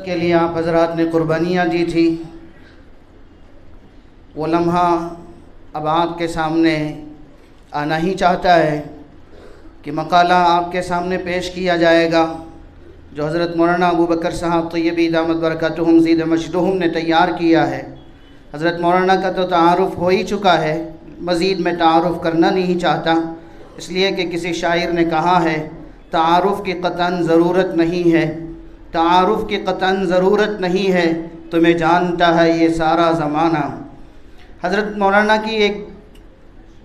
के लिए आप हज़रात ने कुर्बानियाँ दी थी, वो लम्हा अब आपके सामने आना ही चाहता है कि मकाला आपके सामने पेश किया जाएगा जो हज़रत मौलाना अबू बकर साहब तय्यबी दामत बरकतुहुम ज़ीद मजदुहुम ने तैयार किया है। हज़रत मौलाना का तो तारुफ़ हो ही चुका है, मज़ीद में तारुफ़ करना नहीं चाहता, इसलिए कि किसी शायर ने कहा है तारुफ़ की क़तन ज़रूरत नहीं है, तारुफ़ की क़तन ज़रूरत नहीं है, तुम्हें जानता है ये सारा ज़माना। हज़रत मौलाना की एक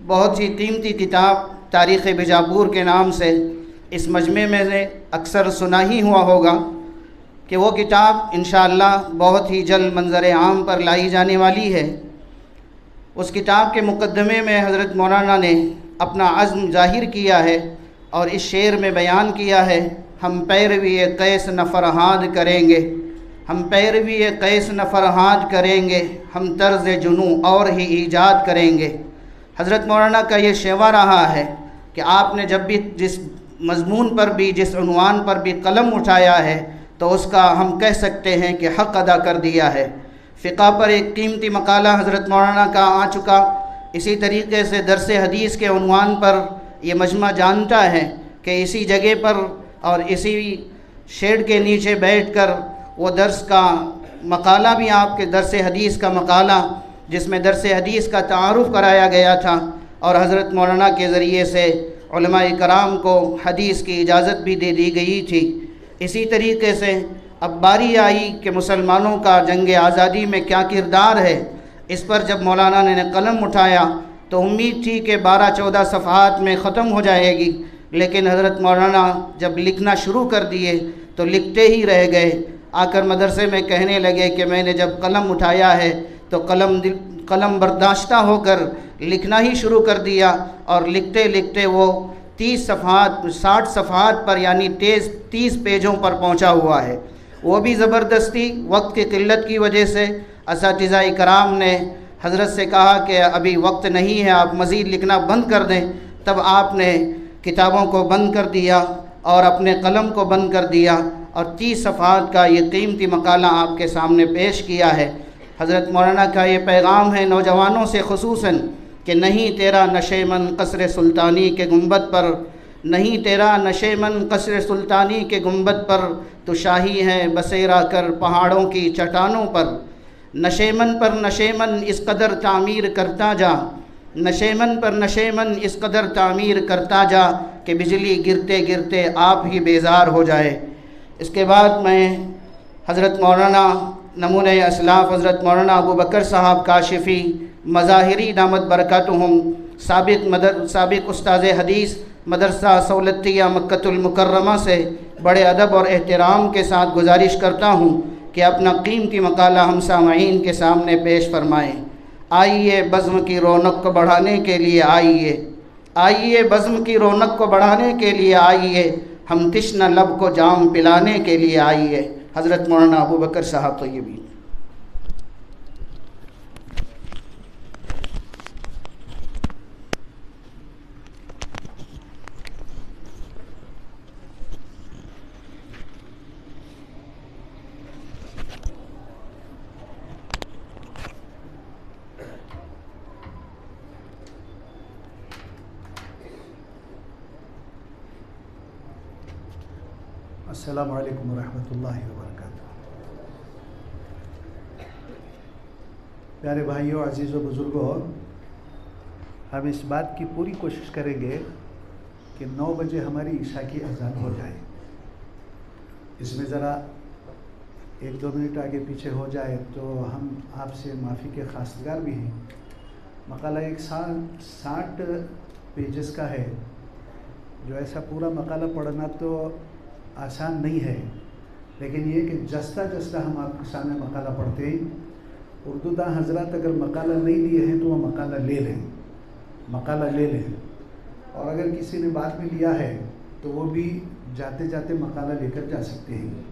बहुत ही कीमती किताब तारीख़ बीजापुर के नाम से इस मजमे में से अक्सर सुना ही हुआ होगा कि वो किताब इंशाअल्लाह बहुत ही जल्द मंज़र आम पर लाई जाने वाली है। उस किताब के मुक़द्दमे में हज़रत मौलाना ने अपना अज़्म ज़ाहिर किया है और इस शेर में बयान किया है, हम पैरवी कैस न फ़रहाद करेंगे, हम पैरवी कैस न फ़रहाद करेंगे, हम तर्ज़ जुनू और ही ईजाद करेंगे। हज़रत मौलाना का ये शेवा रहा है कि आपने जब भी जिस मज़मून पर भी, जिस उन्वान पर भी कलम उठाया है तो उसका हम कह सकते हैं कि हक़ अदा कर दिया है। फ़िक़ा पर एक कीमती मकाला हज़रत मौलाना का आ चुका। इसी तरीके से दर्स हदीस के उन्वान पर यह मजमा जानता है कि इसी जगह पर और इसी शेड के नीचे बैठकर वो दर्स का मकाला भी, आपके दर्स हदीस का मकाला जिसमें दर्स हदीस का तारुफ़ कराया गया था और हज़रत मौलाना के ज़रिए से उलमाए कराम को हदीस की इजाज़त भी दे दी गई थी। इसी तरीके से अब बारी आई कि मुसलमानों का जंग आज़ादी में क्या किरदार है। इस पर जब मौलाना ने कलम उठाया तो उम्मीद थी कि 12-14 सफ़हात में ख़त्म हो जाएगी, लेकिन हज़रत मौलाना जब लिखना शुरू कर दिए तो लिखते ही रह गए। आकर मदरसे में कहने लगे कि मैंने जब कलम उठाया है तो कलम बर्दाश्ता होकर लिखना ही शुरू कर दिया और लिखते लिखते वो 30 सफ़हात 60 सफ़हात पर यानी 30 पेजों पर पहुंचा हुआ है। वो भी ज़बरदस्ती वक्त की क़िल्लत की वजह से असातिज़ा कराम ने हज़रत से कहा कि अभी वक्त नहीं है, आप मज़ीद लिखना बंद कर दें। तब आपने किताबों को बंद कर दिया और अपने कलम को बंद कर दिया और 30 सफ़हात का ये कीमती मकाला आपके सामने पेश किया है। हज़रत मौलाना का ये पैगाम है नौजवानों से ख़ुसूसन कि नहीं तेरा नशेमन कसर सुल्तानी के गुंबद पर, नहीं तेरा नशेमन कसर सुल्तानी के गुंबद पर, तो शाही है बसेरा कर पहाड़ों की चट्टानों पर। नशेमन पर नशेमन इस कदर तामीर करता जा, नशेमन पर नशेमन इस कदर तामीर करता जा कि बिजली गिरते गिरते आप ही बेजार हो जाए। इसके बाद मैं हज़रत मौलाना नमूने असलाफ़ हज़रत मौलाना अबू बकर साहब काशिफ़ी मज़ाहिरी दामत बरकतुहुम साबिक़ उस्ताद हदीस मदरसा सौलतिया मक्कतुल मुकर्रमा से बड़े अदब और एहतराम के साथ गुजारिश करता हूँ कि अपना कीमती मकाला हम सामईन के सामने पेश फरमाएँ। आइए बज़्म की रौनक को बढ़ाने के लिए आइए, आइए बज़्म की रौनक को बढ़ाने के लिए आइए, हम तिश्ना लब को जाम पिलाने के लिए आइए। हज़रत मौलाना अबू बकर साहब तय्यबी। अस्सलामु अलैकुम वरहमतुल्लाहि वबरकातुहू। प्यारे भाइयों, अजीज़ों, बुज़ुर्गों, हम इस बात की पूरी कोशिश करेंगे कि 9 बजे हमारी ईशा की अज़ान हो जाए। इसमें ज़रा 1-2 मिनट आगे पीछे हो जाए तो हम आपसे माफ़ी के खासगार भी हैं। मकाला एक 60 पेजेस का है, जो ऐसा पूरा मकाला पढ़ना तो आसान नहीं है, लेकिन ये कि जस्ता जस्ता हम आपके सामने मकाला पढ़ते हैं। उर्दूदा हजरात अगर मकाला नहीं लिए हैं तो वह मकाला ले लें, मकाला ले लें, और अगर किसी ने बाद में लिया है तो वो भी जाते जाते मकाला लेकर जा सकते हैं।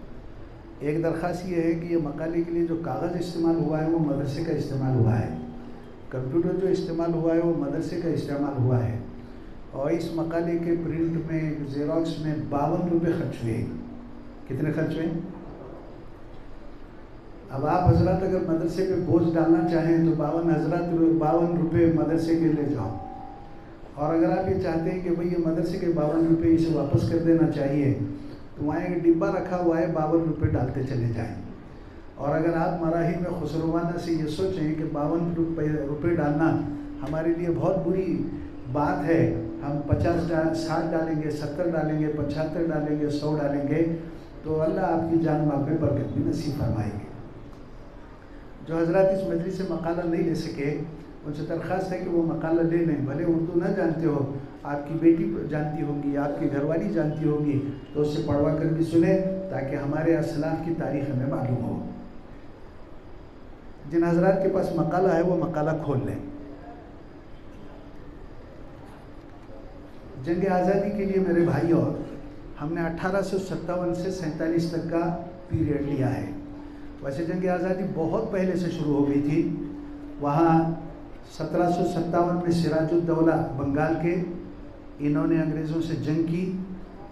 एक दरख्वास्त ये है कि ये मकाले के लिए जो कागज़ इस्तेमाल हुआ है वो मदरसे का इस्तेमाल हुआ है, कंप्यूटर जो इस्तेमाल हुआ है वो मदरसे का इस्तेमाल हुआ है, और इस मकाले के प्रिंट में ज़ेरॉक्स में 52 रुपये खर्च हुए। कितने खर्च हुए? अब आप हजरत अगर मदरसे पे बोझ डालना चाहें तो 52 रुपये मदरसे के ले जाओ, और अगर आप ये चाहते हैं कि भाई ये मदरसे के 52 रुपये इसे वापस कर देना चाहिए, तो वहाँ एक डिब्बा रखा हुआ है, 52 रुपये डालते चले जाएं। और अगर आप मराही में खुसरवाना से ये सोचें कि 52 रुपये डालना हमारे लिए बहुत बुरी बात है, हम 60 डालेंगे, 70 डालेंगे, 75 डालेंगे, 100 डालेंगे, तो अल्लाह आपकी जान माल में बरकत भी नसीब फरमाएंगे। जो हजरत इस मजलिस से मकाला नहीं ले सके, उनसे दरख्वास्त है कि वो मकाला ले लें। भले उर्दू ना जानते हो, आपकी बेटी जानती होगी, आपकी घरवाली जानती होगी, तो उससे पढ़वा कर भी सुने, ताकि हमारे असलाफ की तारीख़ हमें मालूम हो। जिन हजरात के पास मकाला है वो मकाला खोल लें। जंग आज़ादी के लिए मेरे भाइयों, हमने 1857 से 47 तक का पीरियड लिया है। वैसे जंग आज़ादी बहुत पहले से शुरू हो गई थी। वहाँ 1757 में सिराजुद्दौला बंगाल के, इन्होंने अंग्रेज़ों से जंग की,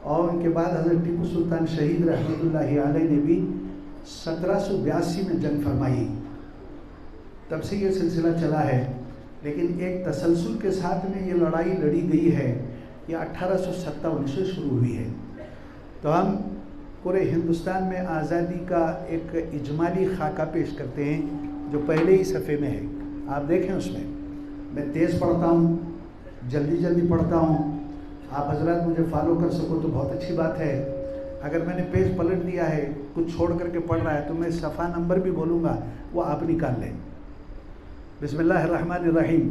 और उनके बाद हज़रत टीपू सुल्तान शहीद रहमतुल्लाहि अलैह ने भी 1782 में जंग फरमाई। तब से ये सिलसिला चला है, लेकिन एक तसलसल के साथ में ये लड़ाई लड़ी गई है। ये 1857 से शुरू हुई है। तो हम पूरे हिंदुस्तान में आज़ादी का एक इजमाली खाका पेश करते हैं, जो पहले ही सफ़े में है। आप देखें, उसमें मैं तेज़ पढ़ता हूँ, जल्दी पढ़ता हूँ। आप हजरात मुझे फॉलो कर सको तो बहुत अच्छी बात है। अगर मैंने पेज पलट दिया है, कुछ छोड़ करके पढ़ रहा है, तो मैं सफ़ा नंबर भी बोलूँगा, वो आप निकाल लें। बिस्मिल्लाहिर्रहमानिर्रहीम।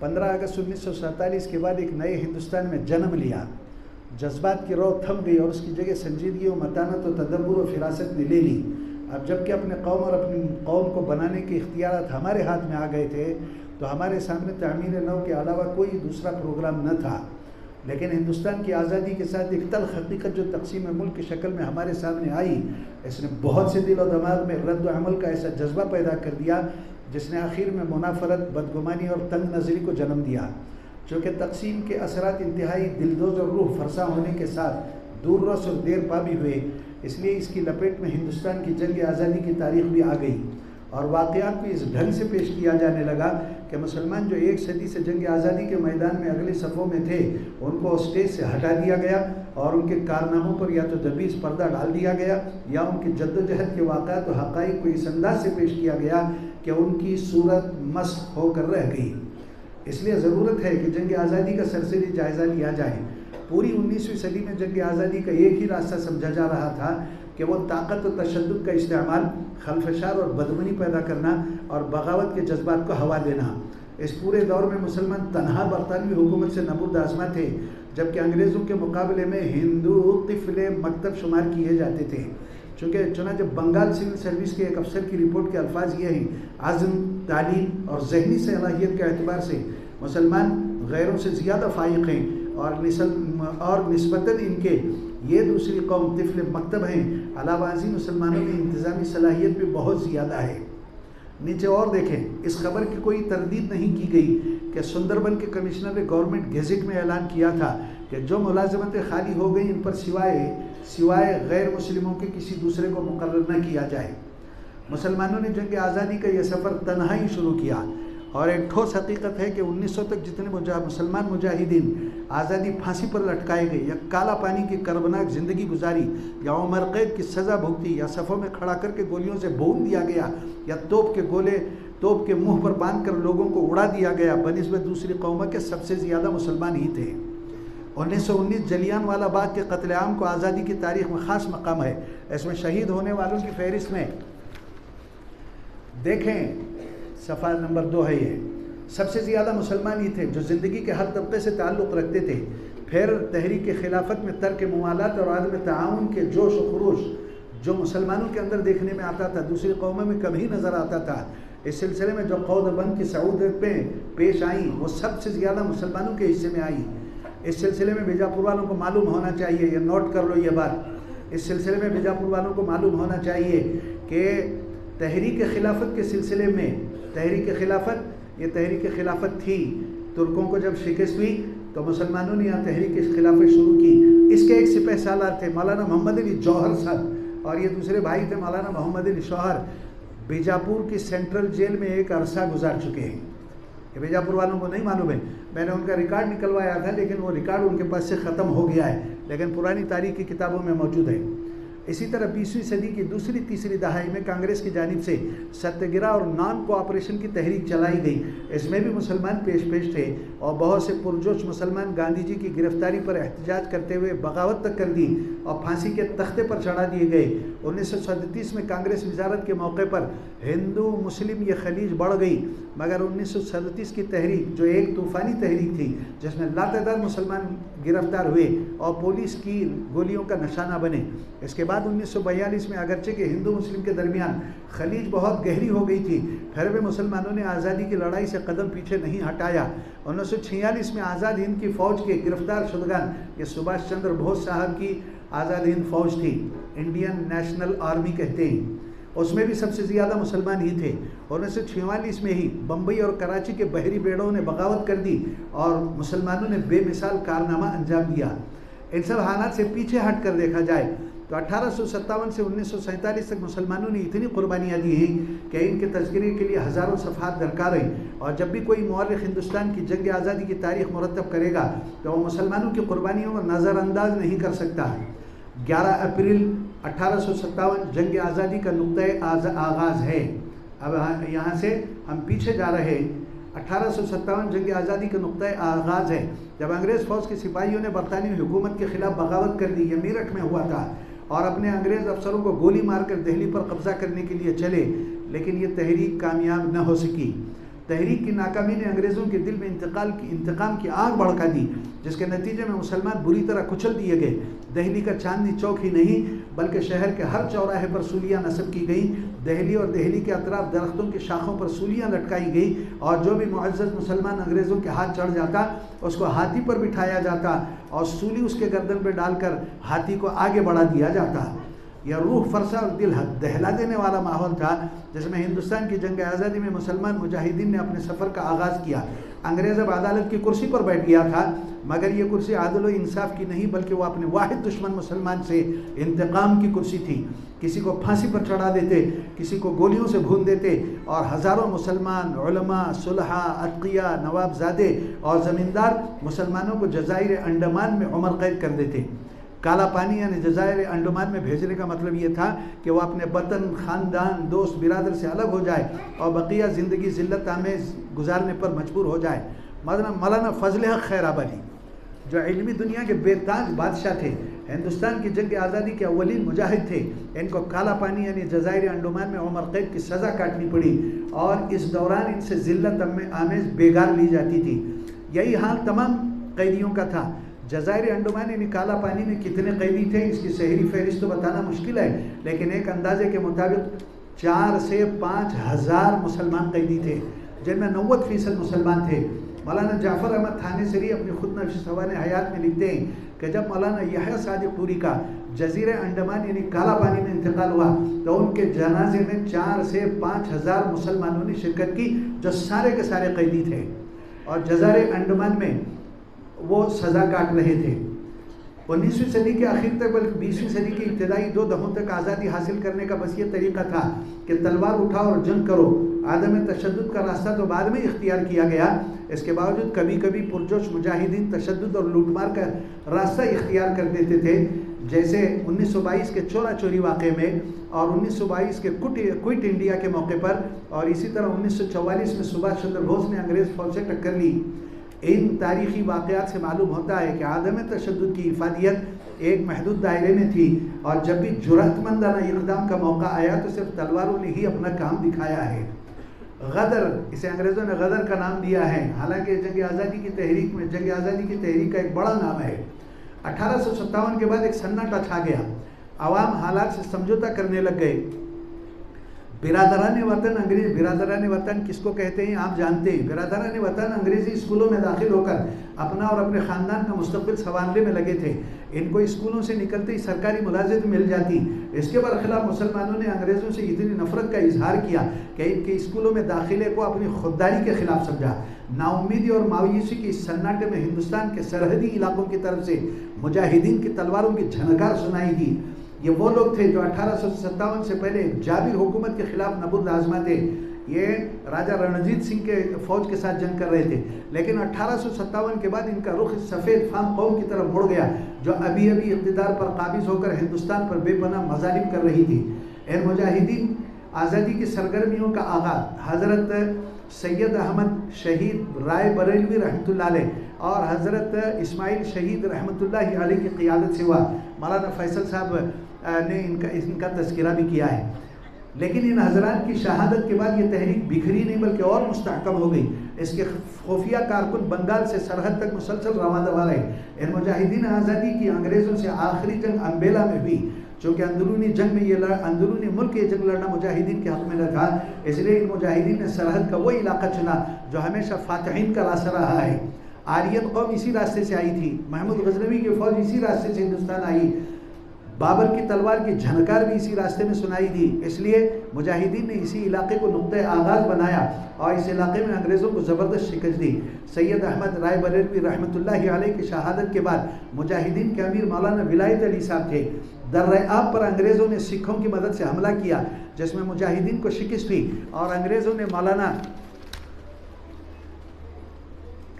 15 अगस्त 1947 के बाद एक नए हिंदुस्तान में जन्म लिया। जज्बात की रौक थम गई और उसकी जगह संजीदगी और मतानत और तदब्बुर और फिरासत ने ले ली। अब जबकि अपने कौम और अपनी कौम को बनाने के इख्तियारात हमारे हाथ में आ गए थे, तो हमारे सामने तामीर नौ के अलावा कोई दूसरा प्रोग्राम न था। लेकिन हिंदुस्तान की आज़ादी के साथ एक तल्ख़ हकीकत जो तक़सीम मुल्क की शक्ल में हमारे सामने आई, इसने बहुत से दिल और दिमाग में रद्द अमल का ऐसा जज्बा पैदा कर दिया, जिसने आखिर में मुनाफरत, बदगुमानी और तंग नज़री को जन्म दिया। चूँकि तक़सीम के असरात इंतहाई दिलदोज़ और रूह फरसा होने के साथ दूर रस और देर पा भी हुए, इसलिए इसकी लपेट में हिंदुस्तान की जंग आज़ादी की तारीख़ भी आ गई और वाक़यात को इस ढंग से पेश किया जाने लगा कि मुसलमान जो एक सदी से जंग आज़ादी के मैदान में अगले सफ़ों में थे, उनको स्टेज से हटा दिया गया और उनके कारनामों पर या तो दबीज़ पर्दा डाल दिया गया, या उनकी जद्दोजहद के वाक़यात और हक़ाइक़ को इस अंदाज से पेश किया गया कि उनकी सूरत मस्ख़ होकर रह गई। इसलिए ज़रूरत है कि जंग आज़ादी का सरसरी जायज़ा लिया जाए। पूरी 19वीं सदी में जंग आज़ादी का एक ही रास्ता समझा जा रहा था कि वो ताकत और तशद्दुद का इस्तेमाल, खलफशार और बदमनी पैदा करना और बगावत के जज्बात को हवा देना। इस पूरे दौर में मुसलमान तनहा बरतानवी हुकूमत से नबूद आज़मा थे, जबकि अंग्रेज़ों के मुकाबले में हिंदू तिफ़ले मकतब शुमार किए जाते थे। चुनांचे बंगाल सिविल सर्विस के एक अफसर की रिपोर्ट के अल्फाज ये हैं, आज़म, तालीम और जहनी सलाहियत के एतबार से मुसलमान गैरों से ज़्यादा फ़ाइक़ हैं और निस्बतन इनके ये दूसरी कौम तिफ़ले मकतब हैं। अलावाज़ी मुसलमानों में इंतज़ामी सलाहियत भी बहुत ज़्यादा है। नीचे और देखें, इस खबर की कोई तरदीद नहीं की गई कि सुंदरबन के कमिश्नर ने गवर्नमेंट गेजेट में ऐलान किया था कि जो मुलाजमतें खाली हो गई, इन पर सिवाय गैर मुस्लिमों के किसी दूसरे को मुकर्रर न किया जाए। मुसलमानों ने जंग आज़ादी का यह सफ़र तन्हा ही शुरू किया और एक ठोस हकीकत है कि 1900 तक जितने मुसलमान मुजाहिदीन आज़ादी फांसी पर लटकाए गए, या काला पानी की कर्बनाक ज़िंदगी गुजारी, या उम्र कैद की सज़ा भुगती, या सफ़ों में खड़ा करके गोलियों से भून दिया गया, या तोप के मुंह पर बांध कर लोगों को उड़ा दिया गया, बनिस्बत दूसरी कौमों के सबसे ज़्यादा मुसलमान ही थे। 1919 जलियांवाला बाग के कत्लेआम को आज़ादी की तारीख़ में ख़ास मकाम है। इसमें शहीद होने वालों की फहरिस्त में देखें, सफ़ा नंबर 2 है। ये सबसे ज़्यादा मुसलमान ही थे जो ज़िंदगी के हर तबके से ताल्लुक़ रखते थे। फिर तहरीक खिलाफत में तर्क मुवालात और आदम ताउन के जोश व खरूश जो मुसलमानों के अंदर देखने में आता था, दूसरी कौमों में कभी नज़र आता था। इस सिलसिले में जो कौदबंद की सऊदियत में पेश आई, वो सबसे ज़्यादा मुसलमानों के हिस्से में आई। इस सिलसिले में बीजापुर वालों को मालूम होना चाहिए, ये नोट कर लो ये बात, इस सिलसिले में बीजापुर वालों को मालूम होना चाहिए कि तहरीक खिलाफत के सिलसिले में तहरीक खिलाफत थी। तुर्कों को जब शिकस्त हुई तो मुसलमानों ने यहाँ तहरीक खिलाफत शुरू की। इसके एक सिपह सालार थे मौलाना मोहम्मद अली जौहर साहब, और ये दूसरे भाई थे मौलाना मोहम्मद अली शौहर। बीजापुर की सेंट्रल जेल में एक अरसा गुजार चुके हैं। ये बीजापुर वालों को नहीं मालूम है, मैंने उनका रिकॉर्ड निकलवाया था लेकिन वो रिकॉर्ड उनके पास से ख़त्म हो गया है, लेकिन पुरानी तारीख की किताबों में मौजूद है। इसी तरह 20वीं सदी की दूसरी तीसरी दहाई में कांग्रेस की जानिब से सत्याग्रह और नॉन कोऑपरेशन की तहरीक चलाई गई। इसमें भी मुसलमान पेश थे और बहुत से पुरजोश मुसलमान गांधी जी की गिरफ्तारी पर एहतजाज करते हुए बगावत तक कर दी और फांसी के तख्ते पर चढ़ा दिए गए। 1937 में कांग्रेस वजारत के मौके पर हिंदू मुस्लिम ये खलीज बढ़ गई, मगर 1937 की तहरीक जो एक तूफ़ानी तहरीक थी जिसमें लातादाद मुसलमान गिरफ्तार हुए और पुलिस की गोलियों का निशाना बने। इसके बाद 1942 में अगरचे के हिंदू मुस्लिम के दरमियान खलीज बहुत गहरी हो गई थी, फिर भी मुसलमानों ने आज़ादी की लड़ाई से कदम पीछे नहीं हटाया। 1946 में आज़ाद हिंद की फ़ौज के गिरफ्तार शुदगान ये सुभाष चंद्र बोस साहब की आज़ाद हिंद फ़ौज थी, इंडियन नेशनल आर्मी कहते हैं, उसमें भी सबसे ज़्यादा मुसलमान ही थे। 1946 में ही बम्बई और कराची के बहरी बेड़ों ने बगावत कर दी और मुसलमानों ने बेमिसाल कारनामा अंजाम दिया। इन सब हालात से पीछे हट कर देखा जाए तो 1857 से 1947 तक मुसलमानों ने इतनी कुर्बानियाँ दी हैं कि इनके तज़किरे के लिए हज़ारों सफ़हात दरकार हैं। और जब भी कोई मौरख़ हिंदुस्तान की जंग आज़ादी की तारीख़ मुरतब करेगा तो वो मुसलमानों की कुर्बानियों को नज़रअंदाज नहीं कर सकता। 11 अप्रैल 1857 जंग आज़ादी का नुक्ते आगाज़ है। अब यहाँ से हम पीछे जा रहे हैं। 1857 जंग आज़ादी का नुक्ते आगाज़ है जब अंग्रेज़ फ़ौज के सिपाहियों ने बरतानी हुकूमत के ख़िलाफ़ बगावत कर दी। यह मेरठ में हुआ था और अपने अंग्रेज़ अफसरों को गोली मारकर दिल्ली पर कब्ज़ा करने के लिए चले, लेकिन ये तहरीक कामयाब न हो सकी। तहरीक की नाकामी ने अंग्रेज़ों के दिल में इंतकाम की आग भड़का दी, जिसके नतीजे में मुसलमान बुरी तरह कुचल दिए गए। दिल्ली का चांदनी चौक ही नहीं बल्कि शहर के हर चौराहे पर सूलियाँ नस्ब की गई। दिल्ली और दिल्ली के अतराफ दरख्तों की शाखों पर सूलियाँ लटकाई गई और जो भी मुअज़्ज़ज़ मुसलमान अंग्रेज़ों के हाथ चढ़ जाता उसको हाथी पर बिठाया जाता और सूली उसके गर्दन पर डालकर हाथी को आगे बढ़ा दिया जाता। यह रूह फरसा और दिल दहला देने वाला माहौल था जिसमें हिंदुस्तान की जंग आज़ादी में मुसलमान मुजाहिदीन ने अपने सफ़र का आगाज़ किया। अंग्रेज़ अब अदालत की कुर्सी पर बैठ गया था, मगर ये कुर्सी आदल व इंसाफ की नहीं बल्कि वो अपने वाहिद दुश्मन मुसलमान से इंतकाम की कुर्सी थी। किसी को फांसी पर चढ़ा देते, किसी को गोलियों से भून देते और हज़ारों मुसलमान उलमा, सुलहा, अतकिया, नवाबजादे और ज़मींदार मुसलमानों को जज़ाइर अंडमान में उम्र कैद कर देते। काला पानी यानी जज़ाइर अंडमान में भेजने का मतलब ये था कि वह अपने वतन, ख़ानदान, दोस्त, बिरादर से अलग हो जाए और बकिया ज़िंदगी ज़िल्लत आमेज़ गुजारने पर मजबूर हो जाए। मौलाना फजल हक खैराबादी जो इल्मी दुनिया के बेताज बादशाह थे, हिंदुस्तान की जंग आज़ादी के अव्वलीन मुजाहिद थे, इनको काला पानी यानी जज़ाइर अंडमान में उम्र कैद की सज़ा काटनी पड़ी और इस दौरान इनसे ज़िल्लत आमेज़ बेगार ली जाती थी। यही हाल तमाम कैदियों का था। जज़ाइर अंडमान यानी काला पानी में कितने कैदी थे इसकी शहरी फहरिस्त तो बताना मुश्किल है, लेकिन एक अंदाजे के मुताबिक 4 से 5 हज़ार मुसलमान कैदी थे, जिनमें 90% मुसलमान थे। मौलाना जाफ़र अहमद थानेसरी अपनी खुद नफ्स सवाने हयात में लिखते हैं कि जब मौलाना यहया सादिक़पुरी का जज़ीरे अंडमान यानी काला पानी में इंतकाल हुआ तो उनके जनाजे में 4 से 5 हज़ार मुसलमानों ने शिरकत की, जो सारे के सारे कैदी थे और जज़ीरे अंडमान में वो सज़ा काट रहे थे। 19वीं सदी के आखिर तक बल्कि 20वीं सदी की इब्तदाई 2 दहाकों तक आज़ादी हासिल करने का बस ये तरीका था कि तलवार उठाओ और जंग करो। आदम तशद्दुद का रास्ता तो बाद में इख्तियार किया गया, इसके बावजूद कभी कभी पुरजोश मुजाहिदीन तशद्दुद और लूटमार का रास्ता इख्तियार कर देते थे, जैसे 1922 के चोरा चोरी वाक़े में और 1922 के क्विट इंडिया के मौके पर, और इसी तरह 1944 में सुभाष चंद्र बोस ने अंग्रेज़ फौज से टक्कर ली। इन तारीख़ी वाक़यात से मालूम होता है कि आदम तशद्दुद की इफ़ादियत एक महदूद दायरे में थी और जब भी जुरअतमंदाना इक़दाम का मौका आया तो सिर्फ तलवारों ने ही अपना काम दिखाया है। गदर, इसे अंग्रेज़ों ने गदर का नाम दिया है, हालांकि जंग आज़ादी की तहरीक में जंग आज़ादी की तहरीक का एक बड़ा नाम है। 1857 के बाद एक सन्नाटा छा गया, आवाम हालात से समझौता करने लग गए। बिरादरान वतन अंग्रेज़, बिरादरान वतन किसको कहते हैं आप जानते हैं। बिरादरान वतन अंग्रेज़ी स्कूलों में दाखिल होकर अपना और अपने ख़ानदान का मुस्तक़बिल संवारने में लगे थे। इनको स्कूलों से निकलते ही सरकारी मुलाज़िमत मिल जाती। इसके बरखिलाफ़ मुसलमानों ने अंग्रेज़ों से इतनी नफ़रत का इजहार किया कि इनके स्कूलों में दाखिले को अपनी खुददारी के ख़िलाफ़ समझा। नाउम्मीदी और मायूसी के इस सन्नाटे में हिंदुस्तान के सरहदी इलाकों की तरफ से मुजाहिदीन की तलवारों की झनकार सुनाई दी। ये वो लोग थे जो 1857 से पहले जाबिर हुकूमत के खिलाफ नबूद आजमा थे। ये राजा रणजीत सिंह के फौज के साथ जंग कर रहे थे, लेकिन 1857 के बाद इनका रुख सफ़ेद फाम कौम की तरफ मुड़ गया, जो अभी अभी इक़्तिदार पर काबिज होकर हिंदुस्तान पर बेपनाह मज़ालिम कर रही थी। इन मुजाहिदीन आज़ादी की सरगर्मियों का आगाज़ हज़रत सैयद अहमद शहीद राय बरेलवी रहमतुल्लाह अलैह और हज़रत इस्माइल शहीद रहमतुल्लाह अलैह की क़ियादत से हुआ। मौलाना फैसल साहब ने इनका तज़किरा भी किया है। लेकिन इन हज़रात की शहादत के बाद ये तहरीक बिखरी नहीं बल्कि और मुस्तहकम हो गई। इसके खुफिया कारकुन बंगाल से सरहद तक मुसलसल रवा रहे। इन मुजाहिदीन आज़ादी की अंग्रेज़ों से आखिरी जंग अम्बेला में हुई, चूँकि अंदरूनी जंग में ये अंदरूनी मुल्क ये जंग लड़ना मुजाहिदीन के हक़ में न था, इसलिए इन मुजाहिदीन ने सरहद का वही इलाका चुना जो हमेशा फातहीन का रास्ता रहा है। आर्यन कौम इसी रास्ते से आई थी, महमूद गजनवी की फ़ौज इसी रास्ते से हिंदुस्तान आई, बाबर की तलवार की झनकार भी इसी रास्ते में सुनाई दी। इसलिए मुजाहिदीन ने इसी इलाके को नुक्ते आगाज़ बनाया और इस इलाके में अंग्रेज़ों को ज़बरदस्त शिकस्त दी। सैयद अहमद राय बरेलवी रहमतुल्लाह अलैह की शहादत के बाद मुजाहिदीन के अमीर मौलाना विलायत अली साहब थे। दर्र-ए-आब पर अंग्रेज़ों ने सिखों की मदद से हमला किया, जिसमें मुजाहिदीन को शिकस्त हुई और अंग्रेज़ों ने मौलाना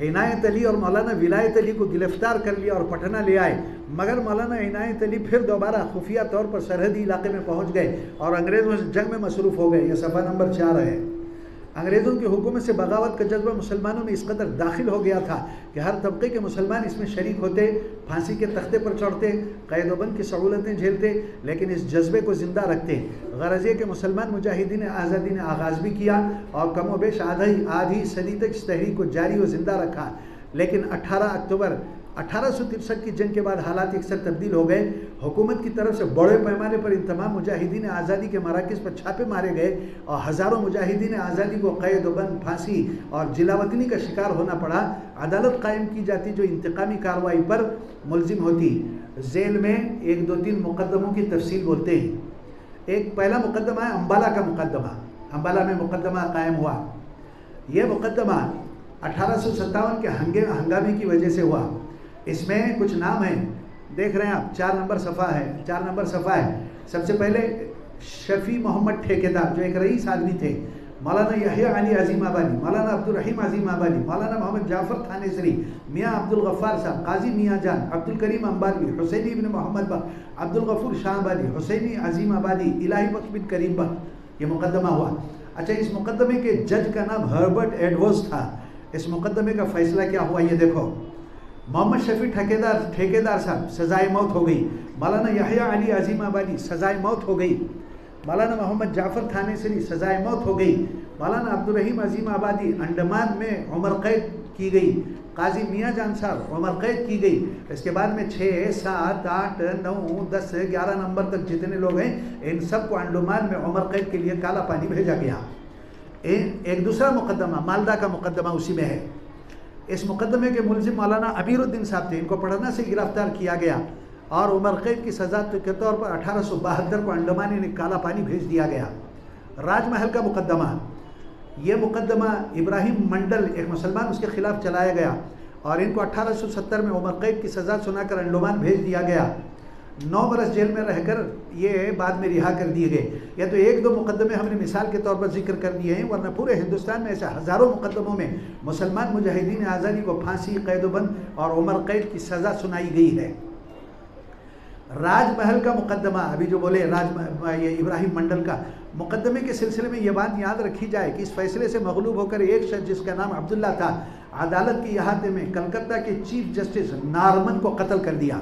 इनायत अली और मौलाना विलायत अली को गिरफ्तार कर लिया और पटना ले आए। मगर मौलाना इनायत अली फिर दोबारा खुफिया तौर पर सरहदी इलाके में पहुंच गए और अंग्रेज़ों से जंग में मसरूफ़ हो गए। यह सफ़ा नंबर 4 है। अंग्रेज़ों की हुकूमत से बगावत का जज्बा मुसलमानों में इस कदर दाखिल हो गया था कि हर तबके के मुसलमान इसमें शरीक होते, फांसी के तख्ते पर चढ़ते, कैद-ओ-बंद की सहूलतें झेलते, लेकिन इस जज्बे को ज़िंदा रखते। गरज ये कि मुसलमान मुजाहिदीन आज़ादी ने आगाज़ भी किया और कमोबेश आधी सदी तक इस तहरीक को जारी व ज़िंदा रखा। लेकिन 18 अक्टूबर 1863 की जंग के बाद हालात अक्सर तब्दील हो गए। हुकूमत की तरफ से बड़े पैमाने पर इन तमाम मुजाहिदीन आज़ादी के मराकज़ पर छापे मारे गए और हज़ारों मुजाहिदीन आज़ादी को कैद-ओ-बंद, फांसी और जिलावतनी का शिकार होना पड़ा। अदालत कायम की जाती जो इंतकामी कार्रवाई पर मुलजिम होती। जेल में 1, 2, 3 मुकदमों की तफसील बोलते हैं। एक पहला मुकदमा है अम्बाला का मुकदमा। अम्बाला में मुकदमा कायम हुआ। यह मुकदमा 1857 के हंगामे की वजह से हुआ। इसमें कुछ नाम हैं, देख रहे हैं आप, 4 नंबर सफ़ा है। सबसे पहले शफ़ी मोहम्मद ठेकेदार जो एक रईस आदमी थे, मौलाना यहया अली अजीम आबादी, मौलाना अब्दुल रहीम अजीम आबादी, मौलाना मोहम्मद जाफ़र थानेसरी, मियाँ अब्दुल गफ़्फ़ार साहब, काजी मियाँ जान, अब्दुल करीम अम्बालवी, हुसैनी इब्न मोहम्मद बख्श, अब्दुल गफ़ूर शाह आबादी, हुसैनी अजीम आबादी, इलाही बख्श बिन करीम बख्श, ये मुकदमा हुआ। अच्छा, इस मुकदमे के जज का नाम हर्बर्ट एडवर्ड्स था। इस मुकदमे का फ़ैसला क्या हुआ ये देखो। मोहम्मद शफ़ी ठेकेदार साहब सज़ाए मौत हो गई। मौलाना यहया अली अजीम आबादी सज़ाए मौत हो गई। मौलाना मोहम्मद जाफ़र थानेसरी सज़ाए मौत हो गई। मौलाना अब्दुल रहीम अजीम आबादी अंडमान में उम्र कैद की गई। काजी मियाँ जान साहब उम्र कैद की गई। इसके बाद में 6, 7, 8, 9, 10, 11 नंबर तक जितने लोग हैं इन सबको अंडमान में उम्र कैद के लिए काला पानी भेजा गया। एक दूसरा मुकदमा मालदा का मुकदमा उसी में है। इस मुकदमे के मुलजिम मौलाना अमीरुद्दीन साहब थे। इनको पटना से गिरफ्तार किया गया और उम्र कैद की सज़ा के तौर पर 1872 को अंडमान में काला पानी भेज दिया गया। राजमहल का मुकदमा, ये मुकदमा इब्राहिम मंडल एक मुसलमान उसके खिलाफ चलाया गया और इनको 1870 में उम्र कैद की सज़ा सुनाकर अंडमान भेज दिया गया। 9 बरस जेल में रहकर ये बाद में रिहा कर दिए गए। या तो 1-2 मुकदमे हमने मिसाल के तौर पर जिक्र कर दिए हैं, वरना पूरे हिंदुस्तान में ऐसे हज़ारों मुकदमों में मुसलमान मुजाहिदीन आज़ादी को फांसी, कैद-ओ-बंद और उम्र कैद की सज़ा सुनाई गई है। राजमहल का मुकदमा, अभी जो बोले ये इब्राहिम मंडल का मुकदमे के सिलसिले में ये बात याद रखी जाए कि इस फैसले से मगलूब होकर एक शख्स जिसका नाम अब्दुल्ला था, अदालत के इहाते में कलकत्ता के चीफ जस्टिस नारमन को कत्ल कर दिया,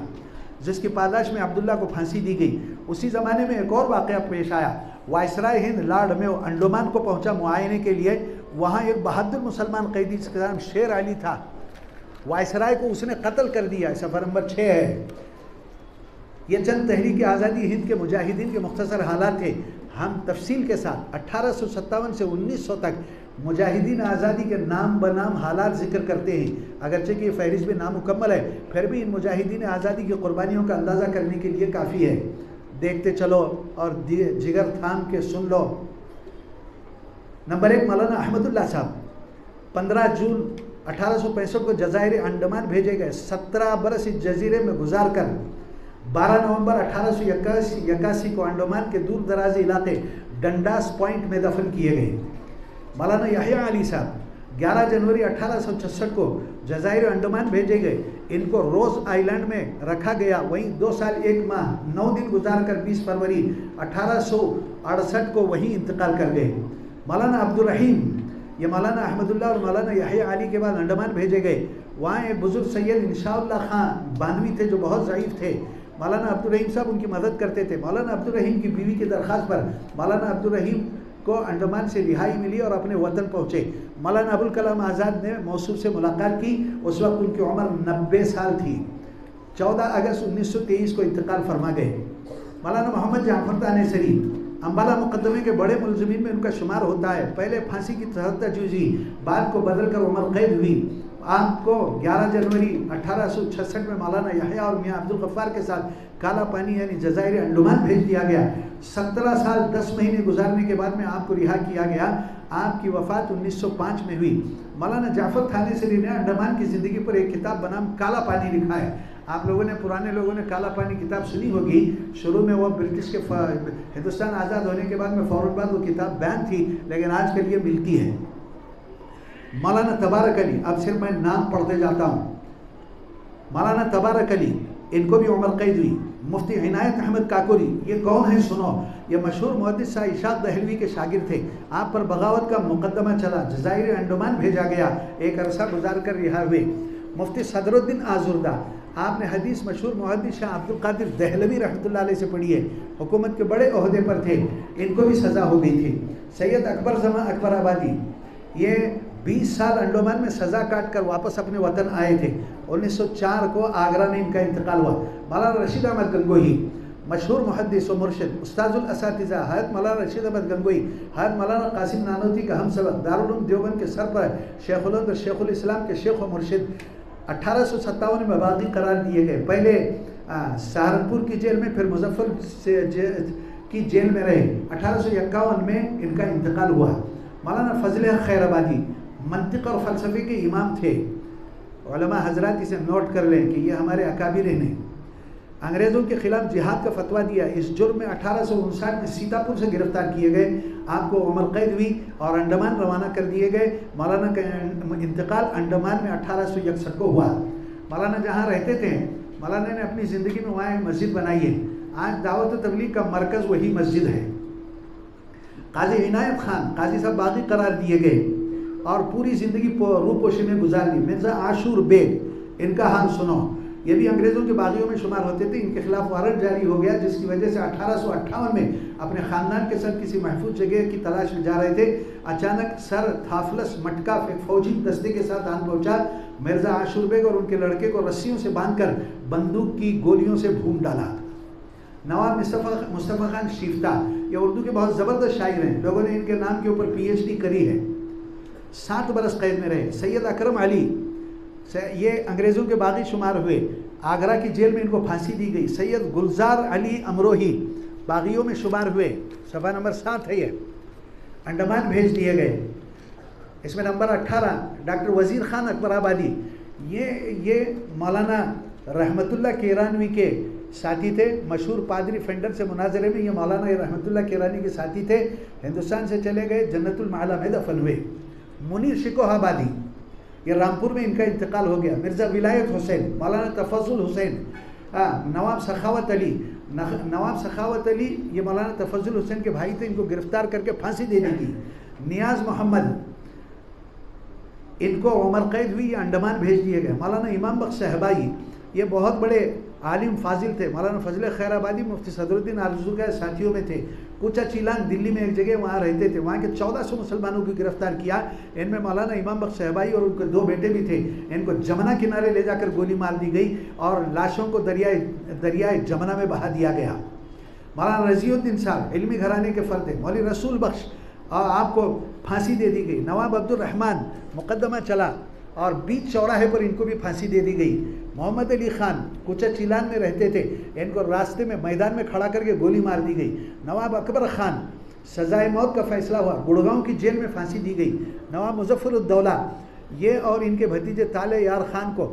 जिसकी पादाश में अब्दुल्ला को फांसी दी गई। उसी ज़माने में एक और वाक़या पेश आया। वायसराय हिंद लॉर्ड में अंडमान को पहुंचा मुआयने के लिए। वहाँ एक बहादुर मुसलमान कैदी जिसका नाम शेर अली था, वायसराय को उसने कत्ल कर दिया। सफ़ा नंबर 6 है। ये चंद तहरीक आज़ादी हिंद के मुजाहिदीन के मुख्तसर हालात थे। हम तफसील के साथ 1857 से 1900 तक मुजाहिदीन आज़ादी के नाम बनाम हालात ज़िक्र करते हैं। अगरचे कि ये फहरिस्त भी नामुकम्मल है, फिर भी इन मुजाहिदीन आज़ादी की कुर्बानियों का अंदाज़ा करने के लिए काफ़ी है। देखते चलो और जिगर थाम के सुन लो। नंबर 1 मौलाना अहमदुल्लाह साहब 15 जून 1865 को जज़ाइर अंडमान भेजे गए। 17 बरस इस जजीरे में गुजार कर 12 नवंबर 1881 को अंडमान के दूर दराज इलाके डंडास पॉइंट में दफन किए गए। मौलाना यहया अली साहब 11 जनवरी 1866 को जजायर अंडमान भेजे गए। इनको रोज आइलैंड में रखा गया। वहीं 2 साल 1 माह 9 दिन गुजार कर 20 फरवरी 1868 को वहीं इंतकाल कर गए। मौलाना अब्दुल रहीम, ये मौलाना अहमदुल्लाह और मौलाना यहया अली के बाद अंडमान भेजे गए। वहाँ एक बुजुर्ग सैयद इंशाउल्लाह खान बानवी थे जो बहुत ज़ईफ़ थे। मौलाना अब्दुल रहीम साहब उनकी मदद करते थे। मौलाना अब्दुल रहीम की बीवी की दरख्वास्त पर मौलाना अब्दुल रहीम को अंडमान से रिहाई मिली और अपने वतन पहुँचे। मौलाना अबुल कलाम आज़ाद ने मौसूफ से मुलाकात की। उस वक्त उनकी उम्र 90 साल थी। 14 अगस्त 1923 को इंतकाल फरमा गए। मौलाना मोहम्मद जाफर तानेसरी अम्बाला मुकदमे के बड़े मुलज़िमीन में उनका शुमार होता है। पहले फांसी की तजवीज़, बाद को बदल कर उम्र कैद हुई। आपको 11 जनवरी 1866 में मौलाना यहया और मियाँ अब्दुल गफ्फार के साथ काला पानी यानी जजायर अंडमान भेज दिया गया। 17 साल 10 महीने गुजारने के बाद में आपको रिहा किया गया। आपकी वफ़ात 1905 में हुई। मौलाना जाफर थानेसरी ने अंडमान की ज़िंदगी पर एक किताब बनाम काला पानी लिखा है। आप लोगों ने, पुराने लोगों ने काला पानी किताब सुनी होगी। शुरू में वो ब्रिटिश के हिंदुस्तान आज़ाद होने के बाद में फ़ौरन बाद वो किताब बैन थी, लेकिन आज के लिए मिलती है। मौलाना तबारक अली, अब सिर्फ मैं नाम पढ़ते जाता हूँ। मौलाना तबारक अली, इनको भी उम्र कैद हुई। मुफ्ती इनायत अहमद काकोरी, ये कौन है सुनो, ये मशहूर मुहद्दिस शाह इशाक दहलवी के शागिर्द थे। आप पर बगावत का मुकदमा चला, जजायर अंडमान भेजा गया, एक अरसा गुजार कर रिहा हुए। मुफ्ती सदरुद्दीन आजुर्दा, आपने हदीस मशहूर मुहद्दिस शाह अब्दुल कादिर दहलवी रहमतुल्लाह अलैह से पढ़ी है। हुकूमत के बड़े ओहदे पर थे, इनको भी सज़ा हो गई थी। सैयद अकबर जमा अकबर आबादी, ये 20 साल अंडमान में सज़ा काट कर वापस अपने वतन आए थे। 1904 को आगरा में इनका इंतकाल हुआ। मौलाना रशीद अहमद गंगोही, मशहूर मुहद्दिस व मुर्शिद, उस्ताजुल असातिज़ा, हज़रत मौलाना रशीद अहमद गंगोही, हज़रत मौलाना कासिम नानोती का हमसबक, दारुल उलूम देवबंद के सरपर, शेखुल हिंद और शेखुल इस्लाम के शेख व मुर्शिद। 1857 में बागी करार दिए गए। पहले सहारनपुर की जेल में, फिर मुजफ्फर की जेल में रहे। 1851 में इनका इंतकाल हुआ। मौलाना फजल खैराबादी मंतिक और फ़लसफ़े के इमाम थे। उलमा हजरात इसे नोट कर लें कि ये हमारे अकाबिर ने अंग्रेज़ों के ख़िलाफ़ जिहाद का फतवा दिया। इस जुर्म में 1859 में सीतापुर से गिरफ़्तार किए गए। आपको उम्र कैद हुई और अंडमान रवाना कर दिए गए। मौलाना का इंतकाल अंडमान में 1861 को हुआ। मौलाना जहाँ रहते थे, मौलाना ने अपनी ज़िंदगी में वहाँ एक मस्जिद बनाई है। आज दावत व तबलीग का मरकज़ वही मस्जिद है। काजी इनायत खान, काजी साहब बागी करार दिए गए और पूरी ज़िंदगी रूपोशी में गुजार दी। मिर्ज़ा आशूर बेग, इनका हाल सुनो, ये भी अंग्रेज़ों के बागियों में शुमार होते थे। इनके खिलाफ वारंट जारी हो गया, जिसकी वजह से 1858 में अपने ख़ानदान के साथ किसी महफूज जगह की तलाश में जा रहे थे। अचानक सर थाफलस मटका एक फ़ौजी दस्ते के साथ आन पहुँचा। मिर्ज़ा आशूर बेग और उनके लड़के को रस्सियों से बांधकर बंदूक की गोलियों से भून डाला। नवाब मुस्तफ़ा खान शिफ्ता, ये उर्दू के बहुत ज़बरदस्त शायर हैं। लोगों ने इनके नाम के ऊपर PhD करी है। 7 बरस कैद में रहे। सैयद अकरम अली, ये अंग्रेज़ों के बागी शुमार हुए। आगरा की जेल में इनको फांसी दी गई। सैयद गुलजार अली अमरोही बागियों में शुमार हुए। सफ़ा नंबर 7 है ये। अंडमान भेज दिए गए। इसमें नंबर 18 डॉक्टर वज़ीर ख़ान अकबर आबादी, ये मौलाना रहमतुल्लाह केरानवी के साथी थे। मशहूर पादरी फेंडर से मुनाजरे में ये मौलाना रहमतुल्लाह केरानी के साथी थे। हिंदुस्तान से चले गए, जन्नतुल माला में दफन हुए। मुनीर शिकोहाबादी, ये रामपुर में इनका इंतकाल हो गया। मिर्ज़ा विलायत हुसैन, मौलाना तफज़ुल हुसैन, नवाब सखावत अली, ये मौलाना तफज़ुल हुसैन के भाई थे। इनको गिरफ़्तार करके फांसी दे दी गई। नियाज़ मोहम्मद, इनको उम्र कैद हुई, ये अंडमान भेज दिए गए। मौलाना इमाम बख्श सहबाई, ये बहुत बड़े आलिम फाजिल थे। मौलाना फजल खैराबादी मुफ्ती सदरुद्दीन आरजू के साथियों में थे। कुचा चीलान दिल्ली में एक जगह वहाँ रहते थे। वहाँ के 1400 मुसलमानों को गिरफ्तार किया। इनमें मौलाना इमाम बख्श सहबाई और उनके 2 बेटे भी थे। इनको जमुना किनारे ले जाकर गोली मार दी गई और लाशों को दरियाए जमुना में बहा दिया गया। मौलाना रज़ीउद्दीन साहब इल्मी घराने के फ़र्द थे। मौलवी रसूल बख्श, और आपको फांसी दे दी गई। नवाब अब्दुल रहमान, मुकदमा चला और बीच चौराहे पर इनको भी फांसी दे दी गई। मोहम्मद अली ख़ान कुचा चीलान में रहते थे। इनको रास्ते में मैदान में खड़ा करके गोली मार दी गई। नवाब अकबर ख़ान, सज़ाए मौत का फ़ैसला हुआ। गुड़गांव की जेल में फांसी दी गई। नवाब मुज़फ़्फ़रुद्दौला, ये और इनके भतीजे ताले यार खान को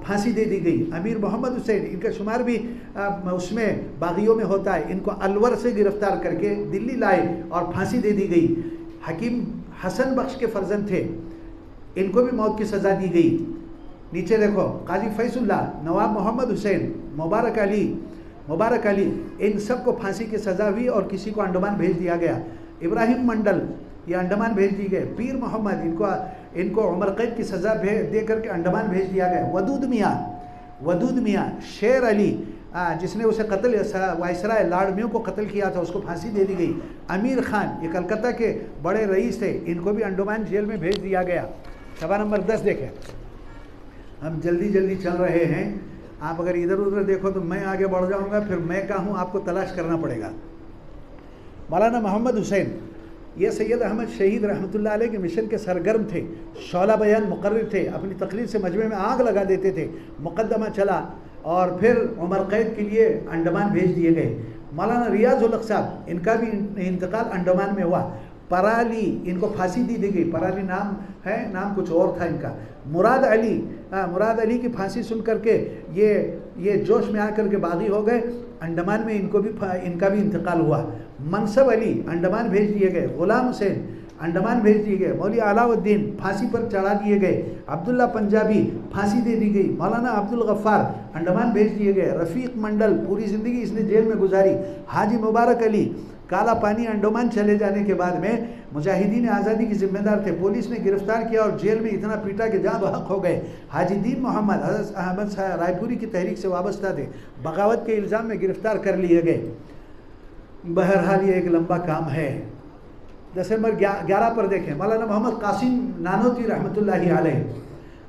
फांसी दे दी गई। अमीर मोहम्मद हुसैन, इनका शुमार भी उसमें बागियों में होता है, इनको अलवर से गिरफ्तार करके दिल्ली लाए और फांसी दे दी गई। हकीम हसन बख्श के फर्जंद थे, इनको भी मौत की सज़ा दी गई। नीचे देखो, काजी फैजुल्लाह, नवाब मोहम्मद हुसैन, मुबारक अली, इन सब को फांसी की सज़ा हुई और किसी को अंडमान भेज दिया गया। इब्राहिम मंडल, ये अंडमान भेज दिए गए। पीर मोहम्मद, इनको उम्र कैद की सज़ा दे करके अंडमान भेज दिया गया। वदूद मियाँ, शेर अली, जिसने उसे कत्ल वायसराय लॉर्ड म्यू को कत्ल किया था, उसको फांसी दे दी गई। अमीर खान, ये कलकत्ता के बड़े रईस थे, इनको भी अंडमान जेल में भेज दिया गया। सभा नंबर 10 देखें। हम जल्दी चल रहे हैं, आप अगर इधर उधर देखो तो मैं आगे बढ़ जाऊंगा, फिर मैं क्या हूँ आपको तलाश करना पड़ेगा। मौलाना मोहम्मद हुसैन, ये सैयद अहमद शहीद रहमतुल्लाह अलैह के मिशन के सरगर्म थे, शौला बयान मुकर्रिर थे, अपनी तकरीर से मजमे में आग लगा देते थे। मुकदमा चला और फिर उम्र कैद के लिए अंडमान भेज दिए गए। मौलाना रियाजुल हक साहब, इनका भी इंतकाल अंडमान में हुआ। पराली, इनको फांसी दी गई। पराली नाम है, नाम कुछ और था इनका। मुराद अली की फांसी सुन करके ये जोश में आकर के बागी हो गए। अंडमान में इनका भी इंतकाल हुआ। मनसब अली अंडमान भेज दिए गए। गुलाम हुसैन अंडमान भेज दिए गए। मौली अलाउद्दीन फांसी पर चढ़ा दिए गए। अब्दुल्ला पंजाबी फांसी दे दी गई। मौलाना अब्दुल गफ्फार अंडमान भेज दिए गए। रफ़ीक मंडल, पूरी ज़िंदगी इसने जेल में गुजारी। हाजी मुबारक अली, काला पानी अंडमान चले जाने के बाद में मुजाहिदीन आज़ादी की जिम्मेदार थे, पुलिस ने गिरफ्तार किया और जेल में इतना पीटा कि जान बहक हो गए। हाजी दीन मोहम्मद हज़रत अहमद शाह रायपुरी की तहरीक से वाबस्ता थे, बगावत के इल्ज़ाम में गिरफ्तार कर लिए गए। बहरहाल ये एक लंबा काम है। 10 नंबर 11 पर देखें। मौलाना मोहम्मद कासिम नानोती रहमतुल्लाहि अलैह,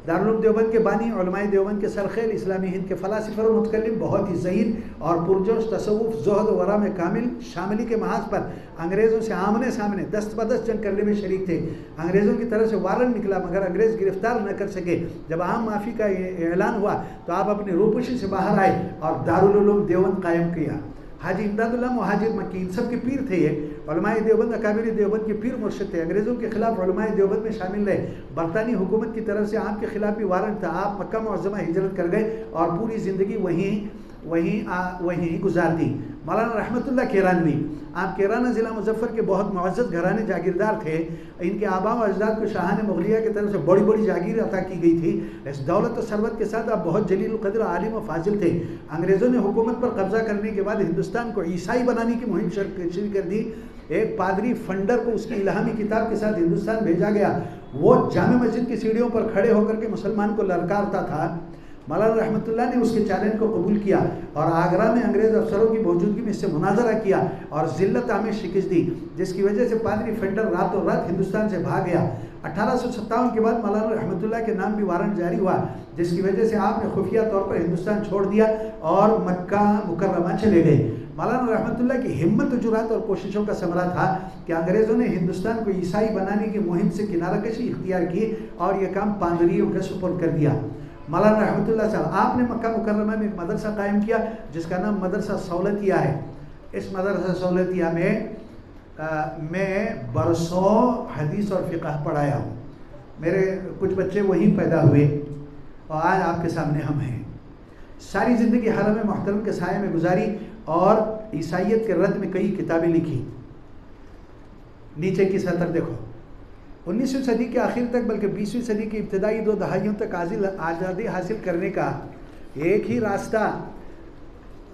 दारुल देवबंद के बानी, उलमाए देवबंद के सरखेल, इस्लामी हिंद के फ़लासिफ़ा और मुतकल्लिम, बहुत ही ज़हीन और पुरजोश, तसव्वुफ़, ज़ुहद वरा में कामिल, शामिली के महाज पर अंग्रेज़ों से आमने सामने दस्त बदस्त जंग करने में शरीक थे। अंग्रेज़ों की तरफ से वारंट निकला मगर अंग्रेज़ गिरफ्तार न कर सके। जब आम माफ़ी का ऐलान हुआ तो आप अपनी रूपोशी से बाहर आए और दारुल उलूम देवबंद कायम किया। हाजी इमदादुल्लाह मुहाजिर मक्की, इन सब के पीर थे ये। उलमाए देवबंद अकाबिर देवबंद के पीर मुर्शिद थे। अंग्रेज़ों के खिलाफ उलमाए देवबंद में शामिल रहे। बरतानी हुकूमत की तरफ से आपके खिलाफ भी वारंट था। आप मक्का मुअज़्ज़मा हिजरत कर गए और पूरी ज़िंदगी वहीं गुजार दी। मौलाना रहमतुल्लाह केरानवी, आप केराना ज़िला मुजफ्फर के बहुत मुअज़्ज़ज़ घराने जागीरदार थे। इनके आबा व अजदाद को शाहान मुग़लिया की तरफ से बड़ी बड़ी जागीर अता की गई थी। इस दौलत और सरवत के साथ आप बहुत जलील क़द्र आलिम व फाजिल थे। अंग्रेज़ों ने हुकूमत पर कब्ज़ा करने के बाद हिंदुस्तान को ईसाई बनाने की मुहिम शुरू कर दी। एक पादरी फंडर को उसकी इल्हामी किताब के साथ हिंदुस्तान भेजा गया। वो जामे मस्जिद की सीढ़ियों पर खड़े होकर के मुसलमान को ललकारता था। मौलाना रहमतुल्लाह ने उसके चैलेंज को कबूल किया और आगरा में अंग्रेज़ अफसरों की मौजूदगी में इससे मुनाजरा किया और ज़िल्लत आमेज शिकस्त दी, जिसकी वजह से पादरी फंडर रातों रात हिंदुस्तान से भाग गया। 1857 के बाद मौलाना रहमतुल्लाह के नाम भी वारंट जारी हुआ, जिसकी वजह से आपने खुफिया तौर पर हिंदुस्तान छोड़ दिया और मक्का मुकर्रमा चले गए। मौलाना रहमतुल्लाह की हिम्मत, जुरात और कोशिशों का समरा था कि अंग्रेज़ों ने हिंदुस्तान को ईसाई बनाने की मुहिम से किनाराकशी इख्तियार की और यह काम पादरियों के सुपुर्द कर दिया। मौलाना रहमतुल्लाह साहब, आपने मक्का मुकर्रमा में एक मदरसा कायम किया जिसका नाम मदरसा सौलतिया है। इस मदरसा सौलतिया में मैं बरसों हदीस और फ़िक़ह पढ़ाया हूँ। मेरे कुछ बच्चे वहीं पैदा हुए और आज आपके सामने हम हैं। सारी ज़िंदगी हरम मोहतरम के साये में गुजारी और ईसाइयत के रद्द में कई किताबें लिखी। नीचे की सतर देखो, 19वीं सदी के आखिर तक बल्कि 20वीं सदी की इब्तदाई 2 दहाइयों तक आज़ादी हासिल करने का एक ही रास्ता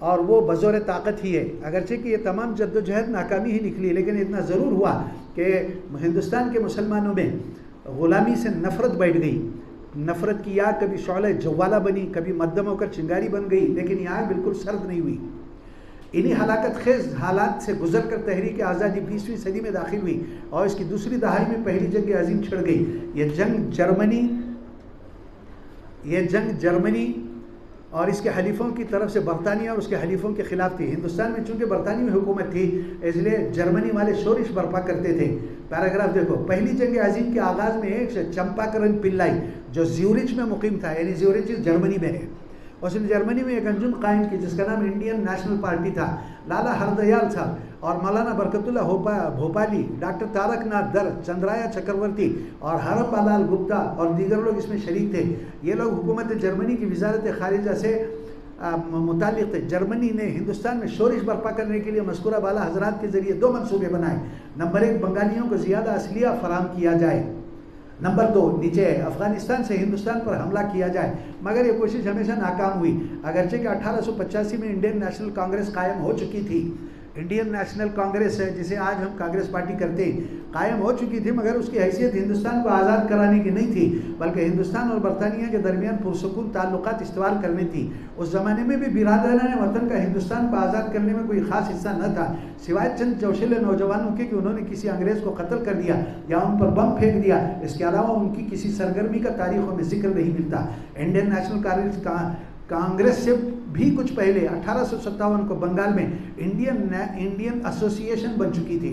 और वो बज़ौर ताकत ही है। अगरचे कि ये तमाम जद्दोजहद नाकामी ही निकली, लेकिन इतना ज़रूर हुआ कि हिंदुस्तान के मुसलमानों में ग़ुलामी से नफ़रत बैठ गई। नफ़रत की आग कभी शौला जवाला बनी, कभी मद्दम होकर चिंगारी बन गई, लेकिन ये आग बिल्कुल सर्द नहीं हुई। इन्हीं हलाकत खेज़ हालात से गुजर कर तहरीक आज़ादी 20वीं सदी में दाखिल हुई और इसकी दूसरी दहाई में पहली जंग अज़ीम छिड़ गई। ये जंग जर्मनी और इसके हलीफ़ों की तरफ से बरतानिया और उसके हलीफ़ों के ख़िलाफ़ थी। हिंदुस्तान में चूँकि बरतानवी हुकूमत थी, इसलिए जर्मनी वाले शोरिश बर्पा करते थे। पैराग्राफ देखो, पहली जंग अज़ीम के आगाज़ में एक चंपाकरण पिल्लाई जो ज्यूरिच में मुकीम था, यानी ज्यूरिच जर्मनी में है, उसने जर्मनी में एक अंजुम कायम की जिसका नाम इंडियन नेशनल पार्टी था। लाला हरदयाल साहब और मौलाना बरकतुल्लाह भोपाली, डॉक्टर तारक नाथ दर, चंद्राया चक्रवर्ती और हरम बालाल गुप्ता और दीगर लोग इसमें शरीक थे। ये लोग हुकूमत जर्मनी की वजारत खारिजा से मुतालिक थे। जर्मनी ने हिंदुस्तान में शोरिश बर्पा करने के लिए मस्कुरा वाला हजरात के जरिए 2 मंसूबे बनाए। नंबर 1, बंगालियों को ज़्यादा असलिया फराम किया जाए। नंबर 2, नीचे अफगानिस्तान से हिंदुस्तान पर हमला किया जाए। मगर ये कोशिश हमेशा नाकाम हुई। अगरचे कि 1885 में इंडियन नेशनल कांग्रेस कायम हो चुकी थी। इंडियन नेशनल कांग्रेस है जिसे आज हम कांग्रेस पार्टी करते हैं, कायम हो चुकी थी, मगर उसकी हैसियत हिंदुस्तान को आज़ाद कराने की नहीं थी, बल्कि हिंदुस्तान और बरतानिया के दरमियान पुरसुकून ताल्लुकात इस्तवार करनी थी। उस ज़माने में भी बिरादरान वतन का हिंदुस्तान को आज़ाद करने में कोई ख़ास हिस्सा न था, सिवाय चंद जोशीले नौजवानों के कि उन्होंने किसी अंग्रेज़ को कत्ल कर दिया या उन पर बम फेंक दिया। इसके अलावा उनकी किसी सरगर्मी का तारीखों में जिक्र नहीं मिलता। इंडियन नेशनल कांग्रेस से भी कुछ पहले 1857 को बंगाल में इंडियन एसोसिएशन बन चुकी थी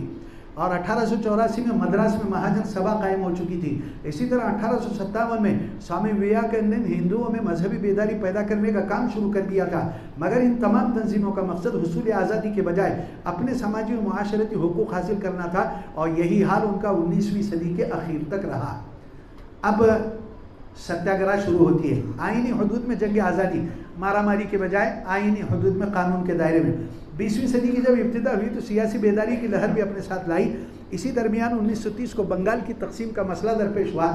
और 1884 में मद्रास में महाजन सभा कायम हो चुकी थी। इसी तरह 1857 में स्वामी विवेकानंद ने हिंदुओं में मजहबी बेदारी पैदा करने का काम शुरू कर दिया था। मगर इन तमाम तंजीमों का मकसद हुसूल आज़ादी के बजाय अपने समाजी और मुआशरती हुकूक हासिल करना था और यही हाल उनका 19वीं सदी के आखिर तक रहा। अब सत्याग्रह शुरू होती है। आईनी हदूद में जंग आज़ादी, मारामारी के बजाय आईनी हदूद में कानून के दायरे में। 20वीं सदी की जब इब्तिदा हुई तो सियासी बेदारी की लहर भी अपने साथ लाई। इसी दरमियान 1930 को बंगाल की तकसीम का मसला दरपेश हुआ।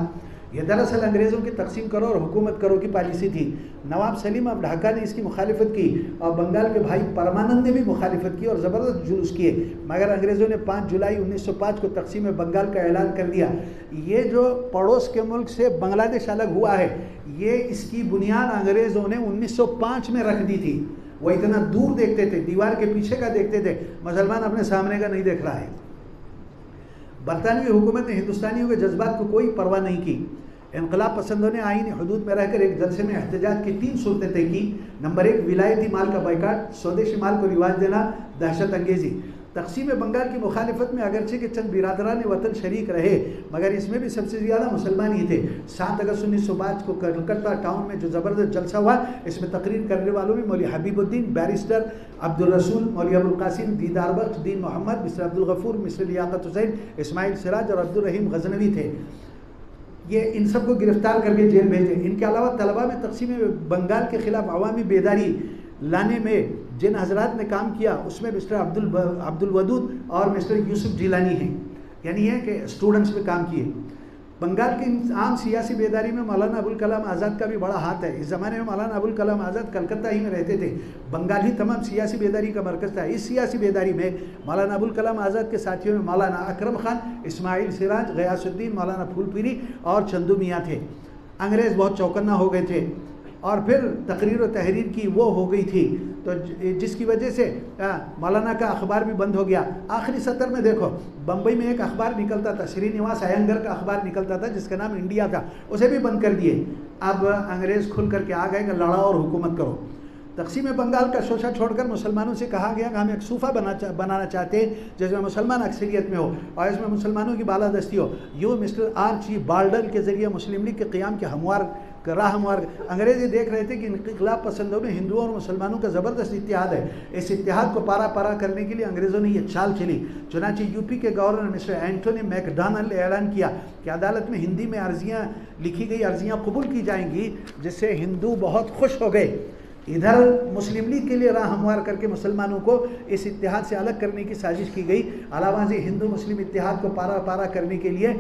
यह दरअसल अंग्रेज़ों की तकसीम करो और हुकूमत करो की पॉलिसी थी। नवाब सलीम अब ढाका ने इसकी मुखालिफत की और बंगाल के भाई परमानंद ने भी मुखालिफत की और ज़बरदस्त जुलूस किए, मगर अंग्रेज़ों ने 5 जुलाई 1905 को तकसीम बंगाल का ऐलान कर दिया। ये जो पड़ोस के मुल्क से बांग्लादेश अलग हुआ है, ये इसकी बुनियाद अंग्रेज़ों ने 1905 में रख दी थी। वो इतना दूर देखते थे, दीवार के पीछे का देखते थे, मुसलमान अपने सामने का नहीं देख रहा है। बरतानवी हुकूमत ने हिंदुस्तानियों के जज्बात को कोई परवाह नहीं की। इनकलाब पसंदों ने आईनी हदूद में रहकर एक जलसे में एहतजाज की 3 सूरतें तय की। नंबर 1, विलायती माल का बाइकाट, स्वदेशी माल को रिवाज देना, दहशत अंगेजी। तकसीम बंगाल की मुखालिफत में अगरचे के चंद बिरादरान वतन शरीक रहे, मगर इसमें भी सबसे ज़्यादा मुसलमान ही थे। 7 अगस्त 1905 को कलकत्ता टाउन में जो ज़बरदस्त जलसा हुआ, इसमें तकरीर करने वालों में मौलवी हबीबुद्दीन, बैरिस्टर अब्दुल रसूल, मौलवी अबुल कासिम, दीदार बख्श, दीन मोहम्मद, मिस्टर अब्दुल गफूर, मिस्टर लियाकत हुसैन, इस्माइल सिराज और अब्दुल रहीम गजनवी थे। ये इन सबको गिरफ्तार करके जेल भेजे। इनके अलावा तलबा में तकसीम बंगाल के खिलाफ अवामी बेदारी लाने में जिन हजरात ने काम किया उसमें मिस्टर अब्दुल वदूद और मिस्टर यूसुफ जिलानी हैं, यानी है कि स्टूडेंट्स में काम किए। बंगाल की आम सियासी बेदारी में मौलाना अबुल कलाम आज़ाद का भी बड़ा हाथ है। इस ज़माने में मौलाना अबुल कलाम आज़ाद कलकत्ता ही में रहते थे। बंगाल ही तमाम सियासी बेदारी का मरकज़ था। इस सियासी बेदारी में मौलाना अबुल कलाम आज़ाद के साथियों में मौलाना अकरम खान, इस्माइल सिराज, गयासुद्दीन, मौलाना फूलपीरी और चंदू मियाँ थे। अंग्रेज़ बहुत चौकन्ना हो गए थे और फिर तकरीर व तहरीर की वो हो गई थी, तो जिसकी वजह से मौलाना का अखबार भी बंद हो गया। आखिरी सत्र में देखो, बम्बई में एक अखबार निकलता था, श्रीनिवास अयंगर का अखबार निकलता था जिसका नाम इंडिया था, उसे भी बंद कर दिए। अब अंग्रेज़ खुल करके आ गए कि लड़ाओ और हुकूमत करो। तकसीम बंगाल का शोशा छोड़कर मुसलमानों से कहा गया कि हम एक सूफा बनाना चाहते हैं जिसमें मुसलमान अक्सरियत में हो और इसमें मुसलमानों की बालादस्ती हो। यूँ मिस्टर आर्ची बाल्डर के ज़रिए मुस्लिम लीग के क़याम के राह हमवार। अंग्रेज़ ये देख रहे थे कि इनक़िलाब पसंदों में हिंदुओं और मुसलमानों का ज़बरदस्त इत्तेहाद है। इस इत्तेहाद को पारा करने के लिए अंग्रेज़ों ने यह चाल चली। चुनांचे यूपी के गवर्नर मिस्टर एंटोनी मैकडॉनल्ड ने ऐलान किया कि अदालत में हिंदी में अर्जियाँ लिखी गई अर्जियाँ कबूल की जाएंगी, जिससे हिंदू बहुत खुश हो गए। इधर मुस्लिम लीग के लिए राह हमवार करके मुसलमानों को इस इत्तेहाद से अलग करने की साजिश की गई। अलावा से हिंदू मुस्लिम इत्तेहाद को पारा करने के लिए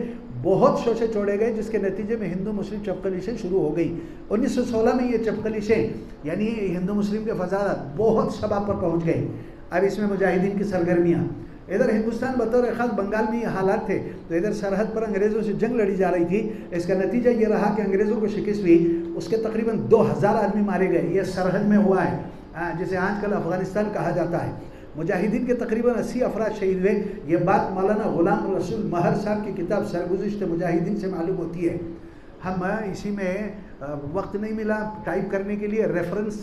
बहुत शोशे छोड़े गए, जिसके नतीजे में हिंदू मुस्लिम चपकलिशें शुरू हो गई। 1916 में ये चपकलिशें यानी हिंदू मुस्लिम के फसादात बहुत शबाब पर पहुँच गए। अब इसमें मुजाहिदीन की सरगर्मियाँ, इधर हिंदुस्तान बतौर ख़ास बंगाल में ये हालात थे, तो इधर सरहद पर अंग्रेज़ों से जंग लड़ी जा रही थी। इसका नतीजा ये रहा कि अंग्रेज़ों को शिकस्त हुई, उसके तकरीबन 2000 आदमी मारे गए। ये सरहद में हुआ है, जिसे आजकल अफ़गानिस्तान कहा जाता है। मुजाहिदीन के तकरीबन 80 अफराद शहीद हुए। ये बात मौलाना गुलाम रसूल महर साहब की किताब सरगुज़िश्त मुजाहिदीन से मालूम होती है। हम इसी में वक्त नहीं मिला टाइप करने के लिए, रेफरेंस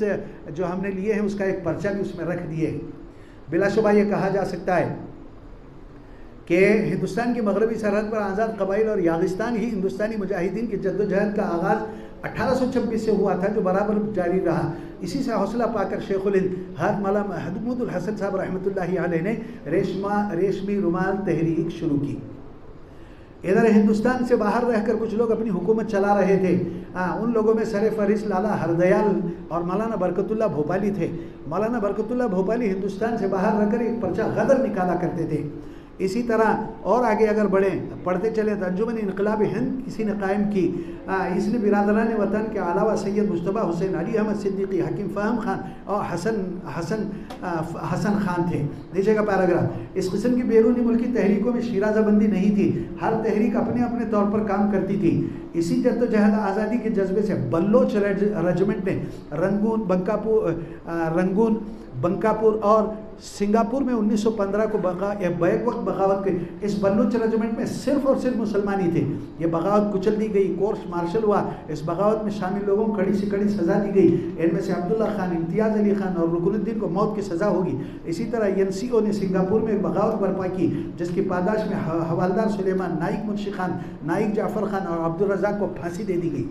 जो हमने लिए हैं उसका एक पर्चा भी उसमें रख दिए। बिलाशुबा ये कहा जा सकता है कि हिंदुस्तान की मगरबी सरहद पर आज़ाद कबाइल और यागिस्तान ही हिंदुस्तानी मुजाहिदीन की जद्दोजहद का आगाज़ 1826 से हुआ था, जो बराबर जारी रहा। इसी से हौसला पाकर शेखुल हिंद हज़रत मौलाना महमूदुल हसन साहब रहमतुल्लाहि अलैह ने रेशमी रुमाल तहरीक शुरू की। इधर हिंदुस्तान से बाहर रहकर कुछ लोग अपनी हुकूमत चला रहे थे। उन लोगों में सर फहरिस्त लाला हरदयाल और मौलाना बरकतुल्लाह भोपाली थे। मौलाना बरकतुल्लाह भोपाली हिंदुस्तान से बाहर रहकर एक पर्चा गदर निकाला करते थे। इसी तरह और आगे अगर बढ़ें, पढ़ते चले तो अंजुमन इनकलाब हिंद किसी ने कायम की। इसने बिरादरान वतन के अलावा सैयद मुस्तफ़ा हुसैन, अली अहमद सिद्दीकी, हकीम फ़हम खान और हसन खान थे। नीचे का पैराग्राफ, इस किस्म की बैरूनी मुल्की तहरीकों में शिराज़ाबंदी नहीं थी। हर तहरीक अपने अपने तौर पर काम करती थी। इसी जद्दोजहद आज़ादी के जज्बे से बल्लोच रेजिमेंट ने रंगून, बंकापुर और सिंगापुर में 1915 को बैक वक्त बगावत की। इस बल्लूच रेजिमेंट में सिर्फ और सिर्फ मुसलमान ही थे। ये बगावत कुचल दी गई, कोर्स मार्शल हुआ। इस बगावत में शामिल लोगों को कड़ी से कड़ी सज़ा दी गई। इनमें से अब्दुल्ला खान, इम्तियाज़ अली खान और रुकनुद्दीन को मौत की सज़ा होगी। इसी तरह NCO ने सिंगापुर में एक बगावत बर्पा की, जिसकी पादाश में हवालदार सुलेमान, नाइक मुंशी खान, नाइक जाफ़र खान और अब्दुल रज़ाक को फांसी दे दी गई।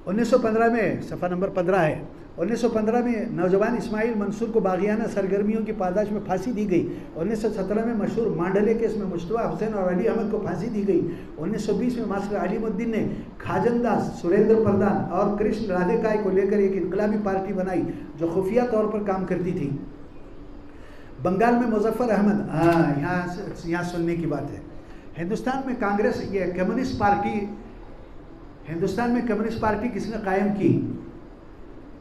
1915 में सफ़ा नंबर 15 है। 1915 में नौजवान इस्माइल मंसूर को बागियाना सरगर्मियों की पादाश में फांसी दी गई। 1917 में मशहूर मांडले केस में मुस्तफ़ा हुसैन और अली अहमद को फांसी दी गई। 1920 में मास्टर अलीमुद्दीन ने खाजनदास, सुरेंद्र प्रधान और कृष्ण राधेकाय को लेकर एक इनकलाबी पार्टी बनाई, जो खुफिया तौर पर काम करती थी। बंगाल में मुजफ्फर अहमद, यहाँ सुनने की बात है। हिंदुस्तान में कांग्रेस, ये कम्युनिस्ट पार्टी, हिंदुस्तान में कम्युनिस्ट पार्टी किसने कायम की?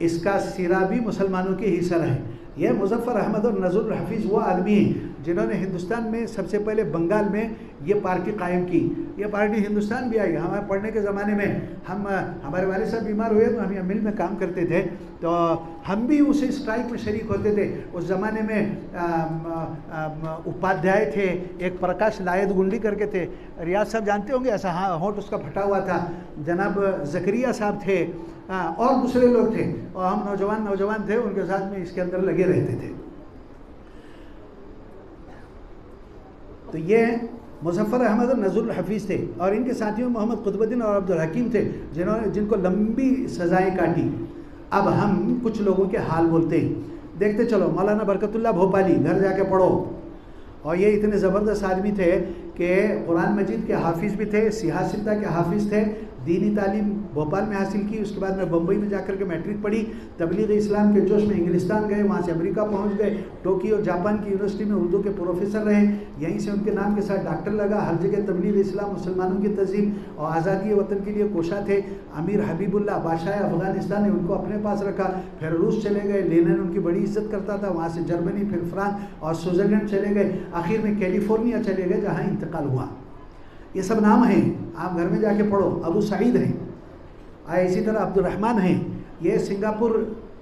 इसका सिरा भी मुसलमानों के ही सर है। यह मुजफ्फर अहमद और नज़रुल हफीज़ वो आदमी हैं जिन्होंने हिंदुस्तान में सबसे पहले बंगाल में ये पार्टी कायम की। ये पार्टी हिंदुस्तान भी आई। हमारे पढ़ने के ज़माने में हमारे वालिद साहब बीमार हुए तो हम यहाँ मिल में काम करते थे, तो हम भी उस स्ट्राइक में शरीक होते थे। उस ज़माने में उपाध्याय थे, एक प्रकाश लायद गुंडी करके थे, रियाज साहब जानते होंगे, ऐसा हाँ होंठ उसका फटा हुआ था। जनाब ज़करिया साहब थे, और दूसरे लोग थे, और हम नौजवान थे, उनके साथ में इसके अंदर लगे रहते थे। तो ये मुजफ्फर अहमद और नज़रुल हफीज़ थे, और इनके साथियों मोहम्मद कुतुबुद्दीन और अब्दुल हकीम थे, जिनको लंबी सज़ाएं काटी। अब हम कुछ लोगों के हाल बोलते हैं, देखते चलो। मौलाना बरकतुल्लाह भोपाली, घर जाके पढ़ो। और ये इतने ज़बरदस्त आदमी थे कि कुरान मजीद के हाफिज़ भी थे, सियासत के हाफिज़ थे, दीनी तालीम भोपाल में हासिल की। उसके बाद में बम्बई में जाकर के मैट्रिक पढ़ी। तबलीग इस्लाम के जोश में इंग्लिस्तान गए, वहाँ से अमेरिका पहुँच गए। टोक्यो जापान की यूनिवर्सिटी में उर्दू के प्रोफेसर रहे। यहीं से उनके नाम के साथ डॉक्टर लगा। हर जगह तबलीग इस्लाम, मुसलमानों की तज़ीम और आज़ादी वतन के लिए कोशा थे। अमीर हबीबुल्लाह बादशाह अफ़गानिस्तान ने उनको अपने पास रखा। फिर रूस चले गए, लेनिन उनकी बड़ी इज्जत करता था। वहाँ से जर्मनी, फिर फ्रांस और स्विट्ज़रलैंड चले गए। आखिर में कैलिफोर्निया चले गए, जहाँ इंतकाल हुआ। ये सब नाम हैं, आप घर में जाके पढ़ो। अबू सईद हैं, इसी तरह अब्दुर्रहमान हैं। ये सिंगापुर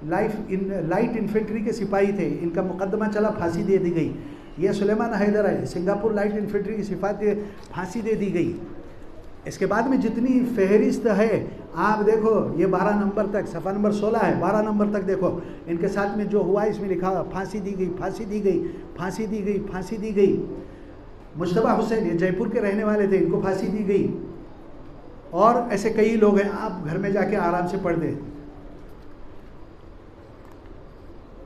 लाइट इन्फेंट्री के सिपाही थे। इनका मुकदमा चला, फांसी दे दी गई। ये सुलेमान हैदर है, सिंगापुर लाइट इन्फेंट्री की सिपाही, फांसी दे दी गई। इसके बाद में जितनी फहरिस्त है आप देखो, ये 12 नंबर तक, सफ़ा नंबर 16 है, 12 नंबर तक देखो। इनके साथ में जो हुआ इसमें लिखा हुआ, फांसी दी गई, फांसी दी गई, फांसी दी गई, फांसी दी गई। मुस्तफ़ा हुसैन, ये जयपुर के रहने वाले थे, इनको फांसी दी गई। और ऐसे कई लोग हैं, आप घर में जाके आराम से पढ़ दें।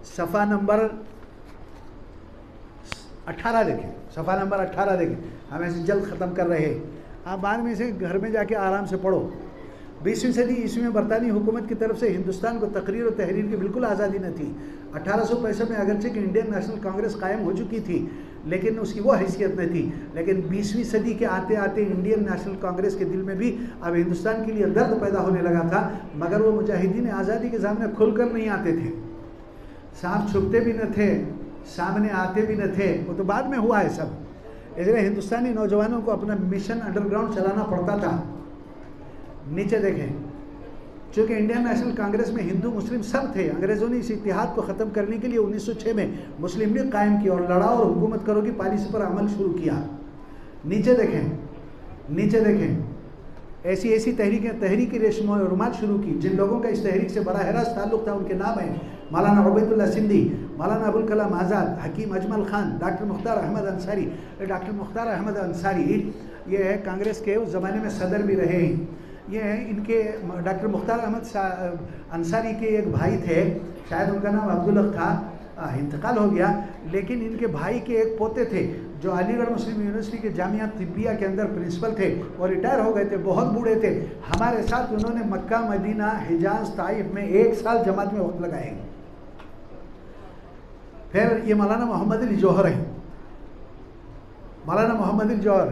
सफ़ा नंबर 18 देखें, सफ़ा नंबर 18 देखें। हम ऐसे जल्द ख़त्म कर रहे हैं, आप बाद में से घर में जाके आराम से पढ़ो। 20वीं सदी ईस्वी में बरतानी हुकूमत की तरफ से हिंदुस्तान को तकरीर और तहरीर की बिल्कुल आज़ादी न थी। 1865 में अगरचे कि इंडियन नेशनल कांग्रेस कायम हो चुकी थी, लेकिन उसकी वो हैसियत न थी। लेकिन 20वीं सदी के आते आते इंडियन नेशनल कांग्रेस के दिल में भी अब हिंदुस्तान के लिए दर्द पैदा होने लगा था। मगर वो मुजाहिदीन आज़ादी के सामने खुलकर नहीं आते थे, सांप छुपते भी न थे, सामने आते भी न थे। वो तो बाद में हुआ है सब। इसलिए हिंदुस्तानी नौजवानों को अपना मिशन अंडरग्राउंड चलाना पड़ता था। नीचे देखें, चूँकि इंडियन नेशनल कांग्रेस में हिंदू मुस्लिम सब थे, अंग्रेज़ों ने इस इत्तेहाद को ख़त्म करने के लिए 1906 में मुस्लिम लीग कायम की और लड़ाओ और हुकूमत करो की पॉलिसी पर अमल शुरू किया। नीचे देखें, नीचे देखें, ऐसी तहरीकी रेशम रुमाल शुरू की। जिन लोगों का इस तहरीक से बराह रास्त ताल्लुक़ था उनके नाम हैं मौलाना उबैदुल्लाह सिंधी, मौलाना अबुल कलाम आज़ाद, हकीम अजमल खान, डॉक्टर मुख्तार अहमद अंसारी। डॉक्टर मुख्तार अहमद अंसारी ये कांग्रेस के उस ज़माने में सदर भी रहे हैं। ये इनके डॉक्टर मुख्तार अहमद अंसारी के एक भाई थे, शायद उनका नाम अब्दुल हक था, इंतकाल हो गया, लेकिन इनके भाई के एक पोते थे जो अलीगढ़ मुस्लिम यूनिवर्सिटी के जामिया तिब्बिया के अंदर प्रिंसिपल थे, वो रिटायर हो गए थे, बहुत बूढ़े थे। हमारे साथ उन्होंने मक्का, मदीना, हिजाज, ताइफ में 1 साल जमात में वक्त लगाए। फिर ये मौलाना मोहम्मद अली जौहर है, मौलाना मोहम्मद अली जौहर।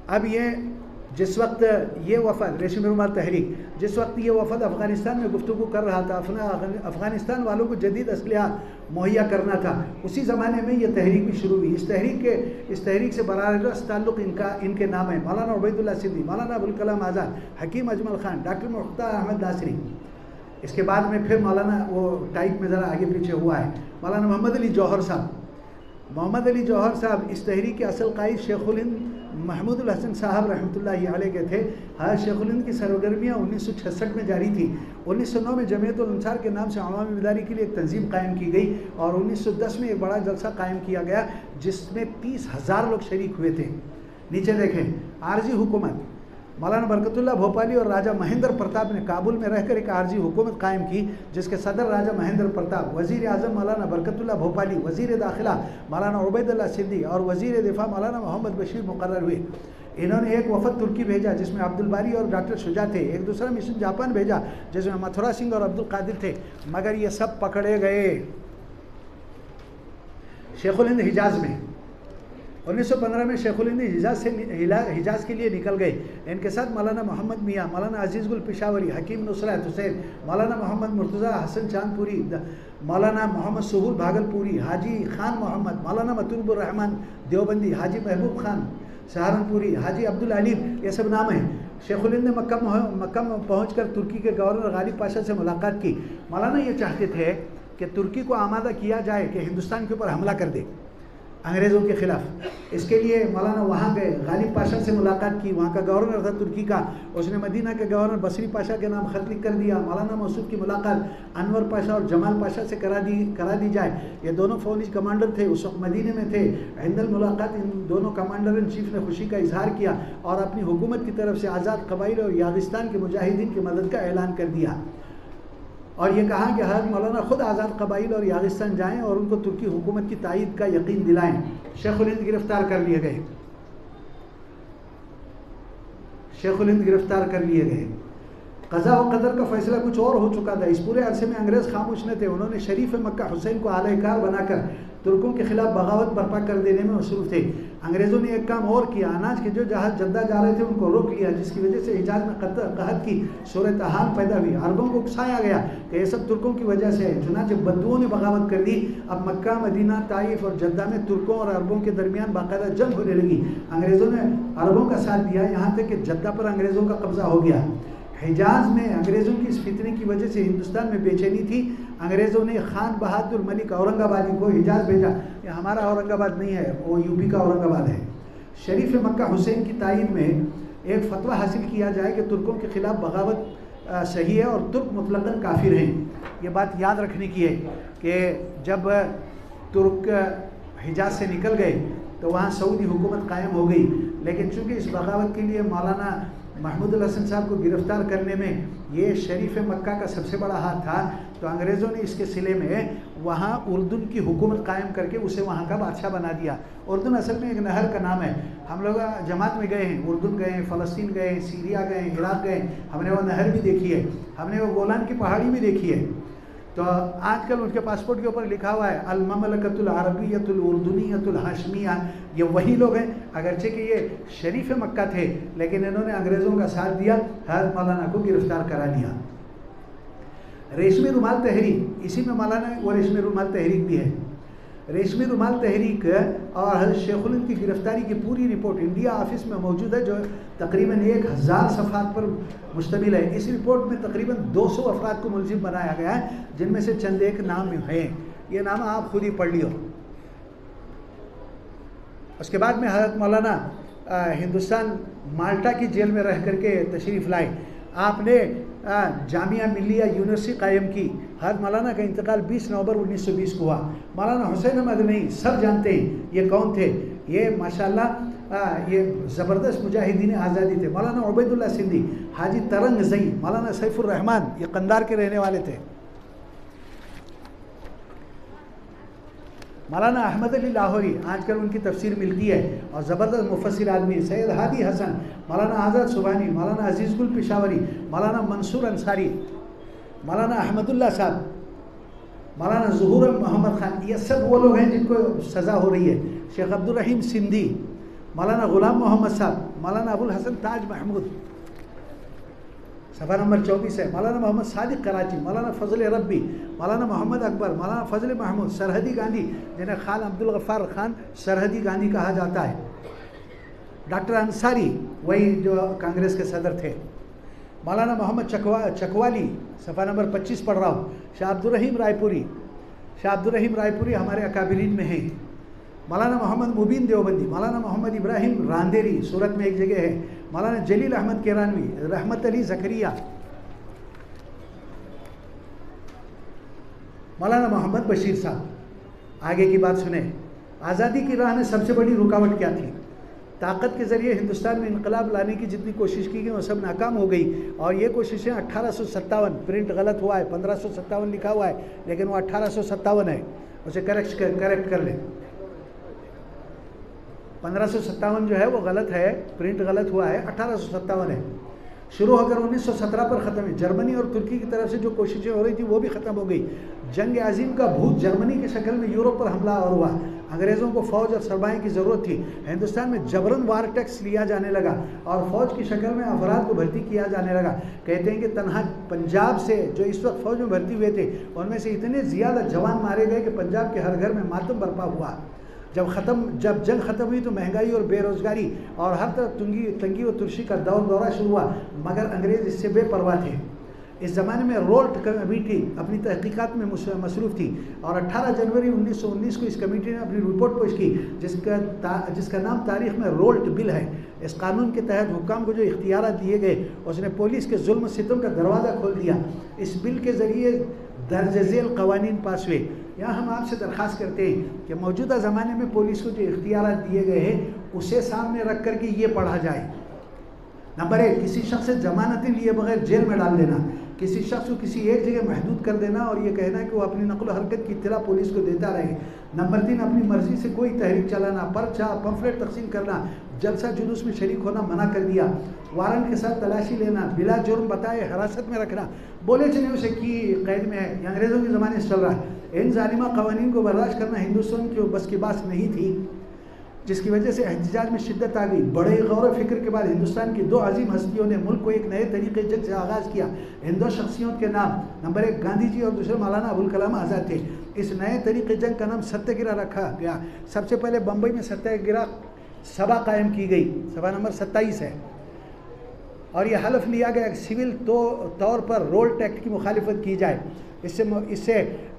अब ये जिस वक्त ये वफद रेशमी रुमाल तहरीक, जिस वक्त ये वफद अफ़गानिस्तान में गुफ्तगू कर रहा था, अफ़गानिस्तान वालों को जदीद असलहा मुहैया करना था, उसी ज़माने में ये तहरीक भी शुरू हुई। इस तहरीक से बराह रास्त ताल्लुक़ इनके नाम है मौलाना उबैदुल्लाह सिद्दी, मौलाना अबुल कलाम आज़ाद, हकीम अजमल ख़ान, डॉक्टर मुख्तार अहमद नासरी। इसके बाद में फिर मौलाना वो टाइप में ज़रा आगे पीछे हुआ है, मौलाना मोहम्मद अली जौहर साहब। मोहम्मद अली जौहर साहब इस तहरीक के असल कायद शेखुल हिंद महमूदुल हसन साहब रहमतुल्लाहि अलैह के थे। हाँ, शेखुल हिंद की सरगर्मियाँ 1966 में जारी थी। 1909 में जमीयतुल अंसार के नाम से अवामी बेदारी के लिए एक तंजीम कायम की गई और 1910 में एक बड़ा जलसा कायम किया गया जिसमें 30,000 लोग शरीक हुए थे। नीचे देखें, आरजी हुकूमत, मौलाना बरकतुल्लाह भोपाली और राजा महेंद्र प्रताप ने काबुल में रहकर एक आरजी हुकूमत कायम की जिसके सदर राजा महेंद्र प्रताप, वज़ीर आज़म मौलाना बरकतुल्लाह भोपाली, वज़ीर दाखिला मौलाना उबैदुल्लाह सिद्दी और वज़ीर दिफा मौलाना मोहम्मद बशीर मुकर्रर हुए। इन्होंने एक वफद तुर्की भेजा जिसमें अब्दुल बारी और डॉक्टर शुजा थे। एक दूसरा मिशन जापान भेजा जिसमें मथुरा सिंह और अब्दुल कादिर थे, मगर ये सब पकड़े गए। शेखुल हिंद हिजाज में 1915 में शेखुल हिंद हिजाज के लिए निकल गए। इनके साथ मौलाना मोहम्मद मियाँ, मौलाना अजीज़ुल पिशावरी, हकीम नुसरत हुसैन, मौलाना मोहम्मद मुर्तज़ा हसन चांदपुरी, मौलाना मोहम्मद सुहूल भागलपुरी, हाजी खान मोहम्मद, मौलाना मतलुबुर रहमान देवबंदी, हाजी महबूब खान सहारनपुरी, हाजी अब्दुल अलीम, ये सब नाम हैं। शेखुल हिंद ने मक्का में पहुँचकर तुर्की के गवर्नर गालिब पाशा से मुलाकात की। मौलाना ये चाहते थे कि तुर्की को आमादा किया जाए कि हिंदुस्तान के ऊपर हमला कर दे अंग्रेज़ों के ख़िलाफ़। इसके लिए मौलाना वहाँ गए, गालिब पाशा से मुलाकात की, वहाँ का गवर्नर था तुर्की का, उसने मदीना के गवर्नर बसरी पाशा के नाम ख़त लिख कर दिया। मौलाना मसूद की मुलाकात अनवर पाशा और जमाल पाशा से करा दी जाए। ये दोनों फ़ौजी कमांडर थे, उस वक्त मदीने में थे। हिंदल मुलाकात इन दोनों कमांडर इन चीफ ने खुशी का इजहार किया और अपनी हुकूमत की तरफ से आज़ाद कबाइल और यागिस्तान के मुजाहिदीन की मदद का ऐलान कर दिया और ये कहा कि हज़रत मौलाना ख़ुद आज़ाद कबाइल और यागिस्तान जाएँ और उनको तुर्की हुकूमत की तायीद का यकीन दिलाएँ। शेखुल हिंद गिरफ़्तार कर लिए गए, शेखुल हिंद गिरफ़्तार कर लिए गए। क़ज़ा व क़दर का फ़ैसला कुछ और हो चुका था। इस पूरे अरसे में अंग्रेज़ खामोश न थे। उन्होंने शरीफ मक्का हुसैन को आलयकार बनाकर तुर्कों के खिलाफ बगावत बर्पा कर देने में मसरूफ़ थे। अंग्रेज़ों ने एक काम और किया, अनाज के जो जहाज़ जद्दा जा रहे थे उनको रोक लिया, जिसकी वजह से हिजाज में कहत की सूरत हाल पैदा हुई। अरबों को उकसाया गया कि ये सब तुर्कों की वजह से है। चुनांचे बद्दुओं ने बगावत कर दी। अब मक्का, मदीना, ताइफ और जद्दा में तुर्कों और अरबों के दरमियान बाकायदा जंग होने लगी। अंग्रेज़ों ने अरबों का साथ दिया, यहाँ तक कि जद्दा पर अंग्रेज़ों का कब्ज़ा हो गया। हिजाज में अंग्रेज़ों की इस फितने की वजह से हिंदुस्तान में बेचैनी थी। अंग्रेज़ों ने खान बहादुर मलिक औरंगाबादी को हिजाज भेजा। ये हमारा औरंगाबाद नहीं है, वो यूपी का औरंगाबाद है। शरीफ मक्का हुसैन की तायीद में एक फतवा हासिल किया जाए कि तुर्कों के ख़िलाफ़ बगावत सही है और तुर्क मुतलक़न काफिर हैं। ये बात याद रखने की है कि जब तुर्क हिजाज से निकल गए तो वहाँ सऊदी हुकूमत कायम हो गई, लेकिन चूँकि इस बगावत के लिए मौलाना महमूदुल हसन साहब को गिरफ़्तार करने में ये शरीफ मक्का का सबसे बड़ा हाथ था, तो अंग्रेज़ों ने इसके सिले में वहाँ उर्दून की हुकूमत कायम करके उसे वहाँ का बादशाह बना दिया। उर्दून असल में एक नहर का नाम है। हम लोग जमात में गए हैं, उर्दून गए हैं, फ़लस्तीन गए हैं, सीरिया गए हैं, इराक़ गए, हमने वो नहर भी देखी है, हमने वो गोलान की पहाड़ी भी देखी है। तो आजकल उनके पासपोर्ट के ऊपर लिखा हुआ है अल ममलकतुल अरबियतुल उर्दुनियतुल हाशमिया। ये वही लोग हैं, अगरचे कि ये शरीफ मक्का थे, लेकिन इन्होंने अंग्रेज़ों का साथ दिया, हज़रत मौलाना को गिरफ़्तार करा लिया। रेशमी रुमाल तहरीक, इसी में मौलाना वो रेशमी रुमाल तहरीक भी है। रेशमी रुमाल तहरीक और हज़रत शेखुल हिंद की गिरफ़्तारी की पूरी रिपोर्ट इंडिया ऑफिस में मौजूद है, जो तकरीबन 1000 सफ़हात पर मुश्तमिल है। इस रिपोर्ट में तकरीबन 200 अफराद को मुलज़िम बनाया गया है, जिनमें से चंद एक नाम हैं। ये नाम आप खुद ही पढ़ लियो। उसके बाद में हज़रत मौलाना हिंदुस्तान माल्टा की जेल में रह करके तशरीफ़ लाए। आपने जामिया मिलिया यूनिवर्सिटी कायम की। हज़रत मौलाना का इंतकाल 20 नवंबर 1920 को हुआ। मौलाना हुसैन अहमद नहीं सब जानते हैं ये कौन थे। ये माशाल्लाह ये ज़बरदस्त मुजाहिदीन आज़ादी थे। मौलाना उबैदुल्ला सिंधी, हाजी तरंग ज़ई, मौलाना सैफुर रहमान, ये कंधार के रहने वाले थे। मौलाना अहमद अली लाहौरी, आजकल उनकी तफसीर मिलती है और ज़बरदस्त मुफस्सिर आदमी। सैयद हादी हसन, मौलाना आज़ाद सुबहानी, मौलाना अजीज़ुल पिशावरी, मौलाना मंसूर अंसारी, मौलाना अहमदुल्ला साहब, मौलाना ज़ुहूर मोहम्मद खान, ये सब वो लोग हैं जिनको सज़ा हो रही है। शेख अब्दुल रहीम सिंधी, मौलाना ग़ुलाम मोहम्मद साहब, मौलाना अबुल हसन ताज महमूद, सफ़ा नंबर 24 है। मौलाना मोहम्मद सादिक कराची, मौलाना फजल रब्बी, मौलाना मोहम्मद अकबर, मौलाना फजल महमूद, सरहदी गांधी, जिन्हें खान अब्दुल गफ़ार खान सरहदी गांधी कहा जाता है। डॉक्टर अंसारी, वही जो कांग्रेस के सदर थे। मौलाना मोहम्मद चकवाली, सफ़ा नंबर 25 पढ़ रहा हूँ। शाह अब्दुल रहीम रायपुरी, शाह अब्दुल रहीम रायपुरी हमारे अकाबिरीन में हैं। मौलाना मोहम्मद मुबीन देवबंदी, मौलाना मोहम्मद इब्राहिम रांदेरी, सूरत में एक जगह है। मौलाना जलील अहमद केरानवी, रहमत अली ज़करिया, मौलाना मोहम्मद बशीर साहब। आगे की बात सुने। आज़ादी की राह में सबसे बड़ी रुकावट क्या थी? ताकत के ज़रिए हिंदुस्तान में इनकलाब लाने की जितनी कोशिश की गई वो सब नाकाम हो गई। और ये कोशिशें 1857, प्रिंट गलत हुआ है, 1557 लिखा हुआ है, लेकिन वो 1857 है, उसे करेक्ट कर लें। 1557 जो है वो गलत है, प्रिंट गलत हुआ है, 1857 है। शुरू होकर 1917 पर ख़त्म है। जर्मनी और तुर्की की तरफ से जो कोशिशें हो रही थी वो भी ख़त्म हो गई। जंग अजीम का भूत जर्मनी की शक्ल में यूरोप पर हमला और हुआ। अंग्रेज़ों को फ़ौज और सरमाए की ज़रूरत थी। हिंदुस्तान में जबरन वार टैक्स लिया जाने लगा और फ़ौज की शक्ल में अफराद को भर्ती किया जाने लगा। कहते हैं कि तनहा पंजाब से जो इस वक्त फ़ौज में भर्ती हुए थे उनमें से इतने ज़्यादा जवान मारे गए कि पंजाब के हर घर में मातम बर्पा हुआ। जब जंग ख़त्म हुई तो महंगाई और बेरोज़गारी और हर तरफ तंगी और तुर्शी का दौरा शुरू हुआ, मगर अंग्रेज़ इससे बेपरवाह थे। इस ज़माने में रोल्ट कमेटी अपनी तहकीकात में मसरूफ़ थी और 18 जनवरी 1919 को इस कमेटी ने अपनी रिपोर्ट पेश की, जिसका नाम तारीख़ में रोल्ट बिल है। इस कानून के तहत हुक्काम को जो इख्तियार दिए गए उसने पुलिस के जुल्म सितम का दरवाज़ा खोल दिया। इस बिल के ज़रिए दर्ज झेल कवानीन पास हुए। यहाँ हम आपसे दरख्वास्त करते हैं कि मौजूदा ज़माने में पुलिस को जो इख्तियार दिए गए हैं उसे सामने रख कर के ये पढ़ा जाए। नंबर 1, किसी शख्स से ज़मानतें लिए बगैर जेल में डाल देना, किसी शख्स को किसी एक जगह महदूद कर देना और ये कहना कि वो अपनी नक़ल हरकत की इत्तला पुलिस को देता रहे। नंबर 3, अपनी मर्ज़ी से कोई तहरीक चलाना, पर्चा पंफलेट तकसीम करना, जलसा जुलूस में शरीक होना मना कर दिया। वारंट के साथ तलाशी लेना, बिला जुर्म बताए हिरासत में रखना, बोले चले उसे की कैद में है। ये अंग्रेज़ों के ज़माने से चल रहा है। इन ज़ालिमा क़वानीन को बर्दाश्त करना हिंदुस्तान की बस की बात नहीं थी, जिसकी वजह से एहतजाज में शिद्दत आ गई। बड़े गौर व फिक्र के बाद हिंदुस्तान की 2 अजीम हस्तियों ने मुल्क को एक नए तरीके जंग से आगाज़ किया। इन 2 शख्सियत के नाम नंबर 1 गांधी जी और दूसरे मौलाना अबुल कलाम आज़ाद थे। इस नए तरीके जंग का नाम सत्याग्रह रखा गया। सबसे पहले बम्बई में सत्याग्रह सभा कायम की गई, सभा नंबर 27 है, और यह हलफ लिया गया सिविल तौर पर रोल्ट एक्ट की मुखालिफत की जाए। इससे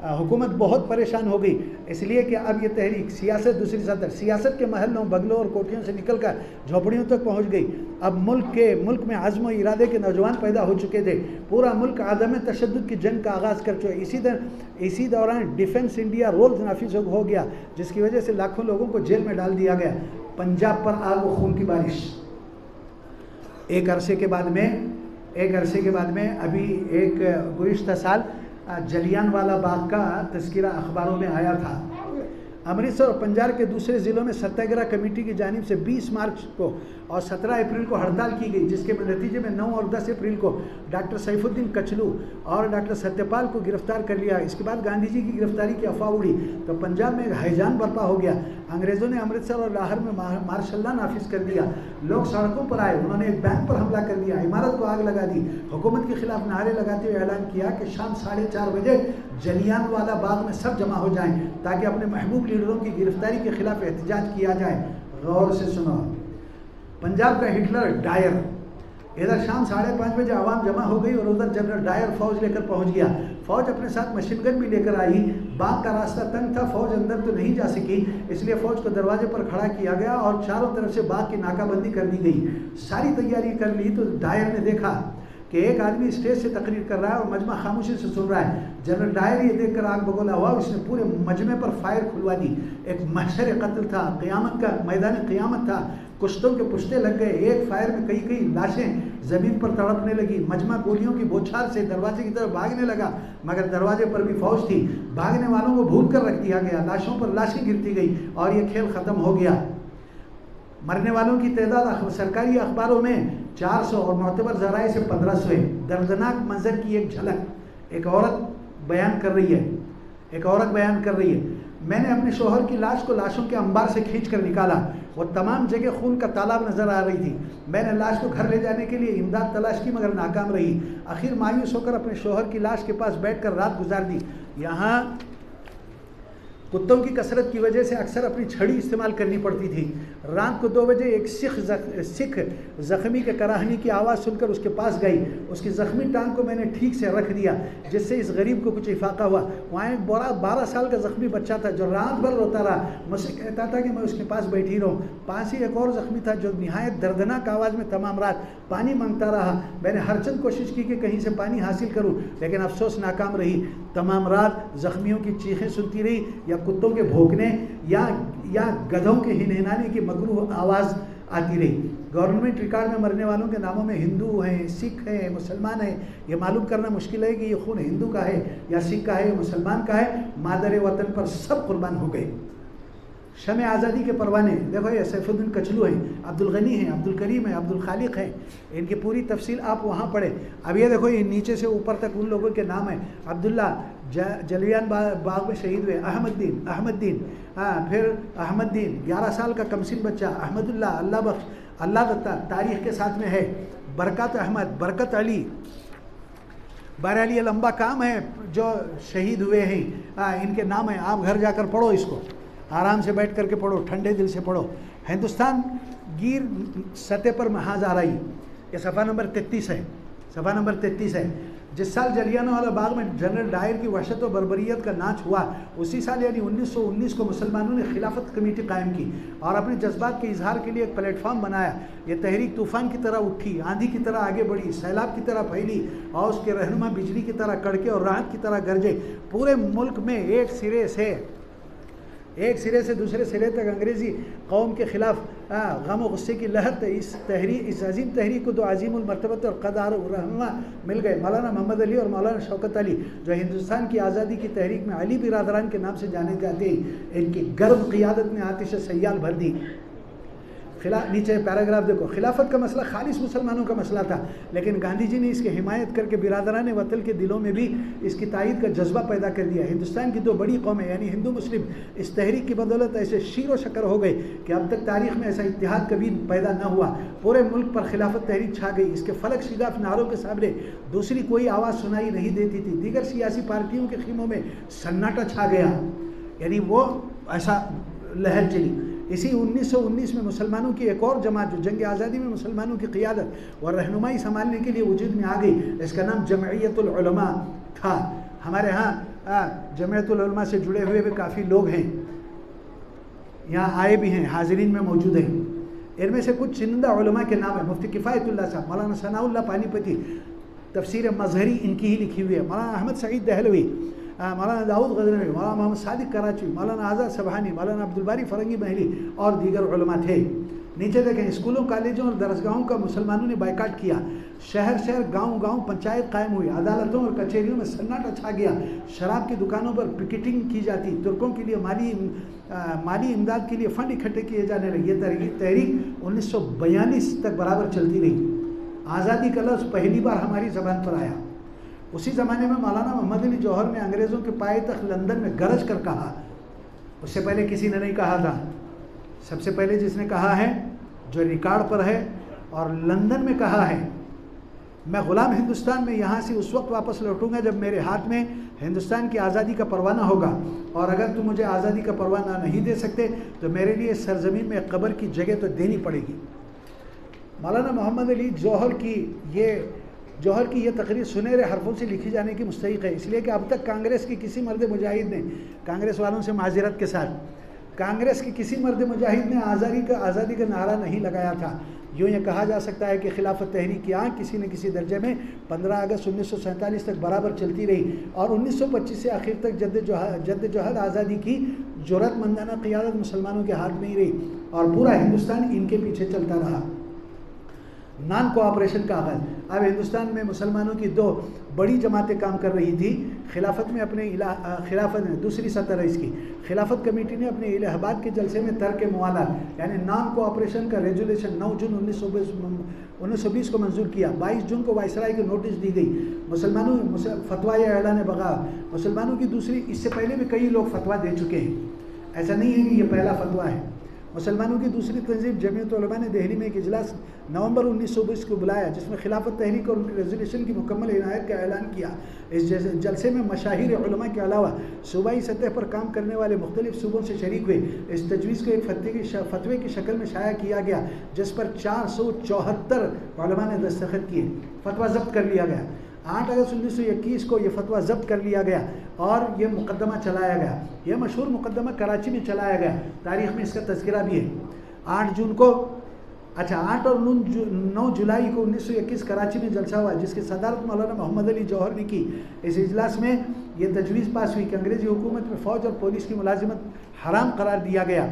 हुकूमत बहुत परेशान हो गई, इसलिए कि अब ये तहरीक सियासत दूसरी सतह, सियासत के महलों बंगलों और कोठियों से निकलकर झोपड़ियों तक पहुंच गई। अब मुल्क में आज़म और इरादे के नौजवान पैदा हो चुके थे। पूरा मुल्क आदम तशद्दुद की जंग का आगाज़ कर चुके। इसी दौरान डिफेंस इंडिया रूल्स नाफिज हो गया, जिसकी वजह से लाखों लोगों को जेल में डाल दिया गया। पंजाब पर आग व खून की बारिश। एक अरसे के बाद में अभी एक गुज़िश्ता साल जलियांवाला बाग का तज़किरा अखबारों में आया था। अमृतसर और पंजाब के दूसरे ज़िलों में सत्याग्रह कमेटी की जानिब से 20 मार्च को और 17 अप्रैल को हड़ताल की गई, जिसके नतीजे में 9 और 10 अप्रैल को डॉक्टर सैफुद्दीन कचलू और डॉक्टर सत्यपाल को गिरफ्तार कर लिया। इसके बाद गांधी जी की गिरफ्तारी की अफवाह उड़ी तो पंजाब में एक हैजान बर्पा हो गया। अंग्रेज़ों ने अमृतसर और लाहौर में मार्शल लॉ नाफिज कर दिया। लोग सड़कों पर आए, उन्होंने एक बैंक पर हमला कर दिया, इमारत को आग लगा दी। हुकूमत के खिलाफ नारे लगाते हुए ऐलान किया कि शाम 4:30 बजे जलियांवाला बाग में सब जमा हो जाएं ताकि अपने महबूब लीडरों की गिरफ्तारी के खिलाफ एहतजाज किया जाए। गौर से सुनो। पंजाब का हिटलर डायर, इधर शाम 5:30 बजे आवाम जमा हो गई और उधर जनरल डायर फौज लेकर पहुंच गया। फौज अपने साथ मशीन गन भी लेकर आई। बाग का रास्ता तंग था, फौज अंदर तो नहीं जा सकी, इसलिए फौज को दरवाजे पर खड़ा किया गया और चारों तरफ से बाग की नाकाबंदी कर दी गई। सारी तैयारी कर ली तो डायर ने देखा कि एक आदमी स्टेज से तकरीर कर रहा है और मजमा खामोशी से सुन रहा है। जनरल डायर ये देखकर आग बगोला हुआ, उसने पूरे मजमे पर फायर खुलवा दी। एक महशर कत्ल था, क़यामत का मैदान क़यामत था, कुश्तों के पुश्ते लग गए। एक फायर में कई कई लाशें ज़मीन पर तड़पने लगी। मजमा गोलियों की बौछार से दरवाजे की तरफ भागने लगा, मगर दरवाजे पर भी फौज थी। भागने वालों को भूल कर रख दिया गया, लाशों पर लाशें गिरती गई और ये खेल ख़त्म हो गया। मरने वालों की तादाद सरकारी अखबारों में 400 और मोतबर ज़राए से 1500 है। दर्दनाक मंजर की एक झलक एक औरत बयान कर रही है, मैंने अपने शोहर की लाश को लाशों के अंबार से खींच कर निकाला। वो तमाम जगह खून का तालाब नज़र आ रही थी। मैंने लाश को घर ले जाने के लिए इमदाद तलाश की, मगर नाकाम रही। आखिर मायूस होकर अपने शोहर की लाश के पास बैठकर रात गुजार दी। यहाँ कुत्तों की कसरत की वजह से अक्सर अपनी छड़ी इस्तेमाल करनी पड़ती थी। रात को 2 बजे एक सिख ज़ख्मी के कराहनी की आवाज़ सुनकर उसके पास गई। उसकी ज़ख्मी टांग को मैंने ठीक से रख दिया, जिससे इस गरीब को कुछ इफाका हुआ। वहाँ एक 12 साल का ज़ख्मी बच्चा था जो रात भर रोता रहा, मुझसे कहता था कि मैं उसके पास बैठी रहूँ। पास ही एक और ज़ख्मी था जो निहायत दर्दनाक आवाज़ में तमाम रात पानी मांगता रहा। मैंने हरचंद कोशिश की कि कहीं से पानी हासिल करूँ, लेकिन अफसोस नाकाम रही। तमाम रात ज़ख्मियों की चीखें सुनती रही, या कुत्तों के भौंकने या गधों के हिनहिनाने की मकरूह आवाज़ आती रही। गवर्नमेंट रिकॉर्ड में मरने वालों के नामों में हिंदू हैं, सिख हैं, मुसलमान हैं। ये मालूम करना मुश्किल है कि ये खून हिंदू का है या सिख का है या मुसलमान का है। मादर वतन पर सब कुर्बान हो गए। शमे आज़ादी के परवाने देखो, ये सैफुद्दीन कचलू हैं, अब्दुल गनी हैं, अब्दुल करीम हैं, अब्दुल खालिक हैं। इनकी पूरी तफसील आप वहाँ पढ़ें। अब ये देखो, ये नीचे से ऊपर तक उन लोगों के नाम हैं। अब्दुल्ला जलियान बाग में शहीद हुए, अहमद्दीन, फिर अहमद्दीन 11 साल का कमसिन बच्चा, अहमदुल्ला, अल्लाह दत्ता तारीख़ के साथ में है, बरकत अहमद, बरकत अली। बहरहाल ये लंबा काम है जो शहीद हुए हैं, इनके नाम हैं। आप घर जाकर पढ़ो, इसको आराम से बैठ करके पढ़ो, ठंडे दिल से पढ़ो। हिंदुस्तान गिर सतह पर महाज आ रही, ये सफ़ा नंबर 33 है। जिस साल जलियांवाला बाग में जनरल डायर की वहशत व बर्बरियत का नाच हुआ, उसी साल यानी 1919 को मुसलमानों ने खिलाफत कमेटी कायम की और अपने जज्बात के इजहार के लिए एक प्लेटफॉर्म बनाया। ये तहरीक तूफ़ान की तरह उठी, आंधी की तरह आगे बढ़ी, सैलाब की तरह फैली और उसके रहनुमा बिजली की तरह कड़के और राहत की तरह गरजे। पूरे मुल्क में एक सिरे से दूसरे सिरे तक अंग्रेज़ी कौम के ख़िलाफ़ गम व गुस्से की लहर। इस अजीम तहरीक को 2 अजीमुल मर्तबत और क़दार रहनुमा मिल गए, मौलाना मोहम्मद अली और मौलाना शौकत अली, जो हिंदुस्तान की आज़ादी की तहरीक में अली बिरादरान के नाम से जाने जाते हैं। इनकी गर्म क़ियादत ने आतिश सयाल भर दी। नीचे पैराग्राफ देखो, खिलाफत का मसला खालिस मुसलमानों का मसला था, लेकिन गांधी जी ने इसकी हिमायत करके बिरादरान वतन के दिलों में भी इसकी तायद का जज्बा पैदा कर दिया। हिंदुस्तान की 2 बड़ी कौमें यानी हिंदू मुस्लिम इस तहरीक की बदौलत ऐसे शीर शकर हो गए कि अब तक तारीख़ में ऐसा इत्तेहाद कभी पैदा न हुआ। पूरे मुल्क पर खिलाफत तहरीक छा गई। इसके फलक शिगाफ नारों के सामने दूसरी कोई आवाज़ सुनाई नहीं देती थी। दीगर सियासी पार्टियों के खीमों में सन्नाटा छा गया, यानी वो ऐसा लहर चली। इसी 1919 में मुसलमानों की एक और जमात जो जंग आज़ादी में मुसलमानों की क़ियादत और रहनुमाई संभालने के लिए वजूद में आ गई, इसका नाम जमइयतुल उलमा था। हमारे यहाँ जमइयतुल उलमा से जुड़े हुए भी काफ़ी लोग हैं, यहाँ आए भी हैं, हाज़रीन में मौजूद हैं। इनमें से कुछ चुनिंदा उलमा के नाम है। मुफ्ती किफ़ायतुल्लाह साहब, मौलाना सनाउल्लाह पानीपती, तफसीर मज़हरी इनकी ही लिखी हुई है, मौलाना अहमद सईद दहलवी, मौलाना दाऊद गज़नवी, मौलाना मोहम्मद सादिक कराची, मौलाना आज़ाद सबानी, मौलाना अब्दुल बारी फ़रंगी महली और दीगर उलमा थे। नीचे देखें, स्कूलों, कॉलेजों और दरसगाहों का मुसलमानों ने बायकाट किया। शहर शहर, गांव-गांव पंचायत कायम हुई। अदालतों और कचहरियों में सन्नाटा छा गया। शराब की दुकानों पर पिकेटिंग की जाती। तुर्कों के लिए माली इमदाद के लिए फ़ंड इकट्ठे किए जाने लगे। ये तहरीक 1942 तक बराबर चलती रही। आज़ादी का लफ्ज़ पहली बार हमारी ज़बान पर आया। उसी ज़माने में मौलाना मोहम्मद अली जौहर ने अंग्रेज़ों के पायेतख्त लंदन में गरज कर कहा, उससे पहले किसी ने नहीं कहा था। सबसे पहले जिसने कहा है, जो रिकॉर्ड पर है और लंदन में कहा है, मैं ग़ुलाम हिंदुस्तान में यहाँ से उस वक्त वापस लौटूंगा जब मेरे हाथ में हिंदुस्तान की आज़ादी का परवाना होगा, और अगर तुम मुझे आज़ादी का परवाना नहीं दे सकते तो मेरे लिए सरज़मीन में कब्र की जगह तो देनी पड़ेगी। मौलाना मोहम्मद अली जौहर की ये तकरीर सुनहरे हरफों से लिखी जाने की मुस्तहिक़ है, इसलिए कि अब तक कांग्रेस की किसी मर्द मुजाहिद ने, कांग्रेस वालों से माज़रत के साथ, कांग्रेस के किसी मर्द मुजाहिद ने आज़ादी का नारा नहीं लगाया था। यूँ ये कहा जा सकता है कि खिलाफत तहरीक यहाँ किसी न किसी दर्जे में 15 अगस्त 1947 तक बराबर चलती रही और 1925 से आखिर तक जद्दोजहद आज़ादी की जुर्रतमंदाना क़ियादत मुसलमानों के हाथ में ही रही और पूरा हिंदुस्तान इनके पीछे चलता रहा। नॉन कोऑपरेशन का आगाज़। अब हिंदुस्तान में मुसलमानों की 2 बड़ी जमातें काम कर रही थी। खिलाफत में खिलाफत में दूसरी सतर है इसकी, खिलाफत कमेटी ने अपने इलाहाबाद के जलसे में तर्क मुआलत यानी नॉन कोऑपरेशन का रेजोल्यूशन 9 जून 1920 को मंजूर किया। 22 जून को वायसराय को नोटिस दी गई। मुसलमानों फतवा या ऐलान बगावत। मुसलमानों की दूसरी, इससे पहले भी कई लोग फतवा दे चुके हैं, ऐसा नहीं है कि ये पहला फतवा है। मुसलमानों की दूसरी तंजीम जमीयत उलमा ने दिल्ली में एक इजलास नवंबर 1920 को बुलाया जिसमें खिलाफत तहरीक और उनके रेजोल्यूशन की मुकम्मल इनायत का ऐलान किया। इस जलसे में मशाहिर उलमा के अलावा सूबाई सतह पर काम करने वाले मुख्तलिफ सूबों से शरीक हुए। इस तजवीज़ को एक फतवे की शक्ल में शाया किया गया जिस पर 474 उलमा ने दस्तखत किए। फतवा जब्त कर लिया गया। 8 अगस्त 1921 को ये फतवा जब्त कर लिया गया और ये मुकदमा चलाया गया। यह मशहूर मुकदमा कराची में चलाया गया, तारीख़ में इसका तज़किरा भी है। 8 जून को 8 और 9 जुलाई को 1921 कराची में जलसा हुआ जिसकी सदारत मौलाना मोहम्मद अली जौहर ने की। इस इजलास में ये तजवीज़ पास हुई कि अंग्रेज़ी हुकूमत में फ़ौज और पुलिस की मुलाजिमत हराम करार दिया गया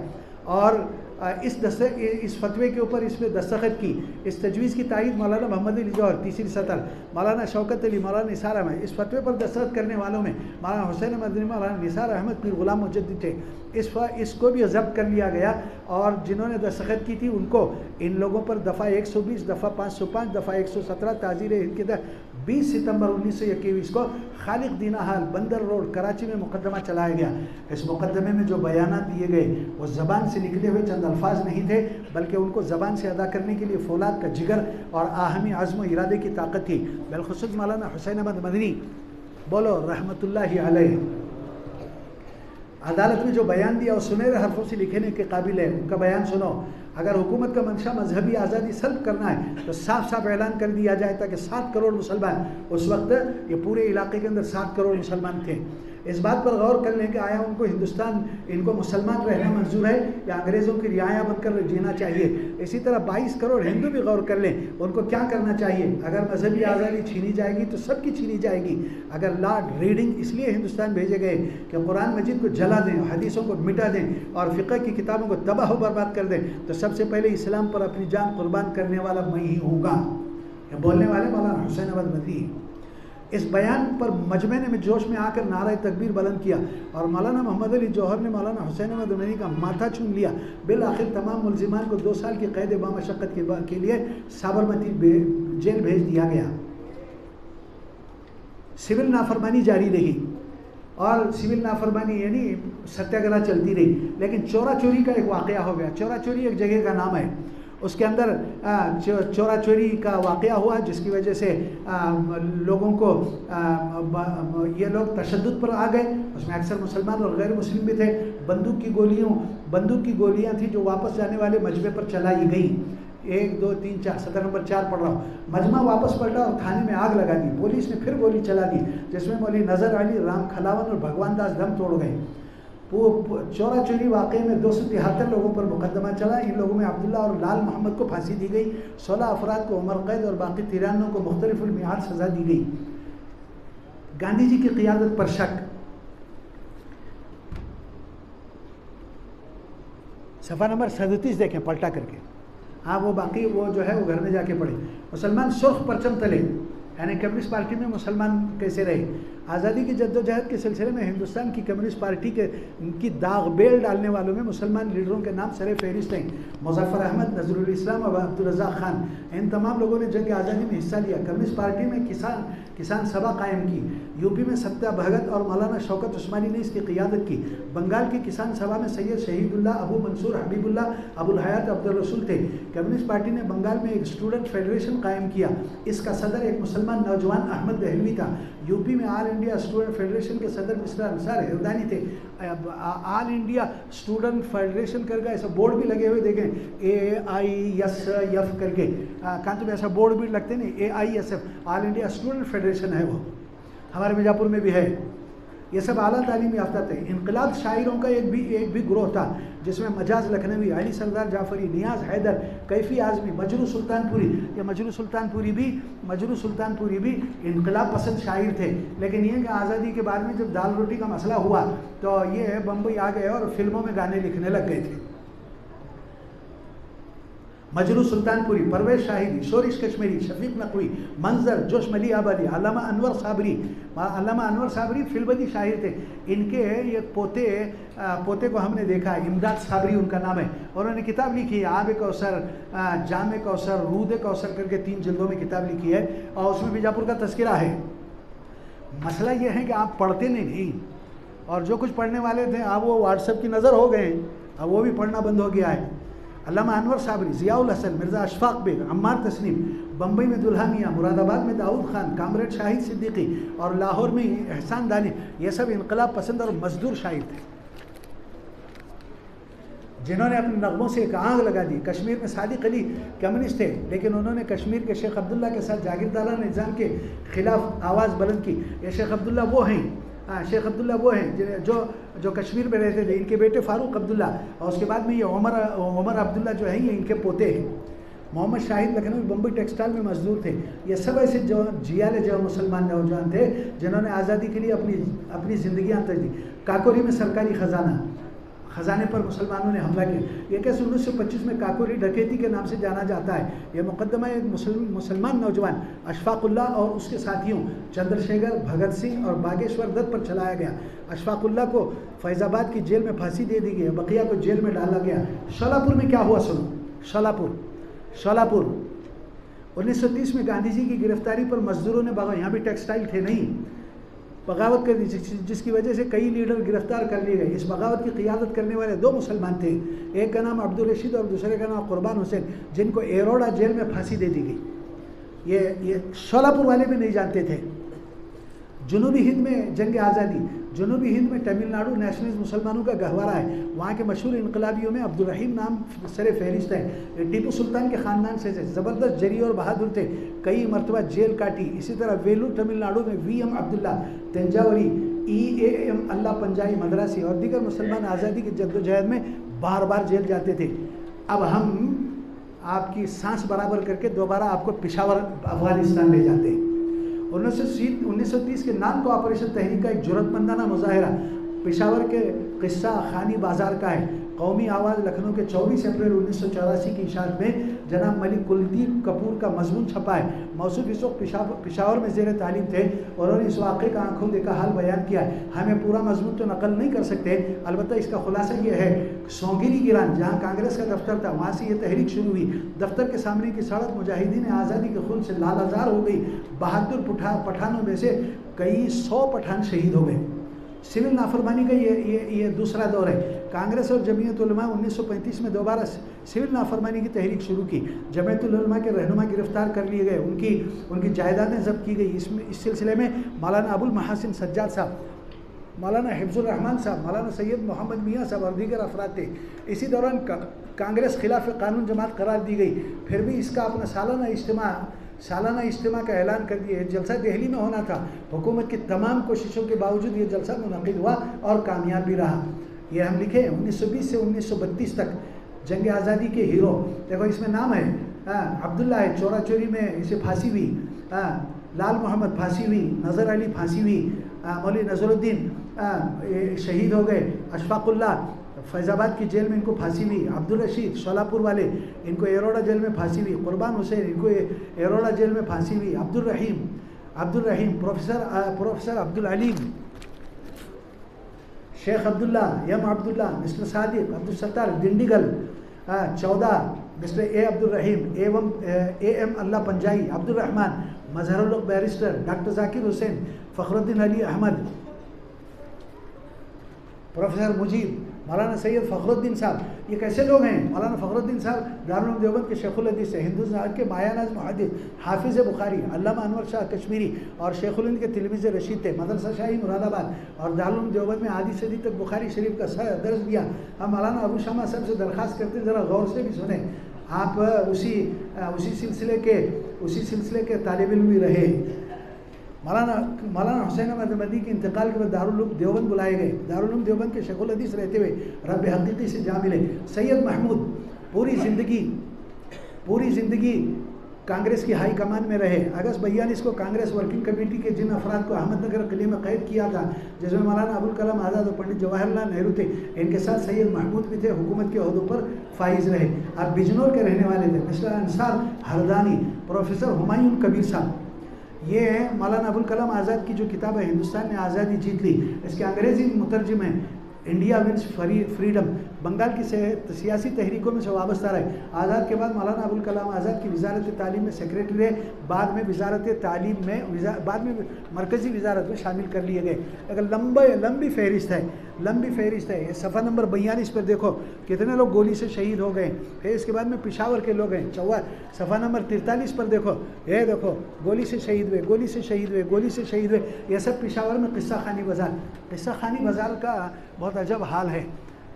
और इस फतवे के ऊपर इसमें दस्तखत की। इस तजवीज़ की तायीद मौलाना मोहम्मद अली जौहर तीसरी सतर, मौलाना शौकत अली, मौलाना निसार अहमद। इस फतवे पर दस्तखत करने वालों में मौलाना हुसैन मदनी, मौलाना निसार अहमद, पीर गुलाम मुजद्दिद थे। इसको भी जब्त कर लिया गया और जिन्होंने दस्तखत की थी उनको, इन लोगों पर दफ़ा 120, दफ़ा 505, दफ़ा 117 ताज़ीर हिंद के तहत 20 सितंबर 1921 को खालिक दीना हाल बंदर रोड कराची में मुकदमा चलाया गया। इस मुकदमे में जो बयानात दिए गए वो ज़बान से निकले हुए चंद अल्फाज नहीं थे बल्कि उनको ज़बान से अदा करने के लिए फौलाद का जिगर और आहमी आज़म इरादे की ताकत थी। बिलखुसूस मौलाना हुसैन अहमद मदनी बोलो रहमतुल्लाहि अलैह, अदालत में जो बयान दिया वो सुनहरे हरफों से लिखने के काबिल है। उनका बयान सुनो। अगर हुकूमत का मंशा मजहबी आज़ादी सल्ब करना है तो साफ साफ ऐलान कर दिया जाए ताकि 7 करोड़ मुसलमान, उस वक्त ये पूरे इलाके के अंदर 7 करोड़ मुसलमान थे, इस बात पर गौर कर लें कि आया इनको मुसलमान रहना मंजूर है या अंग्रेज़ों की रियाया बनकर जीना चाहिए। इसी तरह 22 करोड़ हिंदू भी गौर कर लें उनको क्या करना चाहिए। अगर मजहबी आज़ादी छीनी जाएगी तो सबकी छीनी जाएगी। अगर लॉर्ड रीडिंग इसलिए हिंदुस्तान भेजे गए कि कुरान मजीद को जला दें, हदीसों को मिटा दें और फ़िक़्ह की किताबों को तबाह बर्बाद कर दें तो सबसे पहले इस्लाम पर अपनी जान कुर्बान करने वाला मैं ही होगा। ये बोलने वाले मौलाना हुसैन अहमद मदनी। इस बयान पर मजमे ने जोश में आकर नारा तकबीर बुलंद किया और मौलाना मोहम्मद अली जौहर ने मौलाना हुसैन अहमद मदनी का माथा चूम लिया। बिल आखिर तमाम मुलजिमान को 2 साल की कैद बामशक्कत के लिए साबरमती जेल भेज दिया गया। सिविल नाफरमानी जारी रही और सिविल नाफरमानी यानी सत्याग्रह चलती रही, लेकिन चोरा चोरी का एक वाक़या हो गया। चोरा चोरी एक जगह का नाम है, उसके अंदर चोरा चोरी का वाक़या हुआ जिसकी वजह से लोगों को ये लोग तशद्दुद पर आ गए। उसमें अक्सर मुसलमान और गैर मुस्लिम भी थे। बंदूक की गोलियां थी जो वापस जाने वाले मजमे पर चलाई गई। 1 2 3 4 सतर नंबर 4 पढ़ रहा हूँ। मजमा वापस पलटा और थाने में आग लगा दी। पुलिस ने फिर गोली चला दी जिसमें मौलवी नज़र अली, राम खलावन और भगवान दास दम तोड़ गए। वो चोरा चोरी वाक़े में 273 लोगों पर मुकदमा चला। इन लोगों में अब्दुल्ला और लाल मोहम्मद को फांसी दी गई। 16 अफराद को उम्र कैद और बाकी 93 को मुख्तलिफ मियाद सज़ा दी गई। गांधी जी की क़ियादत पर शक। सफ़ा नंबर 37 देखें पलटा करके। हाँ वो बाकी वो जो है वो घर में जाके पढ़े। मुसलमान सुर्ख परचम तले यानी कम्युनिस्ट पार्टी में मुसलमान कैसे रहे। आज़ादी की जद्दोजहद के सिलसिले में हिंदुस्तान की कम्युनिस्ट पार्टी की दाग बेल डालने वालों में मुसलमान लीडरों के नाम सरे फहरिस्त हैं। मुज़फ़्फ़र अहमद, नज़रुल इस्लाम और अब्दुल रज़्ज़ाक़ खान, इन तमाम लोगों ने जंग आज़ादी में हिस्सा लिया। कम्युनिस्ट पार्टी में किसान सभा कायम की। यूपी में सत्या भगत और मौलाना शौकत उस्मानी ने इसकी क़ियादत की। बंगाल की किसान सभा में सैयद शहीदुल्लाह, अबू मंसूर हबीबुल्लाह, अबुल हयात अब्दुल रसूल थे। कम्युनिस्ट पार्टी ने बंगाल में एक स्टूडेंट फेडरेशन कायम किया। इसका सदर एक मुसलमान नौजवान अहमद दहलवी था। यूपी में ऑल इंडिया स्टूडेंट फेडरेशन के सदर मिस्टर अंसार हिरदानी थे। ऑल इंडिया स्टूडेंट फेडरेशन करके ऐसा बोर्ड भी लगे हुए देखें, AISF करके कांतु में ऐसा बोर्ड भी लगते नहीं, AISF all India student federation है। वो हमारे मिर्ज़ापुर में भी है। ये सब आला तालीम याफ्ता थे। इनकलाब शायरों का एक भी ग्रोह था जिसमें मजाज लखनवी, अली सरदार जाफरी, नियाज़ हैदर, कैफ़ी आज़मी, मजरू सुल्तानपुरी। ये मजरू सुल्तानपुरी भी इनकलाब पसंद शायर थे। लेकिन ये कि आज़ादी के बाद में जब दाल रोटी का मसला हुआ तो ये बम्बई आ गए और फिल्मों में गाने लिखने लग गए थे। मजरू सुल्तानपुरी, परवेज शाहिदी, शोरिश कश्मीरी, शफीक नकवी, मंजर, जोश मली आबादी, अल्लामा अनवर साबरी फिल्बदी शायर थे। इनके ये पोते को हमने देखा, इमदाद साबरी उनका नाम है, और उन्होंने किताब लिखी है आब कौसर, जाम कौसर, रूद कौसर करके 3 जिल्दों में किताब लिखी है, और उसमें बीजापुर का तस्करा है। मसला ये है कि आप पढ़ते नहीं, और जो कुछ पढ़ने वाले थे अब वो व्हाट्सएप की नज़र हो गए, अब वो भी पढ़ना बंद हो गया है। अल्लामा अनवर साबरी, ज़ियाउल हसन, मिर्ज़ा अशफाक बेग, अम्मार तस्नीम, बम्बई में दुल्हा मियाँ, मुरादाबाद में दाऊद खान, कामरेड शाहिद सिद्दीकी और लाहौर में एहसान दानी, ये सब इनकलाब पसंद और मजदूर शायर थे जिन्होंने अपने नगमों से एक आग लगा दी। कश्मीर में सादिक अली कम्युनिस्ट थे, लेकिन उन्होंने कश्मीर के शेख अब्दुल्ला के साथ जागीरदाराना निज़ाम के ख़िलाफ़ आवाज़ बुलंद की। ये शेख अब्दुल्ला वो हैं, शेख अब्दुल्ला वो हैं जो कश्मीर में रहते थे। इनके बेटे फ़ारूक अब्दुल्ला और उसके बाद में ये उमर अब्दुल्ला जो है ये इनके पोते हैं। मोहम्मद शाहिद लखनवी बम्बई टेक्सटाइल में मजदूर थे। ये सब ऐसे जो जियाले जो मुसलमान नौजवान थे जिन्होंने आज़ादी के लिए अपनी ज़िंदगियाँ तज दी। काकोरी में सरकारी ख़जाने पर मुसलमानों ने हमला किया। ये कैसे 1925 में काकोरी डकैती के नाम से जाना जाता है। यह मुकदमा एक मुसलमान नौजवान अशफाकुल्ला और उसके साथियों चंद्रशेखर, भगत सिंह और बागेश्वर दत्त पर चलाया गया। अशफाकुल्ला को फैज़ाबाद की जेल में फांसी दे दी गई, बकिया को जेल में डाला गया। शोलापुर में क्या हुआ सुनो। शोलापुर 1930 में गांधी जी की गिरफ्तारी पर मजदूरों ने यहाँ भी टेक्सटाइल थे नहीं, बगावत कर दी, जिसकी वजह से कई लीडर गिरफ्तार कर लिए गए। इस बगावत की क़ियादत करने वाले 2 मुसलमान थे, एक का नाम अब्दुल रशीद और दूसरे का नाम कुर्बान हुसैन, जिनको एरोडा जेल में फांसी दे दी गई। ये शोलापुर वाले भी नहीं जानते थे। जनूबी हिंद में जंग आज़ादी, जनूबी हिंद में तमिलनाडु नेशनलिस्ट मुसलमानों का गहवारा है। वहाँ के मशहूर इनकलाबियों में अब्दुल रहीम नाम सर फहरिस्त है। टीपू सुल्तान के ख़ानदान से ज़बरदस्त जरी और बहादुर थे, कई मरतबा जेल काटी। इसी तरह वेलूर तमिलनाडु में VM अब्दुल्ला, तंजावरी, EAM अल्लाह पंजाई मद्रासी और दीगर मुसलमान आज़ादी की जद्दोजहद में बार बार जेल जाते थे। अब हम आपकी सांस बराबर करके दोबारा आपको पेशावर अफ़गानिस्तान ले जाते हैं। 1930 के नान कोऑपरेशन तहरीक का एक जुर्रतमंदाना मुजाहरा पेशावर के किस्सा खानी बाज़ार का है। कौमी आवाज़ लखनऊ के 24 अप्रैल 1984 की इशाअत में जनाब मलिक कुलदीप कपूर का मजमून छपा है। मौसूफ इस वक्त पेशावर में ज़ेर तालीम थे और उन्होंने इस वाक़े का आंखों देखा हाल बयान किया है। हमें पूरा मजमून तो नकल नहीं कर सकते, अलबत्ता इसका खुलासा ये है, सोंगिरी गिरान जहाँ कांग्रेस का दफ्तर था वहाँ से ये तहरीक शुरू हुई। दफ्तर के सामने की सड़क मुजाहिदीन आज़ादी के खून से लालाजार हो गई। बहादुर पठानों में से कई 100 पठान शहीद हो गए। सिविल नाफरमानी का ये दूसरा दौर है। कांग्रेस और जमीयत उलमा 1935 में दोबारा सिविल नाफरमानी की तहरीक शुरू की। जमीयत उलमा के रहनुमा गिरफ्तार कर लिए गए, उनकी जायदादें जब्त की गई। इस सिलसिले में मौलाना अबुल महासिन सज्जाद साहब, मौलाना हिफ्जुर रहमान साहब, मौलाना सैयद मोहम्मद मियाँ साहब और दीगर अफराद थे। इसी दौरान कांग्रेस खिलाफ कानून जमात करार दी गई। फिर भी इसका अपना सालाना इज्तिमा का ऐलान कर दिया। जलसा दिल्ली में होना था। हुकूमत की तमाम कोशिशों के बावजूद ये जलसा मुनक़िद हुआ और कामयाब भी रहा। ये हम लिखे 1920 से 1932 तक जंग आज़ादी के हीरो। देखो इसमें नाम है, अब्दुल्ला है, चोरा चोरी में इसे फांसी हुई, लाल मोहम्मद फांसी हुई, नज़र अली फांसी हुई, मौलवी नज़रुद्दीन शहीद हो गए, अशफाकुल्ला फैज़ाबाद की जेल में इनको फांसी हुई, अब्दुल रशीद शोलापुर वाले इनको एरोडा जेल में फांसी हुई, कुर्बान हुसैन इनको एरोडा जेल में फांसी हुई, Abdul Rahim, professor Abdul Aleem, Sheikh Abdullah, Abdullah, mister Sadiq, Abdul Sattar Dindigul, 14 mister Abdul Rahim, AM Allah Panjai, Abdul Rahman, Mazharul Haq barrister, doctor Zakir Hussain, Fakhruddin Ali Ahmed, professor Mujeeb, Maulana Syed Fakhruddin साहब। ये कैसे लोग हैं? मौलाना फ़खरुद्दीन साहब दारुल उलूम देवबंद के शेखुल हदीस है, हिंदू समाज के मायानाज मुहद्दिस, हाफिज़ बुखारी, अल्लामा अनवर शाह कश्मीरी और शेखुल हिंद के तिलमीज़ रशीद थे। मदरसा शाही मुरादाबाद और दारुल उलूम देवबंद में आधी सदी तक बुखारी शरीफ का दर्स दिया। हम मौलाना अबू शामा साहब से दरख्वास्त करते हैं ज़रा गौर से भी सुने। आप उसी सिलसिले के तालिब इल्म भी रहे। मौलाना हुसैन अहमद मदनी के इंतकाल के बाद दारुल उलूम देवबंद बुलाए गए। दारुल उलूम देवबंद के शेखुल हदीस रहते हुए रब हकीकी से जा मिले। सैयद महमूद पूरी ज़िंदगी कांग्रेस की हाई कमान में रहे। अगस्त 42 को कांग्रेस वर्किंग कमेटी के जिन अफराद को अहमदनगर किले में कैद किया था, जिसमें मौलाना अबुल कलाम आज़ाद और पंडित जवाहरलाल नेहरू थे, इनके साथ सैयद महमूद भी थे, हुकूमत के ओहदों पर फाइज रहे। अब बिजनौर के रहने वाले थे। मिस्टर अंसार हरदानी, प्रोफेसर हुमायूं कबीर साहब, ये मौलाना अबुल कलाम आज़ाद की जो किताब है हिंदुस्तान ने आज़ादी जीत ली, इसके अंग्रेज़ी मुतरजम है इंडिया विंस फ्रीडम। बंगाल की सियासी तहरीकों में से वाबस्ता रहे। आज़ाद के बाद मौलाना अबुल कलाम आज़ाद की वजारत तालीम में सेक्रेटरी रहे। बाद में वजारत तालीम में बाद में मरकज़ी वजारत में शामिल कर लिए गए। अगर लंबी फहरिस्त है। ये सफ़ा नंबर 42 पर देखो कितने लोग गोली से शहीद हो गए। फिर इसके बाद में पिशावर के लोग हैं। सफ़ा नंबर 43 पर देखो, ये देखो गोली से शहीद हुए। ये सब पिशावर में किस्सा खानी बाज़ार का बहुत अजब हाल है।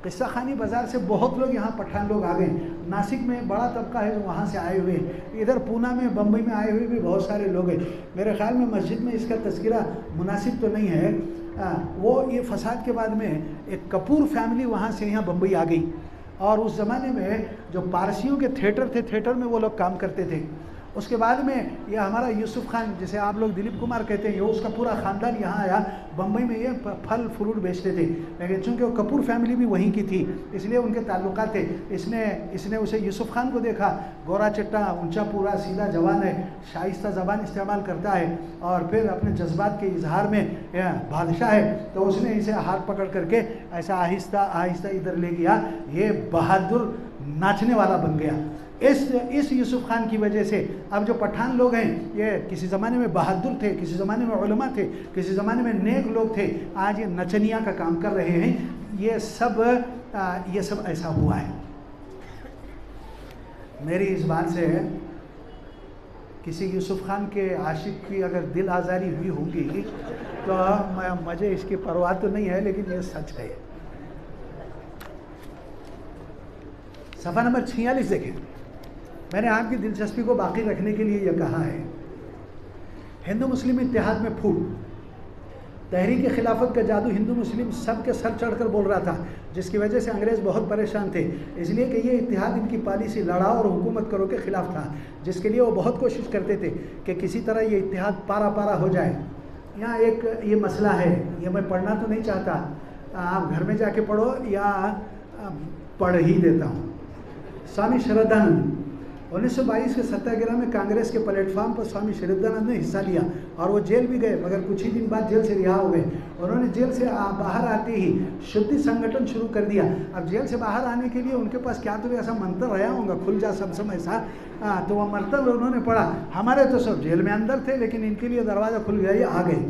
किस्सा खानी बाज़ार से बहुत लोग यहाँ पठान लोग आ गए। नासिक में बड़ा तबका है जो वहाँ से आए हुए हैं। इधर पूना में, बम्बई में आए हुए भी बहुत सारे लोग हैं। मेरे ख्याल में मस्जिद में इसका तज़किरा मुनासिब तो नहीं है। वो ये फसाद के बाद में एक कपूर फैमिली वहाँ से यहाँ बम्बई आ गई, और उस ज़माने में जो पारसियों के थिएटर थे, थिएटर में वो लोग काम करते थे। उसके बाद में ये हमारा यूसुफ खान, जिसे आप लोग दिलीप कुमार कहते हैं, ये उसका पूरा ख़ानदान यहाँ आया। बम्बई में ये फल फ्रूट बेचते थे, लेकिन चूँकि वो कपूर फैमिली भी वहीं की थी इसलिए उनके ताल्लुकात थे। इसने उसे यूसुफ खान को देखा, गोरा चट्टा, ऊंचा पूरा सीधा जवान है, शाइस्ता ज़बान इस्तेमाल करता है और फिर अपने जज्बात के इजहार में बादशाह है, तो उसने इसे हाथ पकड़ करके ऐसा आहिस्ता आहिस्ता इधर ले गया। ये बहादुर नाचने वाला बन गया। इस यूसुफ खान की वजह से अब जो पठान लोग हैं, ये किसी ज़माने में बहादुर थे, किसी ज़माने में उलमा थे, किसी ज़माने में नेक लोग थे, आज ये नचनिया का काम कर रहे हैं। ये सब ऐसा हुआ है। मेरी इस बात से किसी यूसुफ खान के आशिक की अगर दिल आज़ारी हुई होगी तो मुझे इसकी परवाह तो नहीं है, लेकिन ये सच है। सफ़ा नंबर 46 देखें। मैंने आपकी दिलचस्पी को बाकी रखने के लिए यह कहा है, हिंदू मुस्लिम इत्तेहाद में फूट। तहरीक खिलाफत का जादू हिंदू मुस्लिम सब के सर चढ़कर बोल रहा था, जिसकी वजह से अंग्रेज़ बहुत परेशान थे, इसलिए कि ये इत्तेहाद इनकी पॉलिसी लड़ाओ और हुकूमत करो के ख़िलाफ़ था, जिसके लिए वो बहुत कोशिश करते थे कि किसी तरह ये इत्तेहाद पारा हो जाए। यहाँ एक ये मसला है, ये मैं पढ़ना तो नहीं चाहता, आप घर में जाके पढ़ो या पढ़ ही देता हूँ। स्वामी श्रद्धानंद 1922 के सत्याग्रह में कांग्रेस के प्लेटफॉर्म पर स्वामी श्रद्धानंद ने हिस्सा लिया और वो जेल भी गए, मगर कुछ ही दिन बाद जेल से रिहा हो गए। उन्होंने जेल से बाहर आते ही शुद्धि संगठन शुरू कर दिया। अब जेल से बाहर आने के लिए उनके पास क्या तो ऐसा मंत्र रहा होगा, खुल जा सब ऐसा, तो वह मंत्र उन्होंने पढ़ा। हमारे तो सब जेल में अंदर थे, लेकिन इनके लिए दरवाज़ा खुल गया, ये आ गए।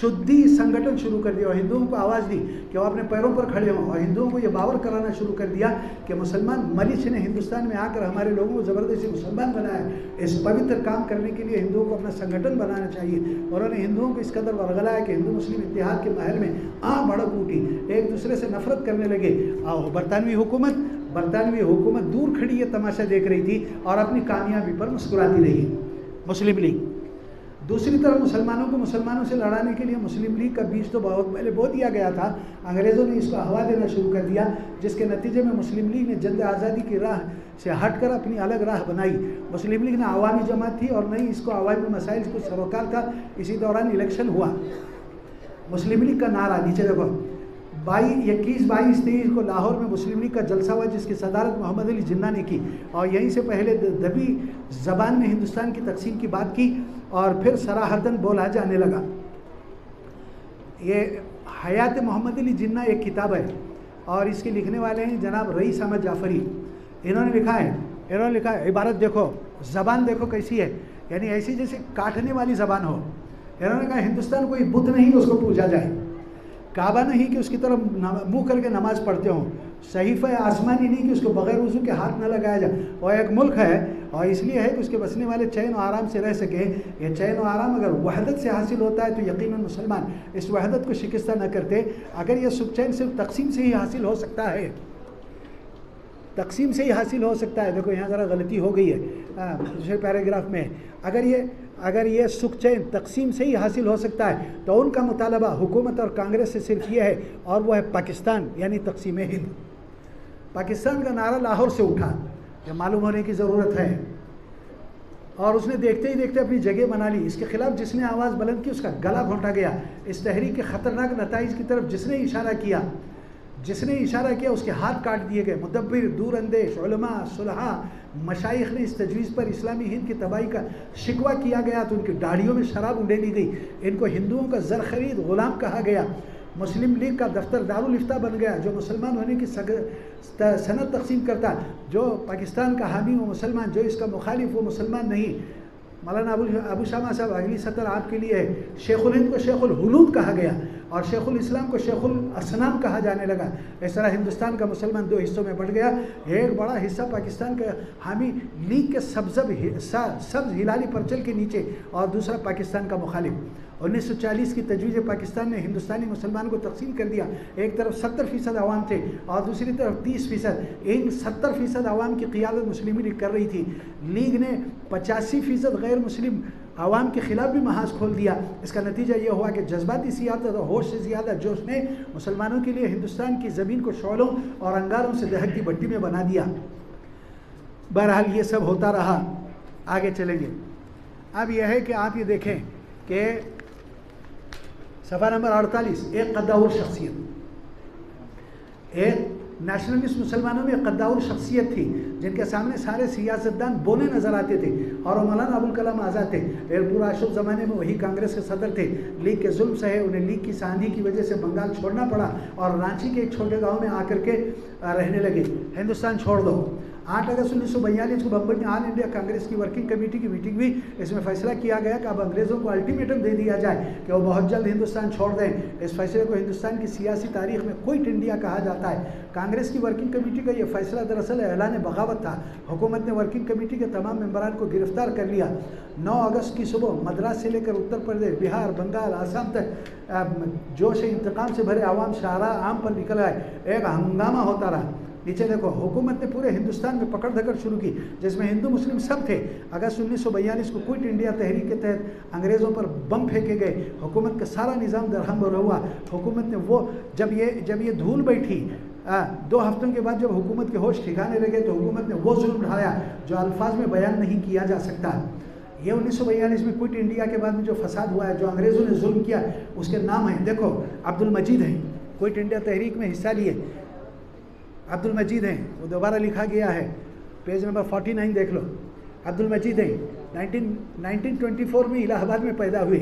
शुद्धि संगठन शुरू कर दिया और हिंदुओं को आवाज़ दी कि वो अपने पैरों पर खड़े हों, और हिंदुओं को ये बावर कराना शुरू कर दिया कि मुसलमान मलिक ने हिंदुस्तान में आकर हमारे लोगों को ज़बरदस्ती मुसलमान बनाया। इस पवित्र काम करने के लिए हिंदुओं को अपना संगठन बनाना चाहिए। उन्होंने हिंदुओं को इस कदर वरगलाया कि हिंदू मुस्लिम इत्तेहाद के महल में भड़क उठी, एक दूसरे से नफरत करने लगे। और बरतानवी हुकूमत दूर खड़ी ये तमाशा देख रही थी और अपनी कामयाबी पर मुस्कुराती रही। मुस्लिम लीग दूसरी तरफ मुसलमानों को मुसलमानों से लड़ाने के लिए मुस्लिम लीग का बीज तो बहुत पहले बो दिया गया था। अंग्रेज़ों ने इसको हवा देना शुरू कर दिया, जिसके नतीजे में मुस्लिम लीग ने जंग आज़ादी की राह से हटकर अपनी अलग राह बनाई। मुस्लिम लीग ने अवामी जमात थी और नहीं इसको अवामी मसाइल को सरोकार था। इसी दौरान इलेक्शन हुआ। मुस्लिम लीग का नारा नीचे देखो, 21, 22, 23 को लाहौर में मुस्लिम लीग का जलसा हुआ, जिसकी सदारत मोहम्मद अली जिन्ना ने की, और यहीं से पहले दबी ज़बान में हिंदुस्तान की तकसीम की बात की और फिर सराहतन बोला जाने लगा। ये हयात मोहम्मद अली जिन्ना एक किताब है और इसके लिखने वाले हैं जनाब रईस अहमद जाफरी। इन्होंने लिखा है, इबारत देखो, ज़बान देखो कैसी है, यानी ऐसी जैसे काटने वाली ज़बान हो। इन्होंने कहा हिंदुस्तान कोई बुत नहीं उसको पूजा जाए, काबा नहीं कि उसकी तरफ मुँह करके नमाज़ पढ़ते हों, सहीफ़ा आसमानी नहीं कि उसको बग़ैर वज़ू के हाथ न लगाया जाए। और एक मुल्क है और इसलिए है कि उसके बसने वाले चैन और आराम से रह सकें। ये चैन और आराम अगर वहदत से हासिल होता है तो यकीनन मुसलमान इस वहदत को शिकस्त न करते। अगर ये सुख चैन सिर्फ तकसीम से ही हासिल हो सकता है तकसीम से ही हासिल हो सकता है। देखो यहाँ ज़रा गलती हो गई है, दूसरे पैराग्राफ में, अगर ये सुख चैन तकसीम से ही हासिल हो सकता है तो उनका मुतालबा हुकूमत और कांग्रेस से सिर्फ ये है, और वो है पाकिस्तान यानी तकसीम हिंद। पाकिस्तान का नारा लाहौर से उठा, ये मालूम होने की ज़रूरत है, और उसने देखते ही देखते अपनी जगह बना ली। इसके खिलाफ जिसने आवाज़ बुलंद की उसका गला घोंटा गया। इस तहरीक के ख़तरनाक नताइज की तरफ जिसने इशारा किया उसके हाथ काट दिए गए। मुदब्बिर, दूर अंदेश, उलमा, सुलहा, मशाइख ने इस तजवीज़ पर इस्लामी हिंद की तबाही का शिकवा किया गया तो उनकी दाढ़ियों में शराब उंडेली गई। इनको हिंदुओं का ज़र खरीद ग़ुलाम कहा गया। मुस्लिम लीग का दफ्तर दारुल इफ्ता बन गया। जो मुसलमान होने की सनद तकसीम करता, जो पाकिस्तान का हामी वो मुसलमान, जो इसका मुखालिफ वो मुसलमान नहीं। मौलाना अबू शामा साहब, अगली सतर आपके लिए है। शेखुल हिंद को शेखुल हुलूद कहा गया और शेखुल इस्लाम को शेखुल असनाम कहा जाने लगा। इस तरह हिंदुस्तान का मुसलमान दो हिस्सों में बढ़ गया। एक बड़ा हिस्सा पाकिस्तान का हामी लीग के सब्ज़ हिलाली परचल के नीचे, और दूसरा पाकिस्तान का मुखालिफ। 1940 की तजवीज़ पाकिस्तान ने हिंदुस्तानी मुसलमान को तकसीम कर दिया। एक तरफ 70% अवाम थे और दूसरी तरफ 30%। इन 70% अवाम की क़ियादत मुस्लिम लीग कर रही थी। लीग ने 85% गैर मुस्लिम आवाम के ख़िलाफ़ भी महाज खोल दिया। इसका नतीजा ये हुआ कि जज्बाती सियासत और होश से ज़्यादा जोश ने मुसलमानों के लिए हिंदुस्तान की ज़मीन को शौलों और अंगारों से दहकती भट्टी में बना दिया। बहरहाल ये सब होता रहा। आगे चलेंगे। अब यह है कि आप ये देखें कि सफ़ा नंबर 48, एक कद्दाउर शख्सियत, एक नेशनलिस्ट मुसलमानों में कद्दाउर शख्सियत थी जिनके सामने सारे सियासतदान बोने नज़र आते थे, और मौलाना अबुल कलाम आज़ाद थे। पूरा अशोक ज़माने में वही कांग्रेस के सदर थे। लीग के जुल्म सहे, उन्हें लीग की सांधी की वजह से बंगाल छोड़ना पड़ा और रांची के एक छोटे गाँव में आकर के रहने लगे। हिंदुस्तान छोड़ दो। 8 अगस्त 1942 को बम्बई में ऑल इंडिया कांग्रेस की वर्किंग कमेटी की मीटिंग हुई। इसमें फैसला किया गया कि अब अंग्रेज़ों को अल्टीमेटम दे दिया जाए कि वो बहुत जल्द हिंदुस्तान छोड़ दें। इस फैसले को हिंदुस्तान की सियासी तारीख में क्विट इंडिया कहा जाता है। कांग्रेस की वर्किंग कमेटी का ये फैसला दरअसल ऐलान बगावत था। हुकूमत ने वर्किंग कमेटी के तमाम मेंबरान को गिरफ्तार कर लिया। 9 अगस्त की सुबह मद्रास से लेकर उत्तर प्रदेश, बिहार, बंगाल, आसाम तक जोश इंतकाम से भरे आवाम शाहराह आम पर निकल आए। एक हंगामा होता रहा। नीचे देखो, हुकूमत ने पूरे हिंदुस्तान में पकड़ धकड़ शुरू की जिसमें हिंदू मुस्लिम सब थे। अगस्त 1942 को क्विट इंडिया तहरीक के तहत अंग्रेज़ों पर बम फेंके गए। हुकूमत का सारा निज़ाम दरहम हुआ। हुकूमत ने वो जब ये धूल बैठी 2 हफ्तों के बाद जब हुकूमत के होश ठिकाने लगे तो हुकूमत ने वो जुल्म ढाया जो अल्फाज में बयान नहीं किया जा सकता। ये 1942 में क्विट इंडिया के बाद में जो फसाद हुआ है, जो अंग्रेज़ों ने जुल्म किया, उसके नाम हैं। देखो, अब्दुल मजीद हैं, क्विट इंडिया तहरीक में हिस्सा लिए। अब्दुल मजीद हैं, वो दोबारा लिखा गया है, पेज नंबर 49 देख लो। अब्दुल मजीद हैं 1924 में इलाहाबाद में पैदा हुए,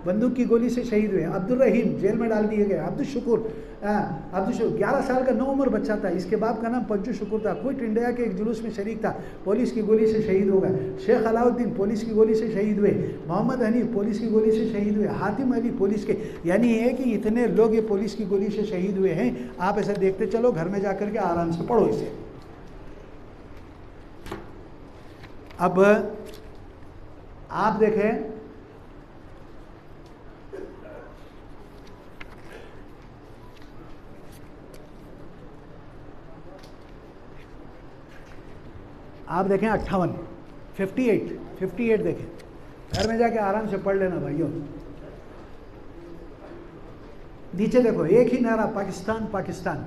बंदूक की गोली से शहीद हुए। अब्दुल रहीम जेल में डाल दिए गए। अब्दुल शुक्र 11 साल का नौउम्र बच्चा था, इसके बाप का नाम पंजू शुक्र था। क्विट इंडिया के एक जुलूस में शरीक था, पुलिस की गोली से शहीद हो गए। शेख अलाउद्दीन पुलिस की गोली से शहीद हुए। मोहम्मद हनीफ पुलिस की गोली से शहीद हुए। हातिम अली पुलिस के, यानी ये कि इतने लोग ये पुलिस की गोली से शहीद हुए हैं। आप ऐसा देखते चलो, घर में जाकर के आराम से पढ़ो इसे। अब आप देखें, आप देखें 58 देखें, घर में जाके आराम से पढ़ लेना भाइयों। नीचे देखो, एक ही नारा, पाकिस्तान पाकिस्तान।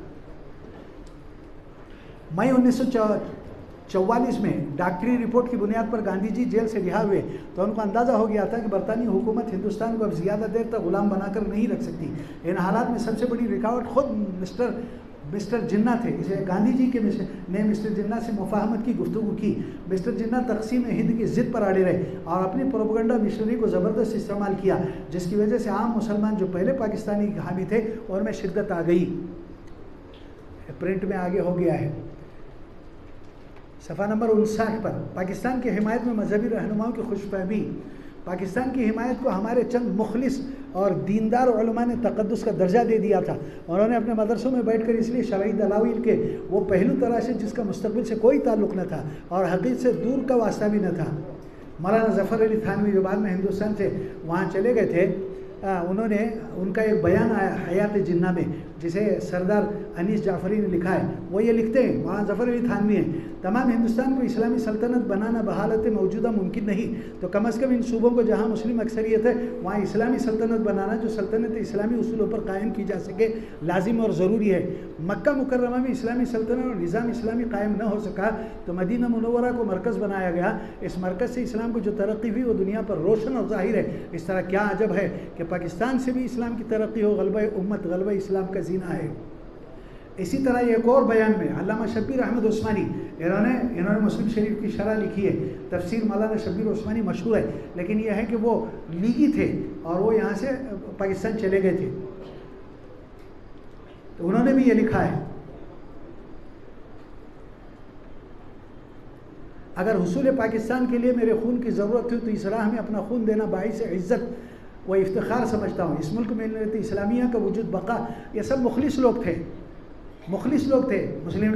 मई 1944 में डॉक्टरी रिपोर्ट की बुनियाद पर गांधी जी जेल से रिहा हुए तो उनको अंदाज़ा हो गया था कि बरतानी हुकूमत हिंदुस्तान को अब ज़्यादा देर तक गुलाम बनाकर नहीं रख सकती। इन हालात में सबसे बड़ी रुकावट खुद मिस्टर जिन्ना थे। इसे गांधी जी के ने मिस्टर जिन्ना से मुफाहमत की गुफ्तगू की। मिस्टर जिन्ना तकसीम हिंद की ज़िद पर अड़े रहे और अपनी प्रोपेगेंडा मिशनरी को ज़बरदस्त इस्तेमाल किया, जिसकी वजह से आम मुसलमान जो पहले पाकिस्तानी हामी थे और में शिद्दत आ गई। प्रिंट में आगे हो गया है, सफ़ा नंबर 59 पर। पाकिस्तान की हिमायत में मजहबी रहनुमाओं की खुशफहमी। पाकिस्तान की हिमायत को हमारे चंद मुखलिस और दीनदार उलमा ने तक़द्दुस का दर्जा दे दिया था। उन्होंने अपने मदरसों में बैठकर इसलिए शरई दलाइल के वो पहलू तराशे जिसका मुस्तक़बिल से कोई ताल्लुक़ न था और हक़ीक़त से दूर का वास्ता भी न था। मौलाना ज़फ़र अली थानवी जो बाद में हिंदुस्तान से वहाँ चले गए थे, उन्होंने उनका एक बयान आया हयात जिन्ना में। जिसे सरदार अनीस जाफरी ने लिखा है, वो ये लिखते हैं, वहाँ ज़फ़र अली थानवी हैं, तमाम हिंदुस्तान को इस्लामी सल्तनत बनाना बहालत मौजूदा मुमकिन नहीं, तो कम अज़ कम इन सूबों को जहाँ मुस्लिम अक्सरियत है वहाँ इस्लामी सल्तनत बनाना जो सल्तनत इस्लामी उसूलों पर कायम की जा सके लाजिम और ज़रूरी है। मक्का मुकर्रमा में इस्लामी सल्तनत और निज़ाम इस्लामी कायम न हो सका तो मदीना मुनव्वरा को मरकज़ बनाया गया। इस मरकज़ से इस्लाम को जो तरक्की हुई वो दुनिया पर रोशन और ज़ाहिर है। इस तरह क्या अजब है कि पाकिस्तान से भी इस्लाम की तरक्की हो, गलबा उम्मत, गलबा इस्लाम का जीना है। इसी तरह एक और बयान में अल्लामा शब्बीर अहमद उस्मानी, इन्होंने मुस्लिम शरीफ की शरह लिखी है, तफसीर मौलाना शब्बीर उस्मानी मशहूर है, लेकिन यह है कि वो लीगी थे और वो यहाँ से पाकिस्तान चले गए थे, तो उन्होंने भी ये लिखा है, अगर हुसूल पाकिस्तान के लिए मेरे खून की ज़रूरत थी तो इस राह में अपना खून देना बाइस इज़्ज़त व इफ्तिखार समझता हूँ। इस मुल्क में मिल्लत इस्लामिया का वजूद बका, ये सब मुखलिस लोग थे, मुखलिस लोग थे, मुस्लिम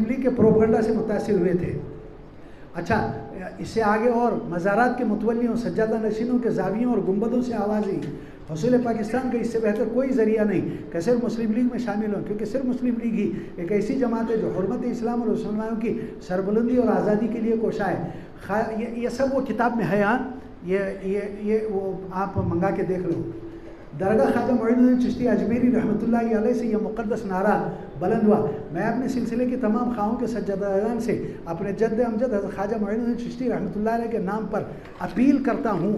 लीग के प्रोपगंडा से मुतासिर हुए थे। अच्छा, इससे आगे और मज़ारात के मुतवल्लियों, सज्जादा नशीनों के जावियों और गुंबदों से आवाज़ आई। हुसूल पाकिस्तान का इससे बेहतर कोई ज़रिया नहीं कि सिर्फ मुस्लिम लीग में शामिल हों, क्योंकि सिर्फ मुस्लिम लीग ही एक ऐसी जमात है जो हुर्मत इस्लाम और मुसलमानों की सरबुलंदी और आज़ादी के लिए कोशा है। ये सब वो किताब में है, यहाँ ये वो आप मंगा के देख लो। दरगाह ख्वाजा मोइनुद्दीन चिश्ती अजमेरी रहमतुल्लाहि अलैह से यह मुक़द्दस नारा बुलंद हुआ, मैं अपने सिलसिले के तमाम खाओं के सज्जादान से अपने जद्द अमजद हज़रत ख्वाजा मोइनुद्दीन चिश्ती रहमतुल्लाहि अलैह के नाम पर अपील करता हूँ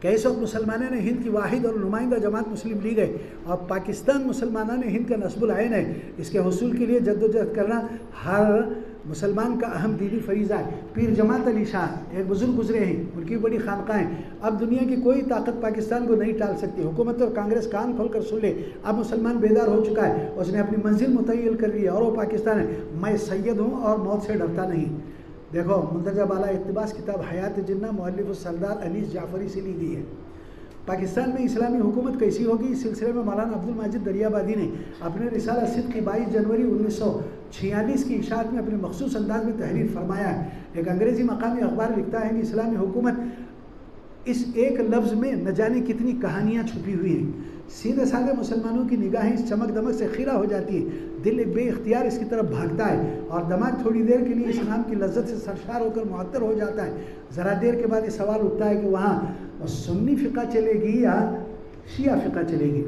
कि इस वक्त मुसलमानों ने हिंद की वाहिद और नुमाइंदा जमात मुस्लिम लीग है और पाकिस्तान मुसलमानों ने हिंद का नस्बुल आइन है। इसके हुसूल के लिए जद्दोजहद करना हर मुसलमान का अहम दीनी फरीज़ा है। पीर जमात अली शाह एक बुज़ुर्ग गुजरे हैं, उनकी बड़ी खानकाहें, अब दुनिया की कोई ताकत पाकिस्तान को नहीं टाल सकती। हुकूमत और कांग्रेस कान खोल कर सुन ले, अब मुसलमान बेदार हो चुका है, उसने अपनी मंजिल मुतय्यन कर ली है और वो पाकिस्तान है। मैं सैयद हूँ और मौत से डरता नहीं। देखो, मुंतजा बाला इक़्तिबास किताब हयात जिन्ना मुअल्लिफ़ सरदार अनीस जाफरी से ली गई है। पाकिस्तान में इस्लामी हुकूमत कैसी होगी, इस सिलसिले में मौलाना अब्दुल माजिद दरियाबादी ने अपने रिसाला सिद्क़ की 22 जनवरी 1946 की इशाअत में अपने मखसूस अंदाज में तहरीर फरमाया है। एक अंग्रेज़ी मकामी अखबार लिखता है कि इस्लामी हुकूमत, इस एक लफ्ज़ में न जाने कितनी कहानियाँ छुपी हुई हैं। सीधे साधे मुसलमानों की निगाहें इस चमक दमक से खीरा हो जाती है, दिल एक बेइख्तियार इसकी तरफ भागता है और दिमाग थोड़ी देर के लिए इस नाम की लज्जत से सरशार होकर मुअत्तर हो जाता है। ज़रा देर के बाद ये सवाल उठता है कि वहाँ सुन्नी फ़िक़ा चलेगी या शिया फ़िक़ा चलेगी।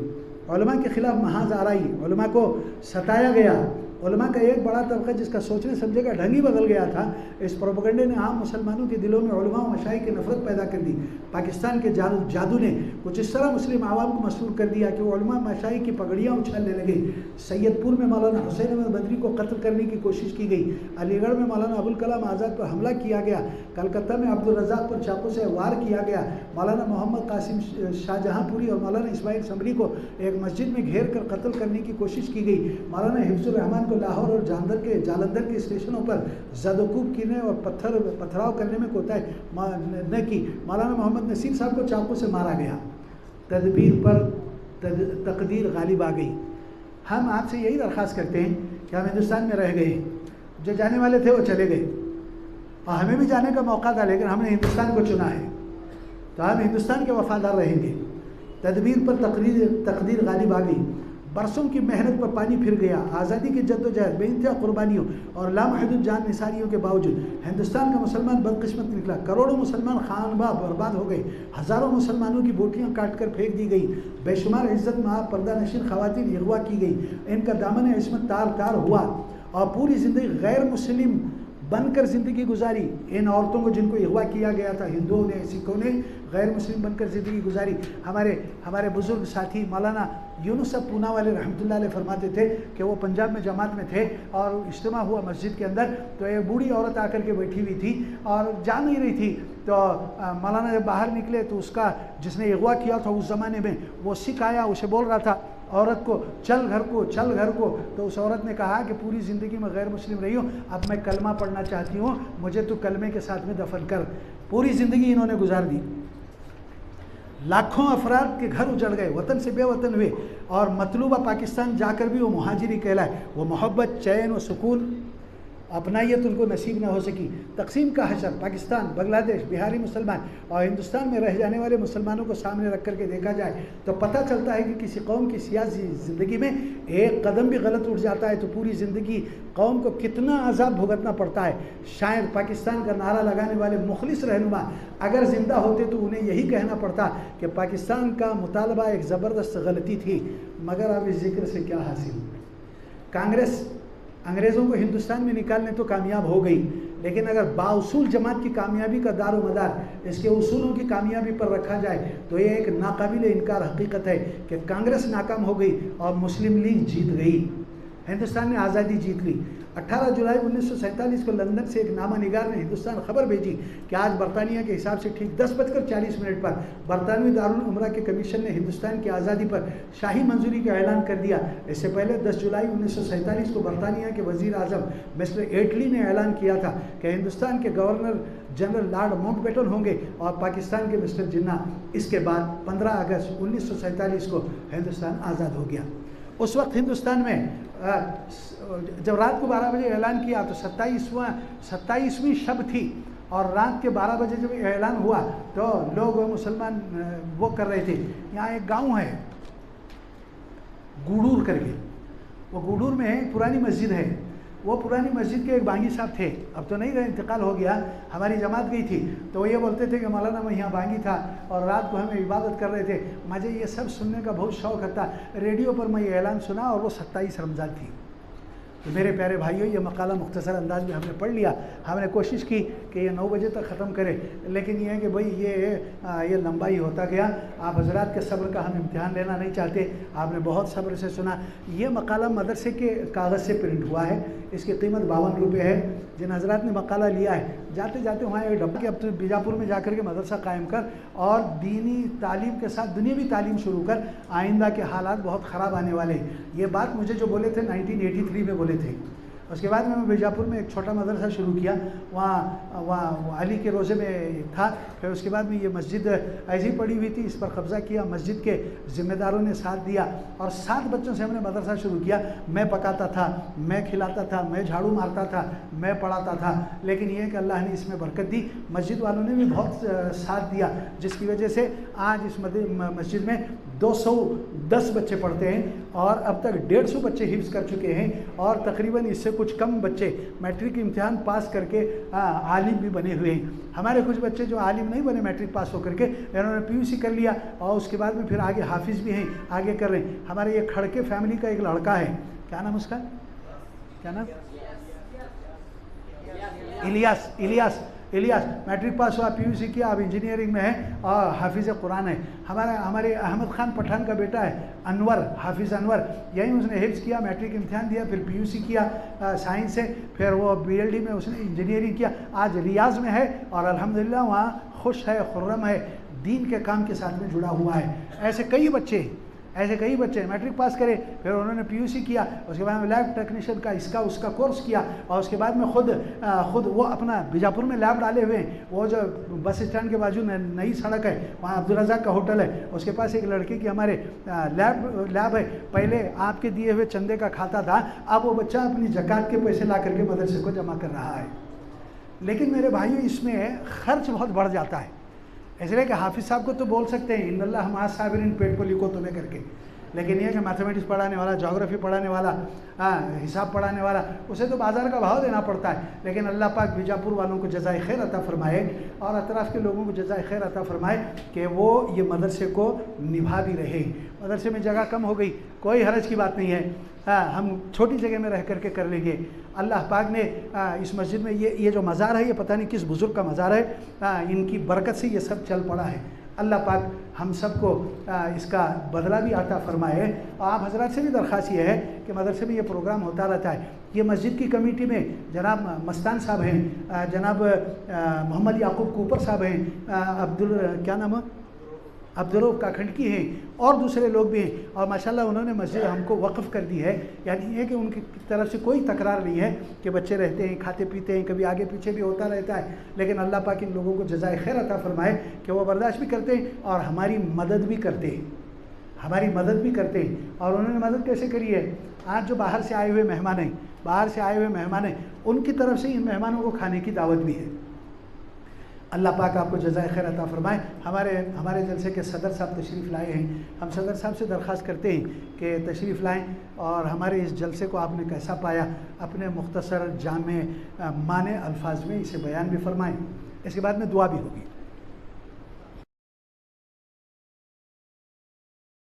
उलमा के ख़िलाफ़ महाज आराई, उलमा को सताया गया, उलमा का एक बड़ा तबका जिसका सोचने समझे का ढंग ही बदल गया था। इस प्रोपेगेंडे ने आम मुसलमानों के दिलों में उलमा और मशाइख की नफ़रत पैदा कर दी। पाकिस्तान के जादू ने कुछ इस तरह मुस्लिम आवाम को मसरूर कर दिया कि वो उलमा मशाइख की पगड़ियाँ उछालने लगे। सैयदपुर में मौलाना हुसैन अहमद बदरी को कत्ल करने की कोशिश की गई, अलीगढ़ में मौलाना अबुल कलाम आज़ाद पर हमला किया गया, कलकत्ता में अब्दुल रज़ाक पर चाकू से वार किया गया, मौलाना मोहम्मद कासिम शाहजहाँपुरी और मौलाना इस्माइल समरी को एक मस्जिद में घेर कर कत्ल करने की कोशिश की गई, मौलाना हिफ्जुर रहमान को लाहौर और जालंधर के स्टेशनों पर ज़दकूब कीने और पथराव करने में कोताही न की, मौलाना मोहम्मद नसीर साहब को चाकू से मारा गया। तदबीर पर तकदीर गालिब आ गई। हम आपसे यही दरख्वास्त करते हैं कि हम हिंदुस्तान में रह गए, जो जाने वाले थे वो चले गए और हमें भी जाने का मौका था, लेकिन हमने हिंदुस्तान को चुना है तो हम हिंदुस्तान के वफादार रहेंगे। तदबीर पर तकदीर गालिब आ गई। बरसों की मेहनत पर पानी फिर गया। आज़ादी की जद्दोजहद, बेइंतहा कुर्बानियों और लामहदूद जान निसारियों के बावजूद हिंदुस्तान का मुसलमान बदकिस्मत निकला। करोड़ों मुसलमान खानबा बर्बाद हो गए, हज़ारों मुसलमानों की बोटियाँ काट कर फेंक दी गई, बेशुमार इज़्ज़त में पर्दा नशीन ख़वातीन अगवा की गई, इनका दामन इस्मत तार तार हुआ और पूरी ज़िंदगी गैर मुस्लिम बनकर ज़िंदगी गुजारी। इन औरतों को जिनको अगवा किया गया था, हिंदुओं ने, सिखों ने गैर मुस्लिम बनकर ज़िंदगी गुजारी। हमारे बुज़ुर्ग साथी मौलाना यूनुस पूना वाले रहमतुल्लाह अलैह फरमाते थे कि वो पंजाब में जमात में थे और इज्तिमा हुआ मस्जिद के अंदर, तो एक बूढ़ी औरत आकर के बैठी हुई थी और जा नहीं रही थी, तो मौलाना जब बाहर निकले तो उसका जिसने अगवा किया था उस ज़माने में वो सिख आया, उसे बोल रहा था औरत को चल घर को, चल घर को। तो उस औरत ने कहा कि पूरी ज़िंदगी में गैर मुस्लिम रही हूँ, अब मैं कलमा पढ़ना चाहती हूँ, मुझे तो कलमे के साथ में दफन कर। पूरी ज़िंदगी इन्होंने गुजार दी। लाखों अफराद के घर उजड़ गए, वतन से बेवतन हुए और मतलूबा पाकिस्तान जाकर भी वो मुहाजिरी कहलाए। वो मोहब्बत, चैन व सुकून अपनाइयत उनको नसीब ना हो सकी। तकसीम का हशर पाकिस्तान, बांग्लादेश, बिहारी मुसलमान और हिंदुस्तान में रह जाने वाले मुसलमानों को सामने रख करके देखा जाए तो पता चलता है कि किसी कौम की सियासी ज़िंदगी में एक कदम भी गलत उठ जाता है तो पूरी ज़िंदगी कौम को कितना अजाब भुगतना पड़ता है। शायद पाकिस्तान का नारा लगाने वाले मुखलिस रहनुमा अगर ज़िंदा होते तो उन्हें यही कहना पड़ता कि पाकिस्तान का मुतालबा एक ज़बरदस्त गलती थी, मगर अब इस जिक्र से क्या हासिल। कांग्रेस अंग्रेज़ों को हिंदुस्तान में निकालने तो कामयाब हो गई, लेकिन अगर बाउसूल जमात की कामयाबी का दारो मदार इसके उसूलों की कामयाबी पर रखा जाए तो ये एक नाकाबिल इनकार हकीकत है कि कांग्रेस नाकाम हो गई और मुस्लिम लीग जीत गई। हिंदुस्तान ने आज़ादी जीत ली। 18 जुलाई 1947 को लंदन से एक नामा निगार ने हिंदुस्तान खबर भेजी कि आज बरतानिया के हिसाब से ठीक 10:40 पर बरतानवी दारुल उमरा के कमीशन ने हिंदुस्तान की आज़ादी पर शाही मंजूरी का ऐलान कर दिया। इससे पहले 10 जुलाई 1947 को बरतानिया के वज़ीर आज़म मिस्टर एटली ने ऐलान किया था कि हिंदुस्तान के गवर्नर जनरल लॉर्ड माउंटबेटन होंगे और पाकिस्तान के मिस्टर जिन्ना। इसके बाद 15 अगस्त 1947 को हिंदुस्तान आज़ाद हो गया। उस वक्त हिंदुस्तान में जब रात को 12 बजे ऐलान किया तो 27वीं शब थी और रात के 12 बजे जब ऐलान हुआ तो लोग मुसलमान वो कर रहे थे। यहाँ एक गांव है गूडूर करके, वो गूडूर में है पुरानी मस्जिद है। वो पुरानी मस्जिद के एक बांगी साहब थे, अब तो नहीं रहे, इंतकाल हो गया। हमारी जमात गई थी तो वो ये बोलते थे कि मौलाना मैं यहाँ बांगी था और रात को हमें इबादत कर रहे थे। मुझे ये सब सुनने का बहुत शौक़ था। रेडियो पर मैं ये ऐलान सुना और वो 27 रमज़ान थी। तो मेरे प्यारे भाइयों, ये मकाला मुख्तसर अंदाज में हमने पढ़ लिया। हमने कोशिश की कि ये 9 बजे तक ख़त्म करें, लेकिन ये है कि भाई ये लंबा ही होता गया। आप हज़रात के सब्र का हम इम्तिहान लेना नहीं चाहते। आपने बहुत सब्र से सुना। ये मकाला मदरसे के कागज़ से प्रिंट हुआ है, इसकी कीमत 52 रुपये है। जिन हज़रात ने मकाला लिया है जाते जाते वहाँ एक डब्बा कि अब तो बीजापुर में जाकर के मदरसा कायम कर और दीनी तालीम के साथ दुनियावी तालीम शुरू कर, आइंदा के हालात बहुत ख़राब आने वाले हैं। ये बात मुझे जो बोले थे 1983 में बोले थे। उसके बाद मैं बीजापुर में एक छोटा मदरसा शुरू किया, वहाँ अली के रोज़े में था। फिर उसके बाद में ये मस्जिद ऐसी पड़ी हुई थी, इस पर कब्ज़ा किया। मस्जिद के ज़िम्मेदारों ने साथ दिया और 7 बच्चों से हमने मदरसा शुरू किया। मैं पकाता था, मैं खिलाता था, मैं झाड़ू मारता था, मैं पढ़ाता था। लेकिन ये कि अल्लाह ने इसमें बरकत दी, मस्जिद वालों ने भी बहुत साथ दिया, जिसकी वजह से आज इस मस्जिद में 210 बच्चे पढ़ते हैं और अब तक 150 बच्चे हिफ्ज़ कर चुके हैं और तकरीबन इससे कुछ कम बच्चे मैट्रिक इम्तिहान पास करके आलिम भी बने हुए हैं। हमारे कुछ बच्चे जो आलिम नहीं बने मैट्रिक पास होकर के, इन्होंने PUC कर लिया और उसके बाद में फिर आगे हाफिज़ भी हैं, आगे कर रहे हैं। हमारे ये खड़के फैमिली का एक लड़का है, क्या नाम उसका, क्या नाम, इलियास मैट्रिक पास हुआ, PUC किया, अब इंजीनियरिंग में है और हाफिज़ कुरान है। हमारे अहमद खान पठान का बेटा है अनवर, हाफिज़ अनवर, यही उसने हिफ्ज़ किया, मैट्रिक इम्तिहान दिया, फिर PUC किया साइंस से, फिर वो BLD में उसने इंजीनियरिंग किया, आज रियाज में है और अल्हम्दुलिल्लाह वहाँ खुश है, खुर्रम है, दीन के काम के साथ में जुड़ा हुआ है। ऐसे कई बच्चे मैट्रिक पास करे, फिर उन्होंने PUC किया, उसके बाद में लैब टेक्नीशियन का इसका उसका कोर्स किया और उसके बाद में खुद वो अपना बीजापुर में लैब डाले हुए हैं। वो जो बस स्टैंड के बाजू नई सड़क है, वहाँ अब्दुल रज़ाक का होटल है, उसके पास एक लड़के की हमारे लैब है। पहले आपके दिए हुए चंदे का खाता था, अब वो बच्चा अपनी ज़कात के पैसे ला करके मदरसे को जमा कर रहा है। लेकिन मेरे भाइयों, इसमें खर्च बहुत बढ़ जाता है। इसलिए कि हाफिज़ साहब को तो बोल सकते हैं इन्नल्लाह मअस साबिरीन, पेट को लिखो तुम्हें करके, लेकिन ये कि मैथमेटिक्स पढ़ाने वाला, ज्योग्राफी पढ़ाने वाला, हिसाब पढ़ाने वाला, उसे तो बाज़ार का भाव देना पड़ता है। लेकिन अल्लाह पाक बीजापुर वालों को जज़ाए खैर अता फ़रमाए और अतराफ़ के लोगों को जज़ाए खैर अता फ़रमाए कि वो ये मदरसे को निभा भी रहे। मदरसे में जगह कम हो गई, कोई हरज की बात नहीं है, हम छोटी जगह में रह करके कर लेंगे। अल्लाह पाक ने इस मस्जिद में ये जो मज़ार है, ये पता नहीं किस बुज़ुर्ग का मज़ार है, इनकी बरकत से ये सब चल पड़ा है। अल्लाह पाक हम सबको इसका बदला भी आता फ़रमाए। और आप हज़रात से भी दरख्वास्त ये है कि मदरसे में ये प्रोग्राम होता रहता है। ये मस्जिद की कमेटी में जनाब मस्तान साहब हैं, जनाब मोहम्मद याकूब कूपर साहब हैं, क्या नाम है, अब्दुल काखंडकी हैं और दूसरे लोग भी हैं। और माशाल्लाह उन्होंने मस्जिद हमको वक़्फ़ कर दी है, यानी ये कि उनकी तरफ से कोई तकरार नहीं है कि बच्चे रहते हैं, खाते पीते हैं, कभी आगे पीछे भी होता रहता है। लेकिन अल्लाह पाक इन लोगों को जज़ाए खैर अता फ़रमाए कि वो बर्दाश्त भी करते हैं और हमारी मदद भी करते हैं, और उन्होंने मदद कैसे करी है। आज जो बाहर से आए हुए मेहमान हैं, बाहर से आए हुए मेहमान हैं, उनकी तरफ से इन मेहमानों को खाने की दावत भी है। अल्लाह पाक आपको जज़ाए खैर अता फरमाए। हमारे जलसे के सदर साहब तशरीफ़ लाए हैं। हम सदर साहब से दरख्वास्त करते हैं कि तशरीफ़ लाएं और हमारे इस जलसे को आपने कैसा पाया अपने मुख्तसर जामे माने अल्फाज में इसे बयान भी फरमाएं। इसके बाद में दुआ भी होगी।